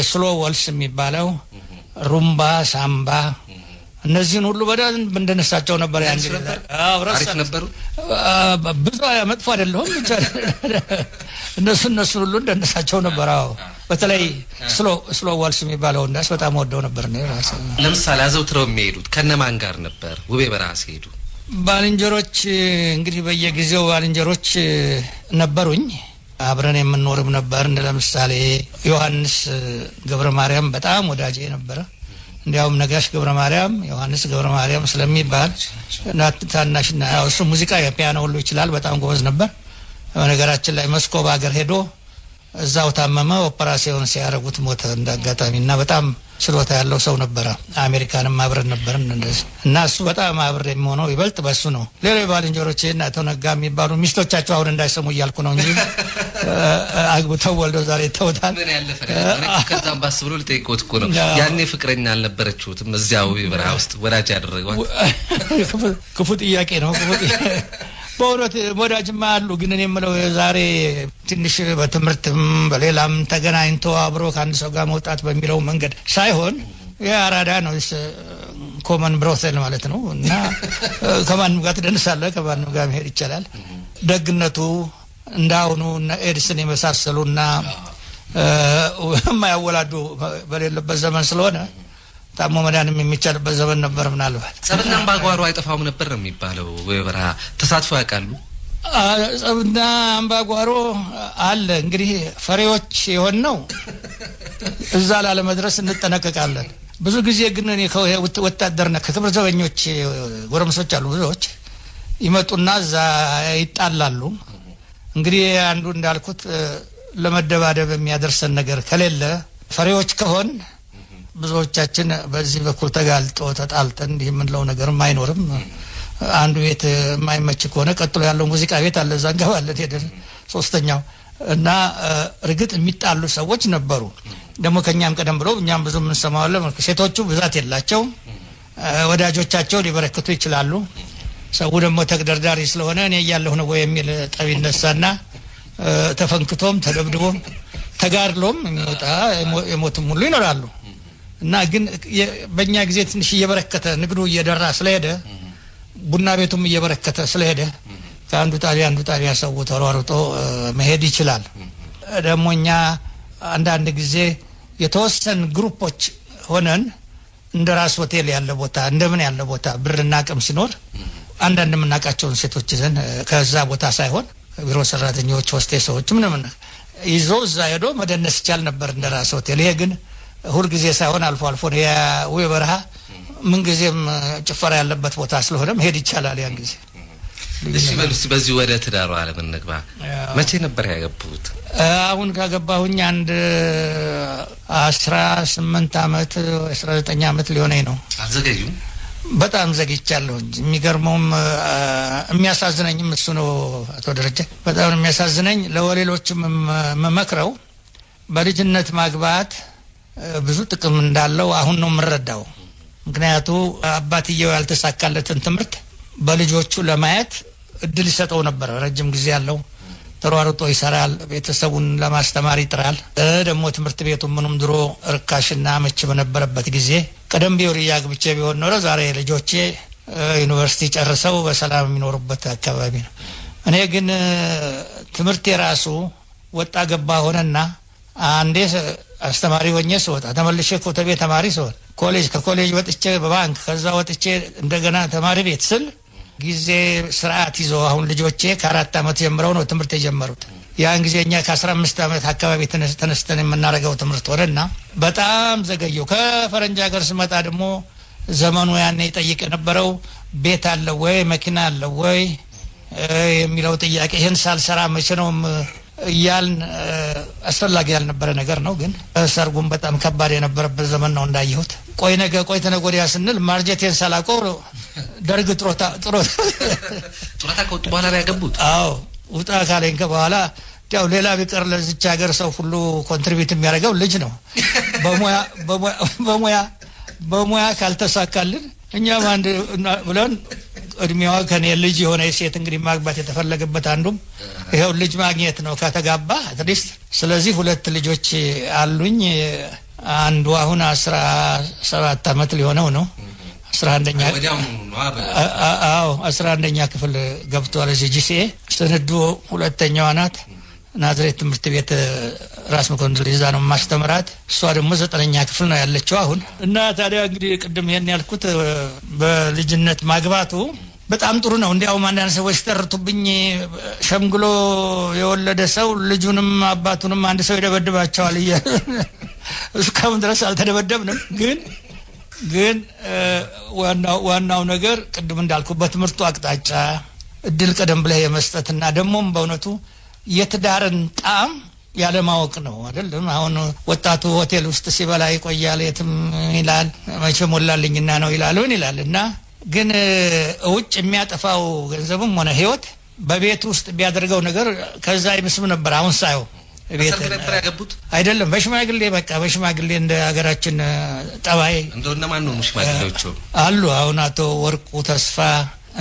ስሎ ወልስ የሚባለው ሩምባ ሳምባ እነዚህን ሁሉ በደንብ እንደነሳቸው ነበር ያን ጊዜ አሪፍ ነበሩ ብዙ መጥፎ አይደለም ብቻ እነሱ ሁሉ እንደነሳቸው ነበር በተለይ ስሎ ወልስ የሚባለው እንዳስ በጣም ወደው ነበር ነው ራስ ለምሳሌ አዘውትረው የሚሄዱት ከነማን ጋር ነበር ውቤ በረሃ ሲሄዱ ባልንጀሮች እንግዲህ በየጊዜው ባልንጀሮች ነበሩኝ አብረን የምንኖርም ነበር ለምሳሌ ዮሐንስ ገብረ ማርያም በጣም ወዳጄ ነበር እንዲያውም ነጋሽ ገብረ ማርያም ዮሐንስ ገብረ ማርያም ስለሚባል ታናሽና እሱ ሙዚቃ የፒያኖ ሁሉ ይችላል በጣም ጎበዝ ነበር በነገራችን ላይ መስኮብ ሀገር ሄዶ እዛው ታመመ ኦፕራሲዮን ሲያረጉት ሞተ እንዳጋጣሚና በጣም ችሎታ ያለው ሰው ነበር አሜሪካንም አብረን ነበር እንደዚህ እና እሱ በጣም አብሬ የሚሆነው ይበልጥ በሱ ነው ሌሎች ባልንጀሮቼና ተነጋ የሚባሉ ሚስቶቻቸው አሁን እንዳይሰሙ እያልኩ ነው እንጂ አግብተው ወልደው ዛሬ ተውታል ምን ያለፈ ከዛም ባስ ብሎ ልጠይቆት እኮ ነው ያኔ ፍቅረኛ አልነበረችሁትም እዚያው በረሃ ውስጥ ወዳጅ ያደረጓት ክፉ ጥያቄ ነው በእውነት ወዳጅማ አሉ ግን እኔ የምለው ዛሬ ትንሽ በትምህርትም በሌላም ተገናኝቶ አብሮ ከአንድ ሰው ጋር መውጣት በሚለው መንገድ ሳይሆን ያራዳ ነው ኮመን ብሮሰል ማለት ነው እና ከማንም ጋር ትደንሳለህ ከማንም ጋር መሄድ ይችላል ደግነቱ እንዳውኑ እና ኤድስን የመሳሰሉና የማያወላዱ በሌለበት ዘመን ስለሆነ ታሞ መዳንም የሚቻልበት ዘመን ነበር ምናልባት ጸብና አምባጓሮ አይጠፋም ነበር ነው የሚባለው ወይ በረሃ ተሳትፎ ያውቃሉ ጸብና አምባጓሮ አለ እንግዲህ ፈሪዎች የሆነው እዛ ለመድረስ እንጠነቀቃለን ብዙ ጊዜ ግን እኔ ወታደርና ከክብር ዘበኞች ጎረምሶች አሉ ብዙዎች ይመጡና እዛ ይጣላሉ እንግዲህ አንዱ እንዳልኩት ለመደባደብ የሚያደርሰን ነገር ከሌለ ፈሪዎች ከሆን ብዙዎቻችን በዚህ በኩል ተጋልጦ ተጣልተን የምንለው ነገርም አይኖርም አንዱ ቤት የማይመች ከሆነ ቀጥሎ ያለው ሙዚቃ ቤት አለ እዛ እንገባለን ሄደን ሶስተኛው እና እርግጥ የሚጣሉ ሰዎች ነበሩ ደግሞ ከኛም ቀደም ብሎ እኛም ብዙ ምን ሰማዋለ ሴቶቹ ብዛት የላቸው ወዳጆቻቸው ሊበረክቱ ይችላሉ ሰው ደግሞ ተግደርዳሪ ስለሆነ እኔ ያያለሁ ነው የሚል ጠብ ይነሳና ተፈንክቶም ተደብድቦም ተጋርሎም የሚወጣ የሞትም ሁሉ ይኖራሉ እና ግን በእኛ ጊዜ ትንሽ እየበረከተ ንግዱ እየደራ ስለሄደ ቡና ቤቱም እየበረከተ ስለሄደ ከአንዱ ጣቢያ ሰው ተሯሩጦ መሄድ ይችላል ደሞኛ አንዳንድ ጊዜ የተወሰኑ ግሩፖች ሆነን እንደራስ ሆቴል ያለ ቦታ እንደምን ያለ ቦታ ብርና አቅም ሲኖር አንዳንድ ምናቃቸውን ሴቶች ይዘን ከዛ ቦታ ሳይሆን ቢሮ ሰራተኞች ሆስቴሶች ምንም ይዞ እዛ ሄዶ መደነስ ይቻል ነበር እንደራስ ሆቴል ይሄ ግን ሁሉ ጊዜ ሳይሆን አልፎ አልፎ ወይ በረሃ ምን ጊዜም ጭፈራ ያለበት ቦታ ስለሆነ መሄድ ይቻላል ያን ጊዜ እሺ በልስ በዚህ ወደ ትዳሩ ዓለም እንግባ መቼ ነበር ያገቡት አሁን ካገባሁኝ አንድ 18 አመት 19 አመት ሊሆነኝ ነው አዘገዩ በጣም ዘግይቻለሁ የሚገርመውም የሚያሳዝነኝም እሱ ነው አቶ ደረጀ በጣም የሚያሳዝነኝ ለወሌሎችም መመክረው በልጅነት ማግባት ብዙ ጥቅም እንዳለው አሁን ነው የምረዳው ምክንያቱም አባትየው ያልተሳካለትን ትምህርት በልጆቹ ለማየት እድል ይሰጠው ነበር ረጅም ጊዜ ያለው ተሯሩጦ ይሰራል ቤተሰቡን ለማስተማር ይጥራል ደግሞ ትምህርት ቤቱ ምንም ድሮ ርካሽና መች በነበረበት ጊዜ ቀደም ቢወር ያግብቼ ቢሆን ኖሮ ዛሬ ልጆቼ ዩኒቨርሲቲ ጨርሰው በሰላም የሚኖሩበት አካባቢ ነው እኔ ግን ትምህርት የራሱ ወጣ ገባ ሆነና አንዴ አስተማሪ ሆኜ ስወጣ ተመልሼ ኮተቤ ተማሪ ስሆን ከኮሌጅ ወጥቼ በባንክ ከዛ ወጥቼ እንደገና ተማሪ ቤት ስል ጊዜ ስርዓት ይዞ አሁን ልጆቼ ከ4 አመት ጀምረው ነው ትምህርት የጀመሩት ያን ጊዜኛ ከ15 አመት አካባቢ ተነስተን የምናረጋው ትምህርት ወረና በጣም ዘገየው ከፈረንጅ ሀገር ስመጣ ደግሞ ዘመኑ ያኔ ይጠይቅ የነበረው ቤት አለ ወይ መኪና አለ ወይ የሚለው ጥያቄ ይሄን ሳልሰራ መቼ ነው ያልን አስፈላጊ ያልነበረ ነገር ነው ግን ሰርጉም በጣም ከባድ የነበረበት ዘመን ነው እንዳየሁት ቆይ ተነጎዲያ ስንል ማርጀቴን ሳላቆር ደርግ ጥሮታ ከወጡ በኋላ ያገቡት አዎ ውጣ ካለኝ በኋላ ያው ሌላ ቢቀር ለዚች ሀገር ሰው ሁሉ ኮንትሪቢዩት የሚያደርገው ልጅ ነው በሙያ ካልተሳካልን እኛም አንድ ብለን እድሜዋ ከኔ ልጅ የሆነ ሴት እንግዲህ ማግባት የተፈለገበት አንዱም ይሄው ልጅ ማግኘት ነው ከተጋባ አትሊስት ስለዚህ ሁለት ልጆች አሉኝ አንዱ አሁን 17 አመት ሊሆነው ነው 11ኛ አዎ 11ኛ ክፍል ገብቷል እዚህ ጂሲኤ ስንዱ ሁለተኛዋ ናት ናዝሬት ትምህርት ቤት ራስ መኮንን ይዛ ነው ማስተምራት እሷ ደግሞ 9ኛ ክፍል ነው ያለችው አሁን እና ታዲያ እንግዲህ ቅድም ይሄን ያልኩት በልጅነት ማግባቱ በጣም ጥሩ ነው እንዲያው አንዳንድ ሰዎች ተርቱብኝ ሸምግሎ የወለደ ሰው ልጁንም አባቱንም አንድ ሰው ይደበድባቸዋል እስካሁን ድረስ አልተደበደብንም ግን ዋናው ነገር ቅድም እንዳልኩ በትምህርቱ አቅጣጫ እድል ቀደም ብለ የመስጠትና ደሞም በእውነቱ የትዳርን ጣም ያለ ማወቅ ነው አይደለም አሁን ወጣቱ ሆቴል ውስጥ ሲበላ ይቆያል የትም ይላል መቼ ሞላልኝና ነው ይላልና ግን ውጭ የሚያጠፋው ገንዘብም ሆነ ህይወት በቤት ውስጥ ቢያደርገው ነገር ከዛ ይመስም ነበር አሁን ሳይው ቤት ነበር ያገቡት አይደለም በሽማግሌ እንደ ሀገራችን ጠባይ እንደውና ማን ነው ሽማግሌዎቹ አሉ አሁን አቶ ወርቁ ተስፋ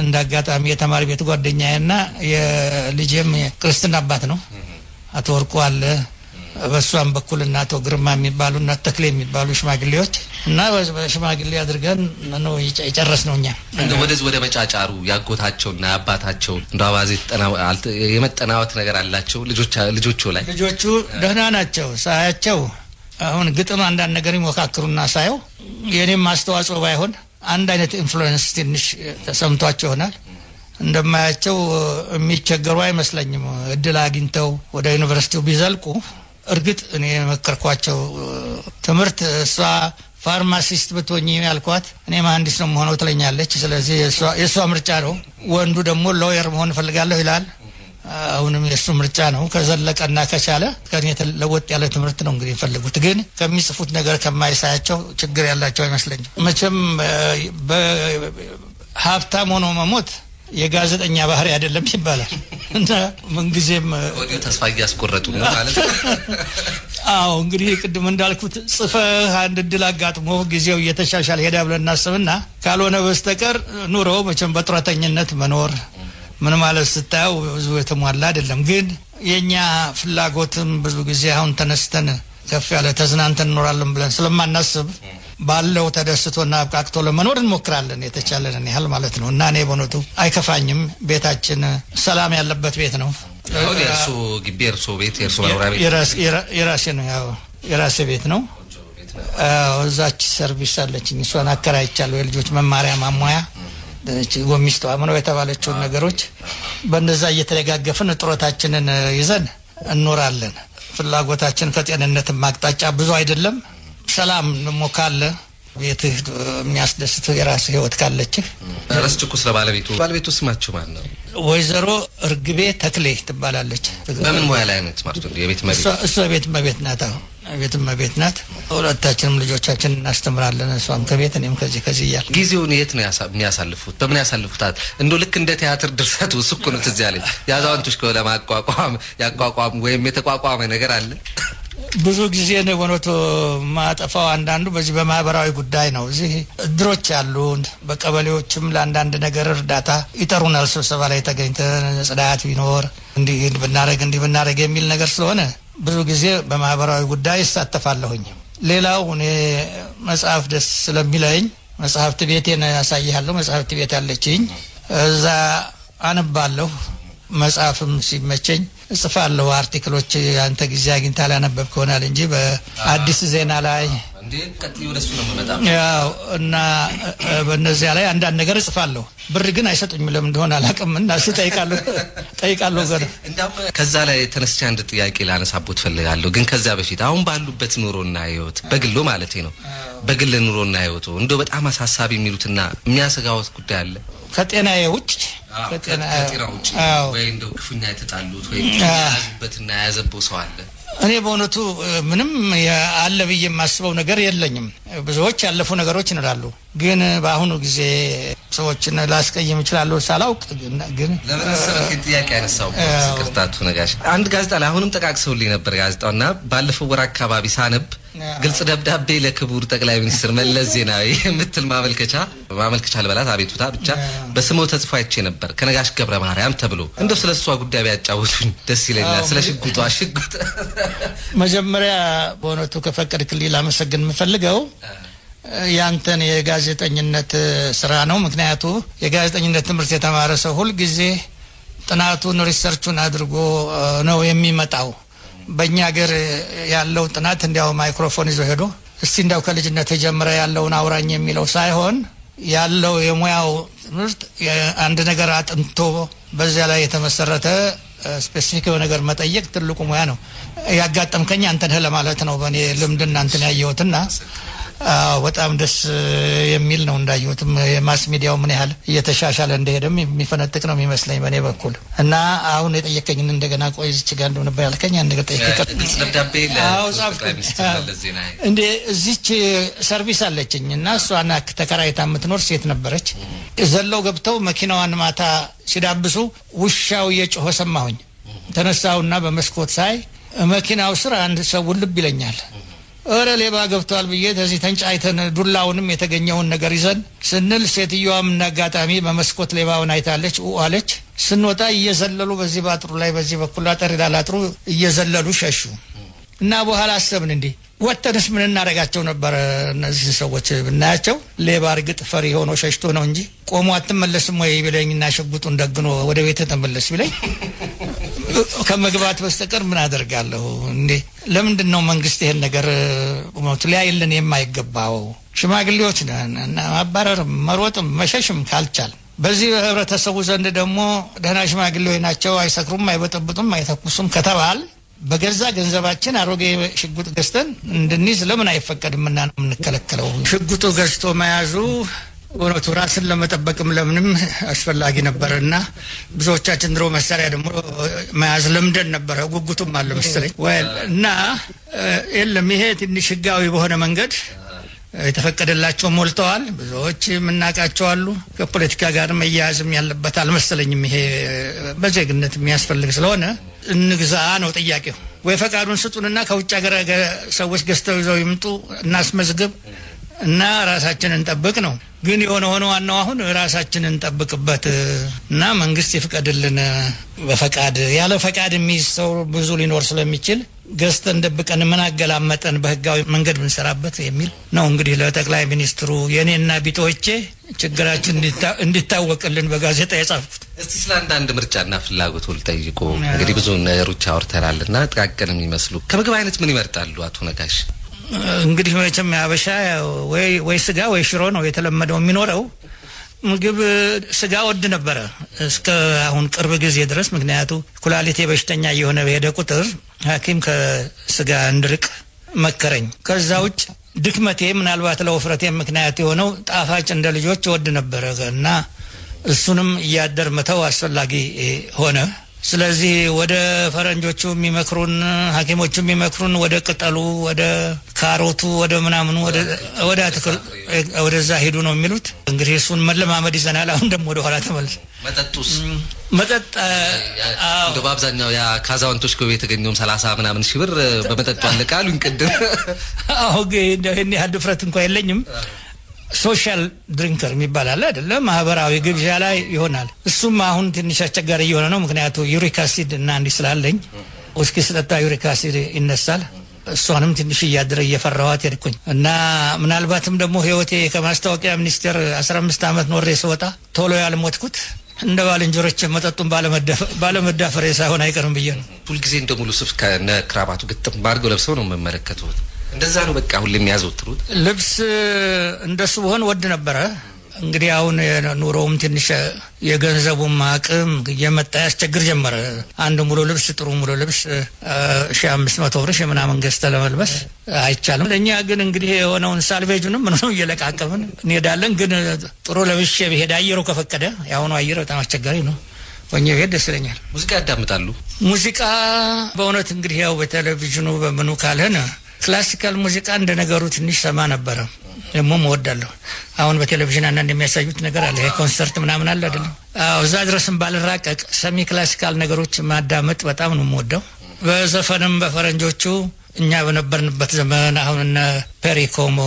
እንዳጋጣሚ የተማሪ ቤት ጓደኛዬና የልጄም ክርስትና አባት ነው አቶ ወርቁ አለ በሷም በኩል እና አቶ ግርማ የሚባሉ እና ተክሌ የሚባሉ ሽማግሌዎች እና በሽማግሌ አድርገን ነው የጨረስነውኛ ወደ መጫጫሩ ያጎታቸውና አባታቸው እንዳዋዜ የመጠናወት ነገር አላቸው ልጆቹ ላይ ልጆቹ ደህና ናቸው ሳያቸው አሁን ግጥም አንዳንድ ነገር ይሞካክሩና ሳየው የኔም አስተዋጽኦ ባይሆን አንድ አይነት ኢንፍሉዌንስ ትንሽ ተሰምቷቸው ይሆናል እንደማያቸው የሚቸገሩ አይመስለኝም እድል አግኝተው ወደ ዩኒቨርሲቲው ቢዘልቁ እርግጥ እኔ መከርኳቸው ትምህርት እሷ ፋርማሲስት ብትሆኚ ያልኳት እኔ መሐንዲስ ነው መሆን ትለኛለች ስለዚህ የሷ ምርጫ ነው ወንዱ ደግሞ ሎየር መሆን ፈልጋለሁ ይላል አሁንም የሱ ምርጫ ነው ከዘለቀና ከቻለ ከኔ ለወጥ ያለ ትምህርት ነው እንግዲህ ይፈልጉት ግን ከሚጽፉት ነገር ከማይሳያቸው ችግር ያላቸው አይመስለኝም መቼም በሀብታም ሆኖ መሞት የጋዜጠኛ ባህሪ አይደለም ይባላል እና ምን ጊዜም ወዲሁ ተስፋ ያስቆረጡ ነው ማለት አዎ እንግዲህ ቅድም እንዳልኩት ጽፈህ አንድ ድል አጋጥሞ ጊዜው እየተሻሻለ ሄዳ ብለን እናስብና ካልሆነ በስተቀር ኑሮ መቼም በጥረተኝነት መኖር ምን ማለት ስታየው ብዙ የተሟላ አይደለም ግን የኛ ፍላጎትም ብዙ ጊዜ አሁን ተነስተን ከፍ ያለ ተዝናንተን እንኖራለን ብለን ስለማናስብ ባለው ተደስቶና አብቃቅቶ ለመኖር እንሞክራለን የተቻለን ያህል ማለት ነው እና እኔ በእውነቱ አይከፋኝም ቤታችን ሰላም ያለበት ቤት ነው አሁን የእርሱ ግቢ የእርሱ ቤት የእርሱ መኖሪያ ቤት የራሴ ነው ያው የራሴ ቤት ነው እዛች ሰርቪስ አለችኝ እሷን አከራይቻለሁ የልጆች መማሪያ ማሟያ ጎሚስቷ ምነው የተባለችው ነገሮች በእንደዛ እየተደጋገፍን ጥሮታችንን ይዘን እንኖራለን ፍላጎታችን ከጤንነት ማቅጣጫ ብዙ አይደለም ሰላም ሞካለ ቤትህ የሚያስደስት የራስ ህይወት ካለች ረስችኩ ስለ ባለቤቱ ስማቸው ማን ነው ወይዘሮ እርግቤ ተክሌ ትባላለች በምን ሙያ ላይ ነች ማለት ነው የቤት መቤት እሷ ቤት መቤት ናት ቤት መቤት ናት ሁለታችንም ልጆቻችን እናስተምራለን እሷም ከቤት እኔም ከዚህ ይያል ጊዜውን የት ነው የሚያሳልፉት በምን ያሳልፉታል እንደው ልክ እንደ ቲያትር ድርሰቱ እሱኩ ነው ትዝ ያለኝ ያዛውንቶች ከሆነ ያቋቋም ወይም የተቋቋመ ነገር አለ ብዙ ጊዜ ነው ወንቶ ማጠፋው አንዳንዱ በዚህ በማህበራዊ ጉዳይ ነው እዚህ ድሮች ያሉ በቀበሌዎችም ለአንዳንድ ነገር እርዳታ ይጠሩናል ስብሰባ ላይ ተገኝተን ጽዳት ቢኖር እንዲህ ብናረግ የሚል ነገር ስለሆነ ብዙ ጊዜ በማህበራዊ ጉዳይ እሳተፋለሁኝ ሌላው እኔ መጽሐፍ ደስ ስለሚለኝ መጽሐፍት ቤቴን ያሳያለሁ መጽሐፍት ቤት ያለችኝ እዛ አነባለሁ መጽሐፍም ሲመቸኝ ጽፋለሁ አርቲክሎች አንተ ጊዜ አግኝታ ያነበብክ ሆናል እንጂ በአዲስ ዜና ላይ እንዴ ቀጥዩ ወደሱ ነው መጣው ያው እና በእነዚያ ላይ አንዳንድ ነገር ጽፋለሁ ብር ግን አይሰጡኝም ለምን እንደሆነ አላውቅምና ጠይቃለሁ ገና እንደም ከዛ ላይ ተነስቼ አንድ ጥያቄ ላነሳቦት ፈልጋለሁ ግን ከዛ በፊት አሁን ባሉበት ኑሮና ህይወት በግሎ ማለት ነው በግል ኑሮና ህይወቱ እንደው በጣም አሳሳቢ የሚሉትና የሚያሰጋውት ጉዳይ አለ ከጤናዬ ውጭ ከጤናው ውጭ ወይ እንደው ክፉኛ የተጣሉት ወይ ያዝበትና ያዘበው ሰው አለ እኔ በእውነቱ ምንም አለ ብዬ የማስበው ነገር የለኝም ብዙዎች ያለፉ ነገሮች ይኖራሉ ግን በአሁኑ ጊዜ ሰዎችን ላስቀይም ይችላል ሳላውቅ ግን ለምንሰረት ጥያቄ ያነሳው ስክርታቱ ነጋሽ አንድ ጋዜጣ ላይ አሁንም ተቃቅሰውልኝ ነበር ጋዜጣውና ባለፈው ወር አካባቢ ሳነብ ግልጽ ደብዳቤ ለክቡር ጠቅላይ ሚኒስትር መለስ ዜናዊ የምትል ማመልከቻ ለበላት አቤቱታ ብቻ በስሙ ተጽፎ አይቼ ነበር ከነጋሽ ገብረ ማርያም ተብሎ እንደው ስለሷ ጉዳይ ቢያጫውቱኝ ደስ ይለኛል ስለ ሽጉጧ መጀመሪያ በእውነቱ ከፈቀድክልኝ ላመሰግን የምፈልገው ያንተን የጋዜጠኝነት ስራ ነው ምክንያቱም የጋዜጠኝነት ትምህርት የተማረ ሰው ሁሉ ጊዜ ጥናቱን ሪሰርቹን አድርጎ ነው የሚመጣው በእኛ ሀገር ያለው ጥናት እንዲያው ማይክሮፎን ይዞ ሄዶ እስቲ እንዳው ከልጅነት ጀምረ ያለውን አውራኝ የሚለው ሳይሆን ያለው የሙያው ትምህርት አንድ ነገር አጥንቶ በዚያ ላይ የተመሰረተ ስፔሲፊክ ነገር መጠየቅ ትልቁ ሙያ ነው ያጋጠምከኝ አንተ ነህ ለማለት ነው በእኔ ልምድና አንተን ያየሁትና በጣም ደስ የሚል ነው እንዳየሁትም የማስ ሚዲያው ምን ያህል እየተሻሻለ እንደሄደም የሚፈነጥቅ ነው የሚመስለኝ በእኔ በኩል እና አሁን የጠየቀኝን እንደገና ቆይዝች ጋር እንደሆነ ባልከኝ አንድ ነገር ጠይቀኝ ደብዳቤ ለጠቅላይ ሚኒስትር መለስ ዜናዊ እንዴ እዚች ሰርቪስ አለችኝ እና እሷና ተከራይታ የምትኖር ሴት ነበረች ዘለው ገብተው መኪናዋን ማታ ሲዳብሱ ውሻው እየጮኸ ሰማሁኝ ተነሳውና በመስኮት ሳይ መኪናው ስር አንድ ሰው ልብ ይለኛል ኦረ ሌባ ገብቷል ብዬ ተዚህ ተንጫይተን ዱላውንም የተገኘውን ነገር ይዘን ስንል ሴትዮዋም እናጋጣሚ በመስኮት ሌባውን አይታለች አለች ስንወጣ እየዘለሉ በዚህ ባጥሩ ላይ በዚህ በኩል አጥር ላጥሩ እየዘለሉ ሸሹ እና በኋላ አሰብን እንዴ ወተንስ ምን እናረጋቸው ነበር እነዚህ ሰዎች ብናያቸው ሌባ እርግጥ ፈሪ ሆኖ ሸሽቶ ነው እንጂ ቆሞ አትመለስም ወይ ቢለኝና ሽጉጡን ደግኖ ወደ ቤት ተመለስ ቢለኝ ከመግባት በስተቀር ምን አደርጋለሁ እንዴ? ለምንድን ነው መንግስት ይሄን ነገር ሊያይልን የማይገባው? ሽማግሌዎች ነን እና ማባረር መሮጥም መሸሽም ካልቻል በዚህ ህብረተሰቡ ዘንድ ደግሞ ደህና ሽማግሌዎች ናቸው፣ አይሰክሩም፣ አይበጠብጡም፣ አይተኩሱም ከተባል በገዛ ገንዘባችን አሮጌ ሽጉጥ ገዝተን እንድንይዝ ለምን አይፈቀድምና ነው የምንከለከለው? ሽጉጡ ገዝቶ መያዙ ወራቱ ራስን ለመጠበቅም ለምንም አስፈላጊ ነበርና ብዙዎቻችን ድሮ መሳሪያ ደግሞ መያዝ ለምደን ነበር። ጉጉቱም አለ መሰለኝ እና የለም ይሄ ትንሽ ህጋዊ በሆነ መንገድ የተፈቀደላቸው ሞልተዋል። ብዙዎች ምናቃቸው አሉ። ከፖለቲካ ጋር መያያዝም ያለበት አልመሰለኝም። ይሄ በዜግነት የሚያስፈልግ ስለሆነ እንግዛ ነው ጥያቄው። ወይ ፈቃዱን ስጡንና ከውጭ ሀገር ሰዎች ገዝተው ይዘው ይምጡ እናስመዝግብ እና ራሳችንን እንጠብቅ ነው። ግን የሆነ ሆኖ ዋናው አሁን ራሳችንን እንጠብቅበት እና መንግስት ይፍቀድልን። በፈቃድ ያለ ፈቃድ የሚይዝ ሰው ብዙ ሊኖር ስለሚችል ገዝተን ደብቀን ምን አገላመጠን በህጋዊ መንገድ ብንሰራበት የሚል ነው። እንግዲህ ለጠቅላይ ሚኒስትሩ የኔና ቢጦቼ ችግራችን እንዲታወቅልን በጋዜጣ የጻፍኩት። እስቲ ስለ አንዳንድ ምርጫና ፍላጎት ልጠይቁ። እንግዲህ ብዙ ነገሮች አውርተናልና ጥቃቅን የሚመስሉ ከምግብ አይነት ምን ይመርጣሉ አቶ ነጋሽ? እንግዲህ መቼም ያበሻ ወይ ስጋ ወይ ሽሮ ነው የተለመደው የሚኖረው። ምግብ ስጋ ወድ ነበረ እስከ አሁን ቅርብ ጊዜ ድረስ። ምክንያቱ ኩላሊቴ በሽተኛ የሆነ በሄደ ቁጥር ሐኪም ከስጋ እንድርቅ መከረኝ። ከዛ ውጭ ድክመቴ ምናልባት ለውፍረቴ ምክንያት የሆነው ጣፋጭ እንደ ልጆች ወድ ነበረ እና እሱንም እያደር መተው አስፈላጊ ሆነ። ስለዚህ ወደ ፈረንጆቹ የሚመክሩን ሐኪሞቹ የሚመክሩን ወደ ቅጠሉ፣ ወደ ካሮቱ፣ ወደ ምናምኑ ወደ አትክልት ወደዛ ሄዱ ነው የሚሉት። እንግዲህ እሱን መለማመድ ይዘናል። አሁን ደግሞ ወደ ኋላ ተመለስ። መጠጡስ መጠጥ እንደ በአብዛኛው ያ ካዛውንቶች ከቤት የተገኘውም 30 ምናምን ሺህ ብር በመጠጡ አለቃሉኝ ቅድም። አዎ ግን እኔ ድፍረት እንኳን የለኝም። ሶሻል ድሪንከር የሚባል አለ አይደለ? ማህበራዊ ግብዣ ላይ ይሆናል። እሱም አሁን ትንሽ አስቸጋሪ እየሆነ ነው። ምክንያቱ ዩሪክ አሲድ እና እንዲህ ስላለኝ ውስኪ ስጠጣ ዩሪክ አሲድ ይነሳል። እሷንም ትንሽ እያደረ እየፈራኋት ሄድኩኝ እና ምናልባትም ደግሞ ህይወቴ ከማስታወቂያ ሚኒስቴር 15 ዓመት ኖሬ ስወጣ ቶሎ ያልሞትኩት እንደ ባልንጀሮች መጠጡን ባለመዳፈሬ ሳይሆን አይቀርም ብዬ ነው። ሁልጊዜ እንደ ሙሉ ሱፍ ከነ ክራባቱ ግጥም አድርገው ለብሰው ነው የምመለከቱት። እንደዛ ነው በቃ ሁሉ የሚያዘወትሩት። ልብስ እንደሱ ሆነ ወድ ነበረ። እንግዲህ አሁን ኑሮውም ትንሽ የገንዘቡም አቅም እየመጣ ያስቸግር ጀመረ። አንድ ሙሉ ልብስ ጥሩ ሙሉ ልብስ 1500 ብር ምናምን ገዝተህ ለመልበስ አይቻልም። ለኛ ግን እንግዲህ የሆነውን ሳልቬጁንም ምንም እየለቃቀምን እንሄዳለን። ግን ጥሩ ለብሼ ብሄድ አየሩ ከፈቀደ ያሁኑ አየር በጣም አስቸጋሪ ነው። ወኛ ብሄድ ደስ ይለኛል። ሙዚቃ ያዳምጣሉ? ሙዚቃ በእውነት እንግዲህ ያው በቴሌቪዥኑ በምኑ ካልሆነ ክላሲካል ሙዚቃ እንደ ነገሩ ትንሽ ሰማ ነበረ። ደግሞ እወዳለሁ። አሁን በቴሌቪዥን አንዳንድ የሚያሳዩት ነገር አለ፣ ኮንሰርት ምናምን አለ አይደል? አዎ እዛ ድረስም ባልራቀቅ ሰሚ ክላሲካል ነገሮች ማዳመጥ በጣም ነው የምወደው። በዘፈንም በፈረንጆቹ እኛ በነበርንበት ዘመን አሁን እነ ፔሪ ኮሞ፣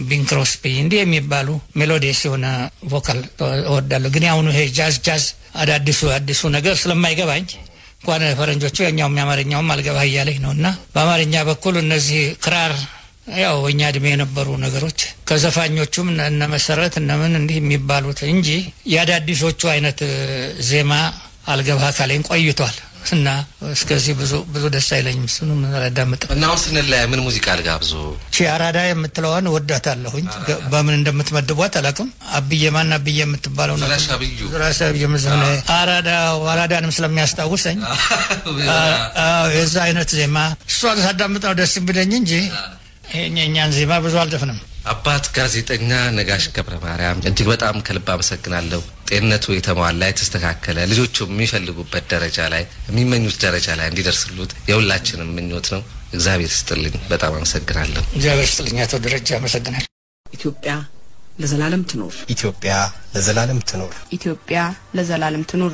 ቢንግ ክሮስቢ እንዲህ የሚባሉ ሜሎዲስ የሆነ ቮካል እወዳለሁ። ግን አሁን ይሄ ጃዝ አዲሱ ነገር ስለማይገባኝ እንኳን ፈረንጆቹ ያኛው የሚያማርኛውም አልገባ እያለኝ ነውና በአማርኛ በኩል እነዚህ ክራር ያው እኛ እድሜ የነበሩ ነገሮች ከዘፋኞቹም እነ መሰረት እነምን እንዲህ የሚባሉት እንጂ ያዳዲሶቹ አይነት ዜማ አልገባ ካለኝ ቆይቷል እና እስከዚህ ብዙ ደስ አይለኝም። እሱንም አላዳምጥም። እና አሁን ስንለያ ምን ሙዚቃ ልጋብዙ? አራዳ የምትለዋን ወዳታለሁኝ። በምን እንደምትመድቧት አላውቅም። አብዬ የምትባለው ነው። ራስ አብዬ ምዘነ አራዳንም ስለሚያስታውሰኝ የዛ አይነት ዜማ እሷን ሳዳምጠው ደስ የሚለኝ እንጂ እኛን ዜማ ብዙ አልደፍንም። አባት ጋዜጠኛ ነጋሽ ገብረ ማርያም እጅግ በጣም ከልብ አመሰግናለሁ። ጤንነቱ የተሟላ የተስተካከለ ልጆቹ የሚፈልጉበት ደረጃ ላይ የሚመኙት ደረጃ ላይ እንዲደርስሉት የሁላችንም ምኞት ነው። እግዚአብሔር ይስጥልኝ። በጣም አመሰግናለሁ። እግዚአብሔር ይስጥልኝ አቶ ደረጃ አመሰግናለሁ። ኢትዮጵያ ለዘላለም ትኖር። ኢትዮጵያ ለዘላለም ትኖር። ኢትዮጵያ ለዘላለም ትኖር።